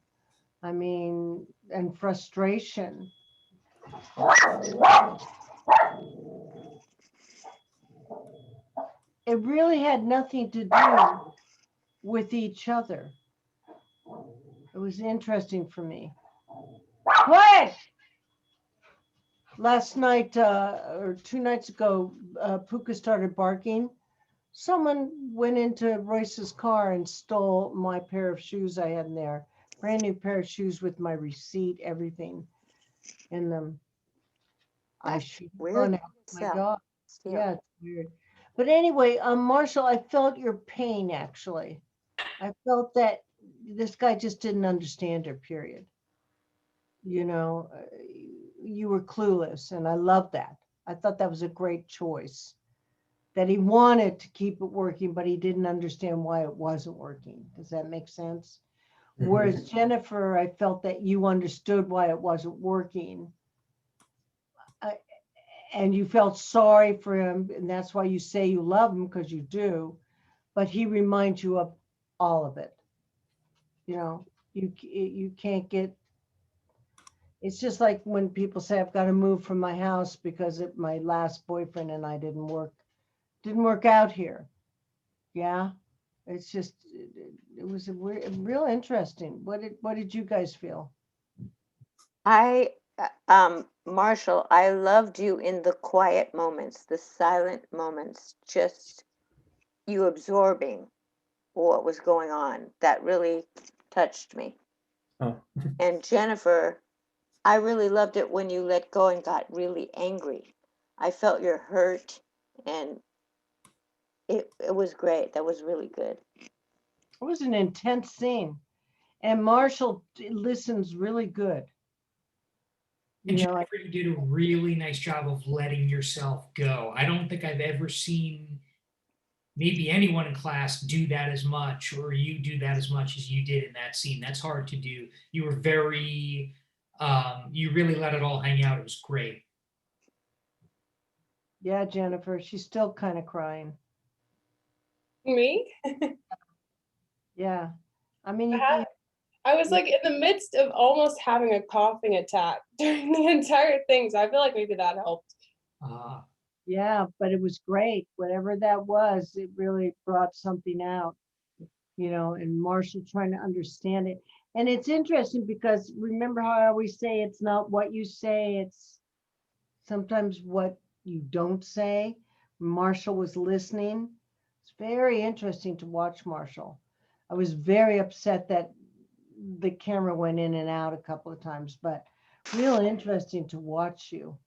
I mean, and frustration. It really had nothing to do with each other. It was interesting for me. What? Last night or 2 nights ago, Puka started barking. Someone went into Royce's car and stole my pair of shoes I had in there. Brand new pair of shoes with my receipt, everything in them. I should run out my dog. Yeah, it's weird. But anyway, Marshall, I felt your pain actually. I felt that this guy just didn't understand her, period. You know, you were clueless, and I love that. I thought that was a great choice. That he wanted to keep it working, but he didn't understand why it wasn't working. Does that make sense? Whereas Jennifer, I felt that you understood why it wasn't working. And you felt sorry for him, and that's why you say you love him, because you do. But he reminds you of all of it. You know, you can't get. It's just like when people say I've got to move from my house because my last boyfriend and I didn't work out here. Yeah, it's just it was real interesting. What did you guys feel? Marshall, I loved you in the quiet moments, the silent moments, just you absorbing what was going on. That really touched me. Oh. And Jennifer, I really loved it when you let go and got really angry. I felt your hurt, and it was great. That was really good. It was an intense scene, and Marshall listens really good. And Jennifer, you did a really nice job of letting yourself go. I don't think I've ever seen maybe anyone in class do that as much, or you do that as much as you did in that scene. That's hard to do. You were very, you really let it all hang out. It was great. Yeah, Jennifer, she's still kind of crying. Me? Yeah. I mean, I was like in the midst of almost having a coughing attack during the entire thing. So I feel like maybe that helped. yeah, but it was great. Whatever that was, it really brought something out, and Marshall trying to understand it. And it's interesting because remember how I always say it's not what you say, it's sometimes what you don't say. Marshall was listening. It's very interesting to watch Marshall. I was very upset that the camera went in and out a couple of times, but real interesting to watch you.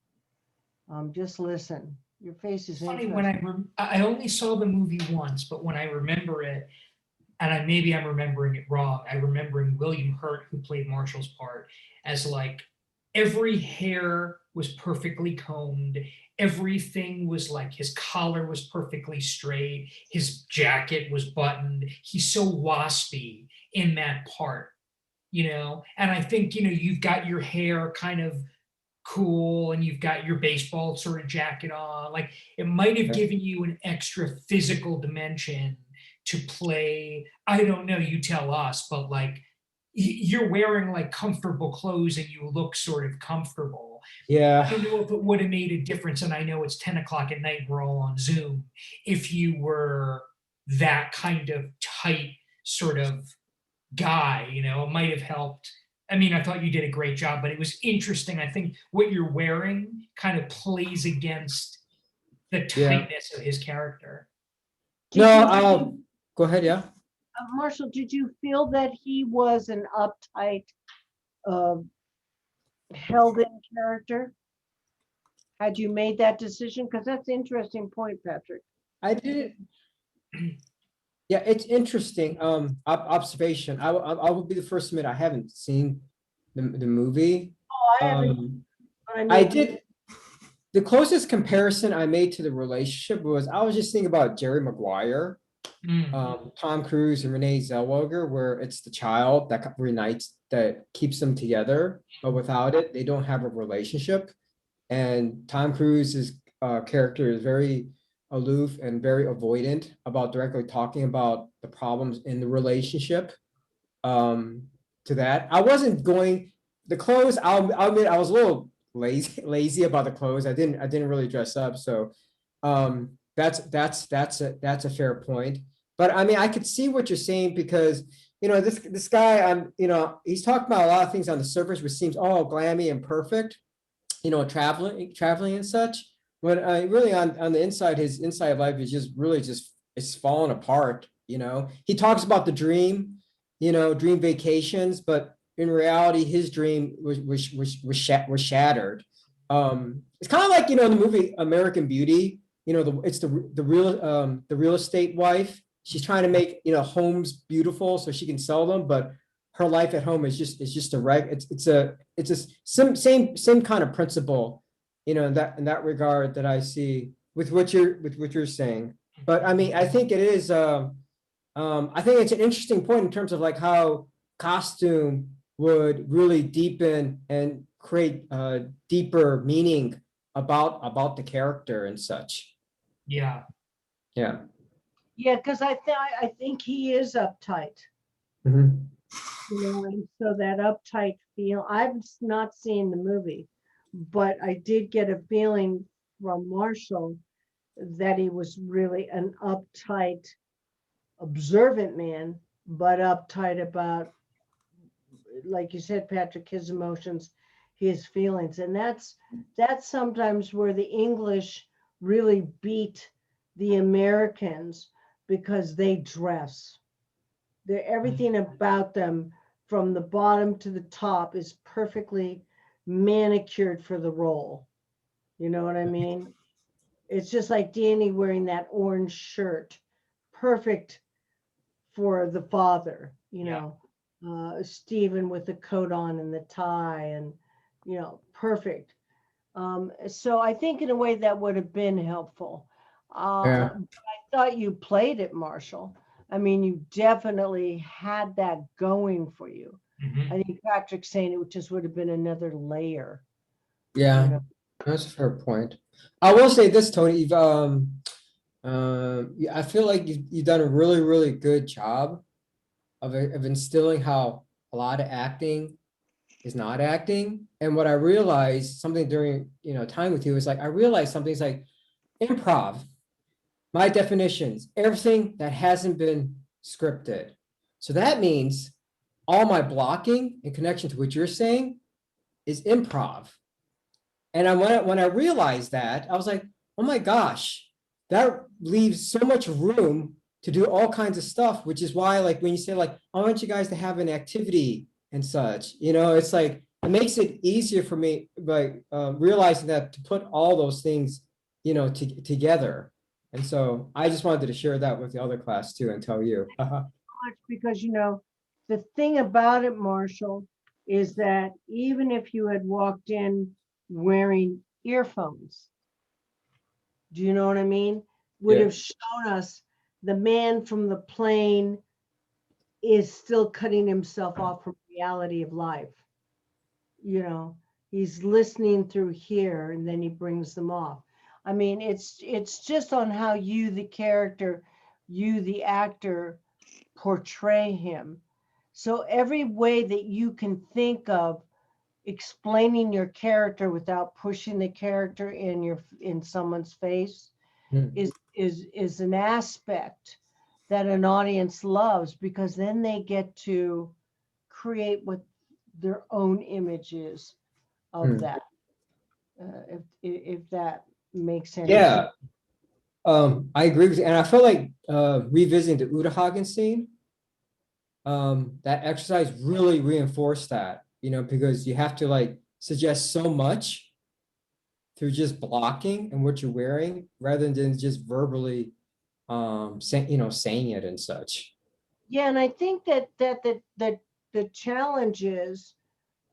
Just listen. Your face is Funny interesting. when I only saw the movie once, but when I remember it, and maybe I'm remembering it wrong, I'm remembering William Hurt, who played Marshall's part, as like every hair was perfectly combed. Everything was like his collar was perfectly straight. His jacket was buttoned. He's so waspy in that part, And I think, you've got your hair kind of cool and you've got your baseball sort of jacket on. Like it might have given you an extra physical dimension to play. I don't know, you tell us, but like you're wearing like comfortable clothes and you look sort of comfortable. Yeah. I don't know if it would have made a difference. And I know it's 10 o'clock at night, we're all on Zoom. If you were that kind of tight sort of guy, it might have helped. I mean, I thought you did a great job, but it was interesting. I think what you're wearing kind of plays against the tightness of his character. No, go ahead. Yeah. Marshall, did you feel that he was an uptight, held-in character? Had you made that decision? Because that's an interesting point, Patrick. I did. Yeah, it's interesting. Observation. I will be the first to admit I haven't seen the movie. Oh, I haven't. I did. The closest comparison I made to the relationship was I was just thinking about Jerry Maguire, Tom Cruise and Renee Zellweger, where it's the child that reunites, that keeps them together, but without it, they don't have a relationship. And Tom Cruise's character is very aloof and very avoidant about directly talking about the problems in the relationship. To that, I wasn't going the clothes. I'll admit I was a little lazy about the clothes. I didn't really dress up. So that's a fair point. But I mean, I could see what you're saying because this guy, he's talking about a lot of things on the surface, which seems all glammy and perfect, traveling and such. But really on the inside, his inside life is just really it's falling apart. He talks about the dream, dream vacations, but in reality, his dream was shattered. It's kind of like in the movie American Beauty. It's the real estate wife. She's trying to make homes beautiful so she can sell them, but her life at home is just a reg. It's a same kind of principle, in that regard that I see with what you're saying. But I mean, I think it is. I think it's an interesting point in terms of like how costume would really deepen and create deeper meaning about the character and such. Yeah. Yeah. Yeah, because I think he is uptight. Mhm. And so that uptight feel, I've not seen the movie, but I did get a feeling from Marshall that he was really an uptight, observant man, but uptight about, like you said, Patrick, his emotions, his feelings. And that's sometimes where the English really beat the Americans because they dress. Everything about them from the bottom to the top is perfectly manicured for the role. You know what I mean? It's just like Danny wearing that orange shirt, perfect for the father, Stephen with the coat on and the tie and, perfect. So I think in a way that would have been helpful. Yeah. I thought you played it, Marshall. I mean, you definitely had that going for you. Mhm. I think Patrick's saying it just would have been another layer. Yeah, that's a fair point. I will say this, Tony. Yeah, I feel like you've done a really, really good job of instilling how a lot of acting is not acting. And what I realized something during, time with you is like, I realized something's like improv. My definitions, everything that hasn't been scripted. So that means all my blocking in connection to what you're saying is improv. And when I realized that, I was like, oh my gosh, that leaves so much room to do all kinds of stuff, which is why, like, when you say, like, I want you guys to have an activity and such, it's like, it makes it easier for me by realizing that to put all those things, together. And so I just wanted to share that with the other class too and tell you. Much because, the thing about it, Marshall, is that even if you had walked in wearing earphones, do you know what I mean? Would Yeah. have shown us the man from the plane is still cutting himself off from reality of life. He's listening through here and then he brings them off. I mean, it's just on how you, the character, you, the actor, portray him. So every way that you can think of explaining your character without pushing the character in someone's face Hmm. is an aspect that an audience loves, because then they get to create what their own image is of Hmm. that. If that makes any Yeah. sense. I agree with you. And I feel like revisiting the Udahagen scene, that exercise really reinforced that, because you have to like suggest so much through just blocking and what you're wearing rather than just verbally saying it and such. Yeah, and I think that the challenge is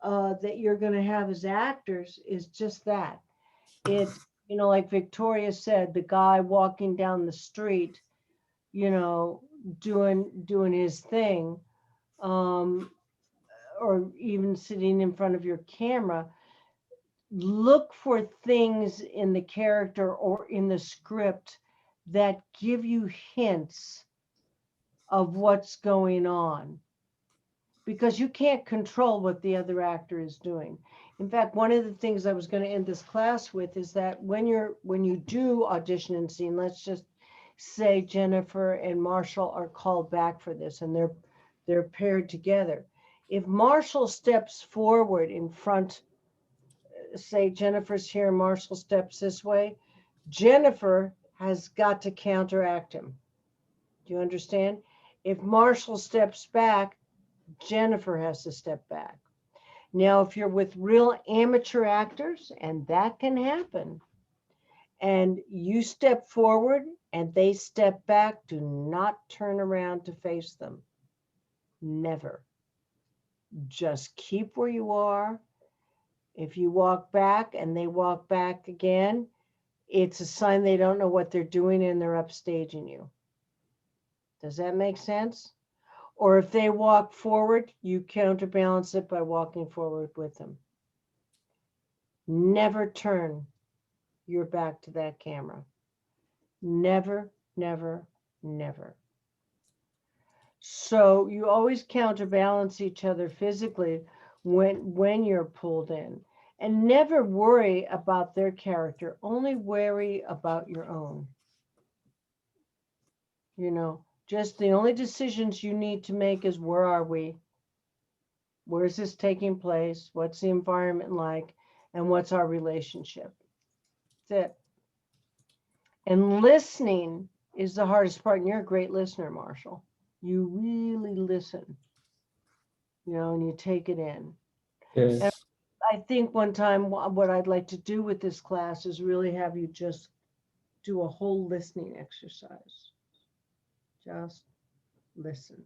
that you're going to have as actors is just that. It's, like Victoria said, the guy walking down the street, doing his thing, or even sitting in front of your camera. Look for things in the character or in the script that give you hints of what's going on, because you can't control what the other actor is doing. In fact, one of the things I was going to end this class with is that when you do audition and scene, let's just say Jennifer and Marshall are called back for this and they're paired together. If Marshall steps forward in front, say Jennifer's here, Marshall steps this way, Jennifer has got to counteract him. Do you understand? If Marshall steps back, Jennifer has to step back. Now, if you're with real amateur actors, and that can happen, and you step forward and they step back, do not turn around to face them. Never. Just keep where you are. If you walk back and they walk back again, it's a sign they don't know what they're doing and they're upstaging you. Does that make sense? Or if they walk forward, you counterbalance it by walking forward with them. Never turn your back to that camera. Never, never, never. So you always counterbalance each other physically when you're pulled in. And never worry about their character, only worry about your own. Just the only decisions you need to make is, where are we? Where is this taking place? What's the environment like? And what's our relationship? That's it. And listening is the hardest part. And you're a great listener, Marshall. You really listen, and you take it in. Yes. And I think one time what I'd like to do with this class is really have you just do a whole listening exercise. Just listen.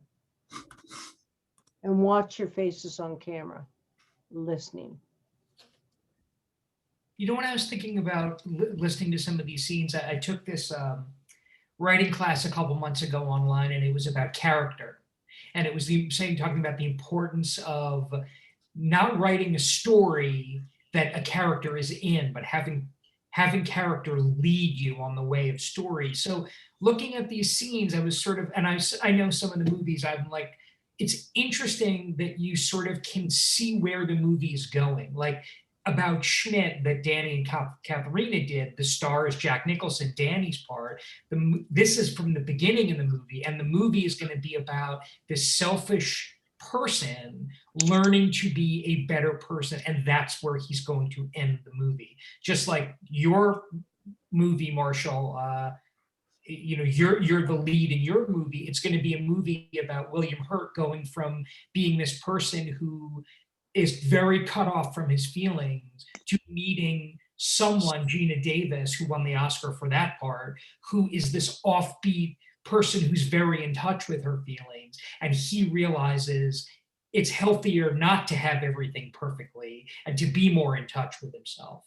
And watch your faces on camera, listening. When I was thinking about listening to some of these scenes, I took this writing class a couple months ago online, and it was about character. And it was talking about the importance of not writing a story that a character is in, but having having character lead you on the way of story. So looking at these scenes, I was sort of, and I know some of the movies, I'm like, it's interesting that you sort of can see where the movie is going. Like about Schmidt that Danny and Katharina did, the star is Jack Nicholson, Danny's part. This is from the beginning of the movie, and the movie is going to be about this selfish person learning to be a better person, and that's where he's going to end the movie. Just like your movie, Marshall, you're the lead in your movie. It's going to be a movie about William Hurt going from being this person who is very cut off from his feelings to meeting someone, Gina Davis, who won the Oscar for that part, who is this offbeat person who's very in touch with her feelings. And he realizes it's healthier not to have everything perfectly and to be more in touch with himself.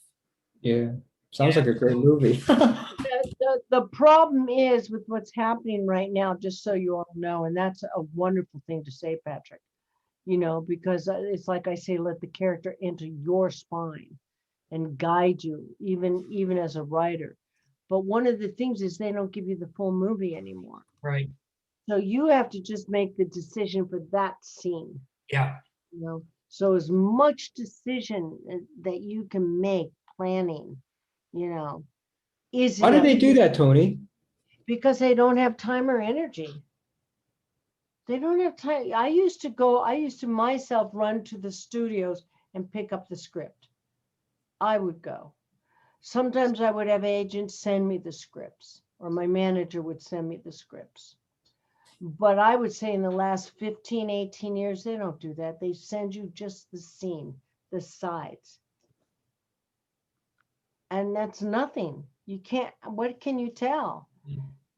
Yeah, sounds like a great movie. The problem is with what's happening right now, just so you all know, and that's a wonderful thing to say, Patrick, because it's like I say, let the character enter your spine and guide you, even as a writer. But one of the things is they don't give you the full movie anymore. Right. So you have to just make the decision for that scene. Yeah. So as much decision that you can make planning, is Why do they do that, Toni? because they don't have time or energy. They don't have time. I used to myself run to the studios and pick up the script. I would go. Sometimes I would have agents send me the scripts, or my manager would send me the scripts. But I would say in the last 15, 18 years, they don't do that. They send you just the scene, the sides. And that's nothing. You can't, what can you tell?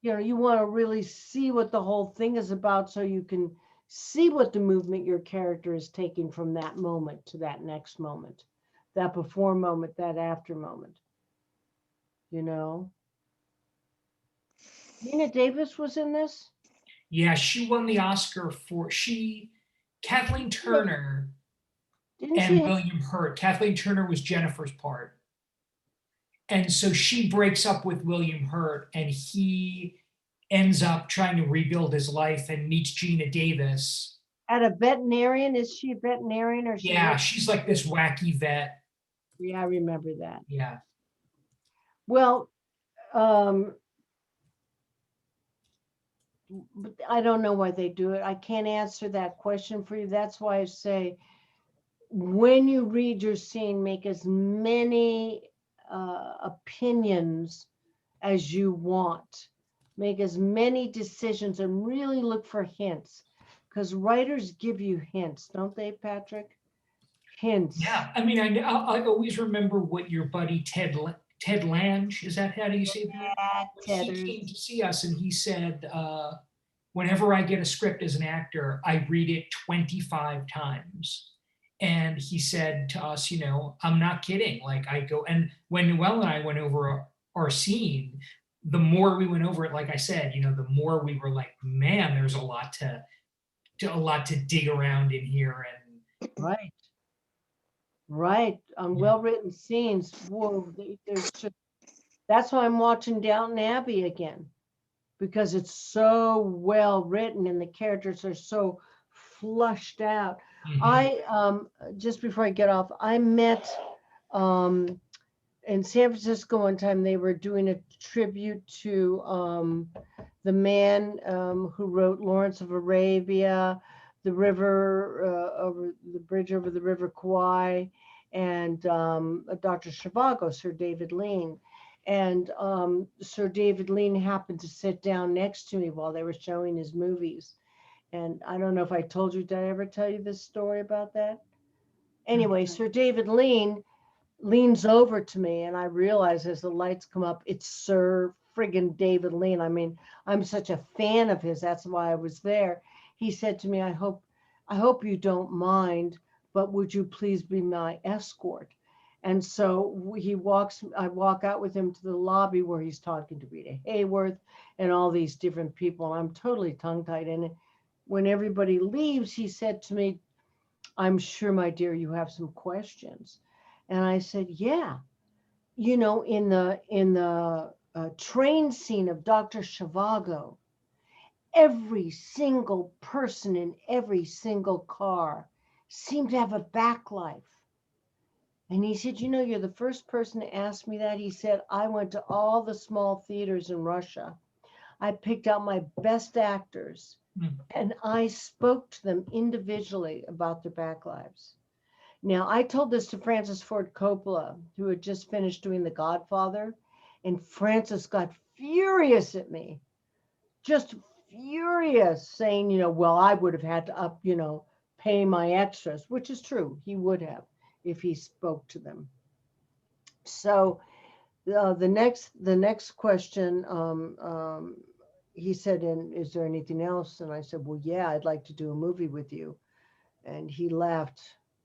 You want to really see what the whole thing is about so you can see what the movement your character is taking from that moment to that next moment, that before moment, that after moment. Nina Davis was in this? Yeah, she won the Oscar for Kathleen Turner and William Hurt. Kathleen Turner was Jennifer's part. And so she breaks up with William Hurt and he ends up trying to rebuild his life and meets Gina Davis. At a veterinarian? Is she a veterinarian or? Yeah, she's like this wacky vet. Yeah, I remember that. Yeah. Well, but I don't know why they do it. I can't answer that question for you. That's why I say, when you read your scene, make as many opinions as you want. Make as many decisions and really look for hints, because writers give you hints, don't they, Patrick? Hints. Yeah, I mean, I always remember what your buddy Ted Lange, is that how do you say that? He came to see us and he said, whenever I get a script as an actor, I read it 25 times. And he said to us, I'm not kidding. Like I go, and when Noelle and I went over our scene, the more we went over it, like I said, the more we were like, man, there's a lot to dig around in here. And Right. Well-written scenes. Whoa, that's why I'm watching Downton Abbey again, because it's so well written and the characters are so flushed out. I just before I get off, I met in San Francisco one time. They were doing a tribute to the man who wrote Lawrence of Arabia, the river over the bridge over the River Kwai, and Dr. Zhivago, Sir David Lean. And Sir David Lean happened to sit down next to me while they were showing his movies. And I don't know if I told you, did I ever tell you this story about that? Anyway, Sir David Lean leans over to me and I realize as the lights come up, it's Sir friggin' David Lean. I mean, I'm such a fan of his. That's why I was there. He said to me, I hope you don't mind, but would you please be my escort? And so I walk out with him to the lobby where he's talking to Rita Hayworth and all these different people. I'm totally tongue-tied. And when everybody leaves, he said to me, I'm sure, my dear, you have some questions. And I said, yeah. you know, in the train scene of Dr. Zhivago, every single person in every single car seemed to have a back life. And he said, you know, you're the first person to ask me that. He said, I went to all the small theaters in Russia. I picked out my best actors and I spoke to them individually about their back lives. Now, I told this to Francis Ford Coppola, who had just finished doing The Godfather, and Francis got furious at me, just furious, saying, you know, well, I would have had to up, you know, pay my extras, which is true. He would have if he spoke to them. So the next question, he said, and is there anything else? And I said, well, yeah, I'd like to do a movie with you. And he laughed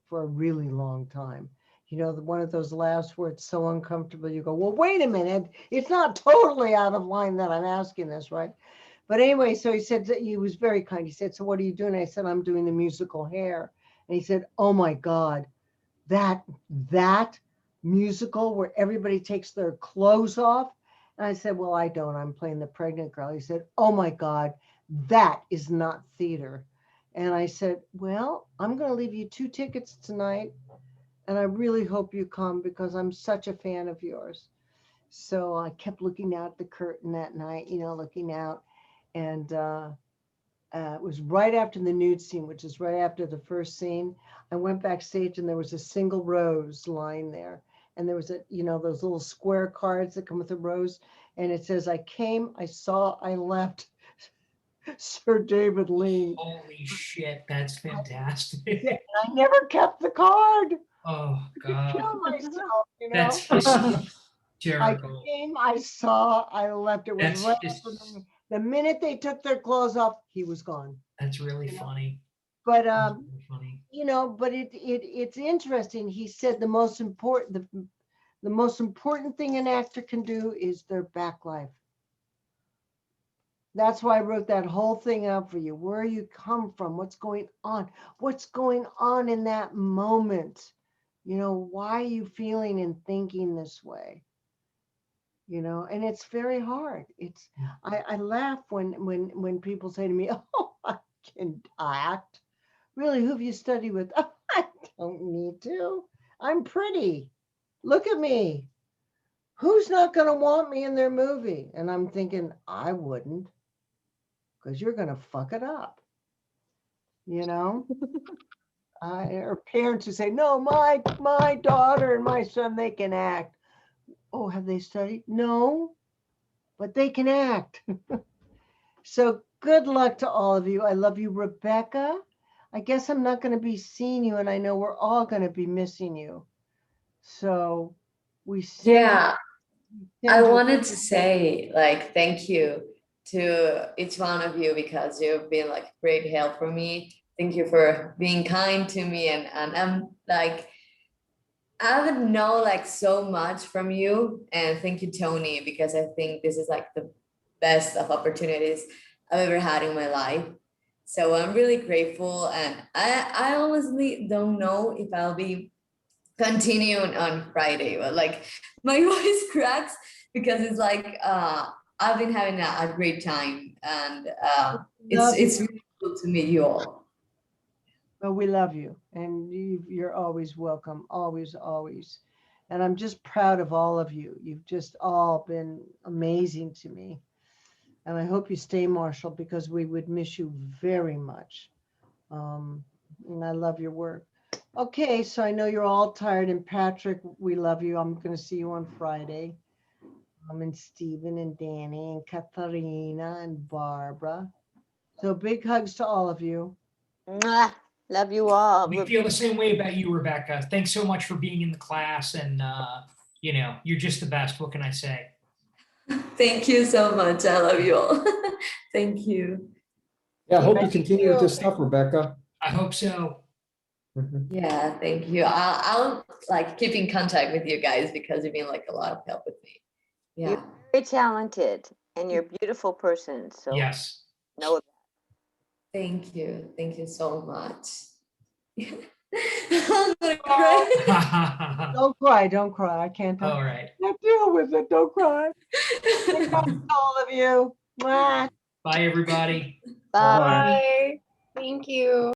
for a really long time. You know, one of those laughs where it's so uncomfortable, you go, well, wait a minute. It's not totally out of line that I'm asking this, right? But anyway, so he said that he was very kind. He said, so what are you doing? I said, I'm doing the musical Hair. And he said, oh my God, that musical where everybody takes their clothes off. And I said, well, I don't. I'm playing the pregnant girl. He said, oh my God, that is not theater. And I said, well, I'm going to leave you 2 tickets tonight. And I really hope you come because I'm such a fan of yours. So I kept looking out the curtain that night, you know, looking out. And it was right after the nude scene, which is right after the first scene. I went backstage and there was a single rose lying there. And there was a, you know, those little square cards that come with a rose. And it says, I came, I saw, I left. Sir David Lee. Holy shit, that's fantastic. I never kept the card. Oh God. Kill myself, you know. That's hysterical. I came, I saw, I left. It was That's right just, after the minute they took their clothes off, he was gone. that's really funny. But That's really funny. you know, but it's interesting. He said the most important thing an actor can do is their back life. That's why I wrote that whole thing out for you. Where you come from, what's going on in that moment. You know, why are you feeling and thinking this way? You know, and it's very hard. It's I laugh when people say to me, oh, I can act. Really, who have you studied with? Oh, I don't need to. I'm pretty. Look at me. Who's not going to want me in their movie? And I'm thinking, I wouldn't, because you're going to fuck it up. You know? Or parents who say, no, my daughter and my son, they can act. Oh, have they studied? No, but they can act. So good luck to all of you. I love you, Rebecca. I guess I'm not going to be seeing you, and I know we're all going to be missing you. So we see. Yeah, I wanted to say like thank you to each one of you because you've been like great help for me. Thank you for being kind to me, and I'm like I would know like so much from you, and thank you, Toni, because I think this is like the best of opportunities I've ever had in my life. So I'm really grateful, and I honestly don't know if I'll be continuing on Friday, but like my voice cracks because it's like I've been having a great time, and it's really cool to meet you all. Well, we love you, and you're always welcome, always, always. And I'm just proud of all of you. You've just all been amazing to me. And I hope you stay, Marshall, because we would miss you very much. And I love your work. Okay, so I know you're all tired, and Patrick, we love you. I'm going to see you on Friday. And Stephen and Danny and Katharina and Barbara. So big hugs to all of you. Mwah. Love you all. We feel the same way about you, Rebecca. Thanks so much for being in the class, and you know, you're just the best. What can I say? Thank you so much. I love you all. Thank you. Yeah, I hope you continue with this stuff, Rebecca. I hope so. Yeah, thank you. I'll like keep in contact with you guys because you've been like a lot of help with me. Yeah. You're very talented and you're a beautiful person. So yes. Know that. Thank you. Thank you so much. I'm gonna cry. Don't cry, don't cry. I can't All help. right. Can't deal with it. Don't cry. Good night to all of you. Mwah. Bye, everybody. Bye. Bye. Thank you.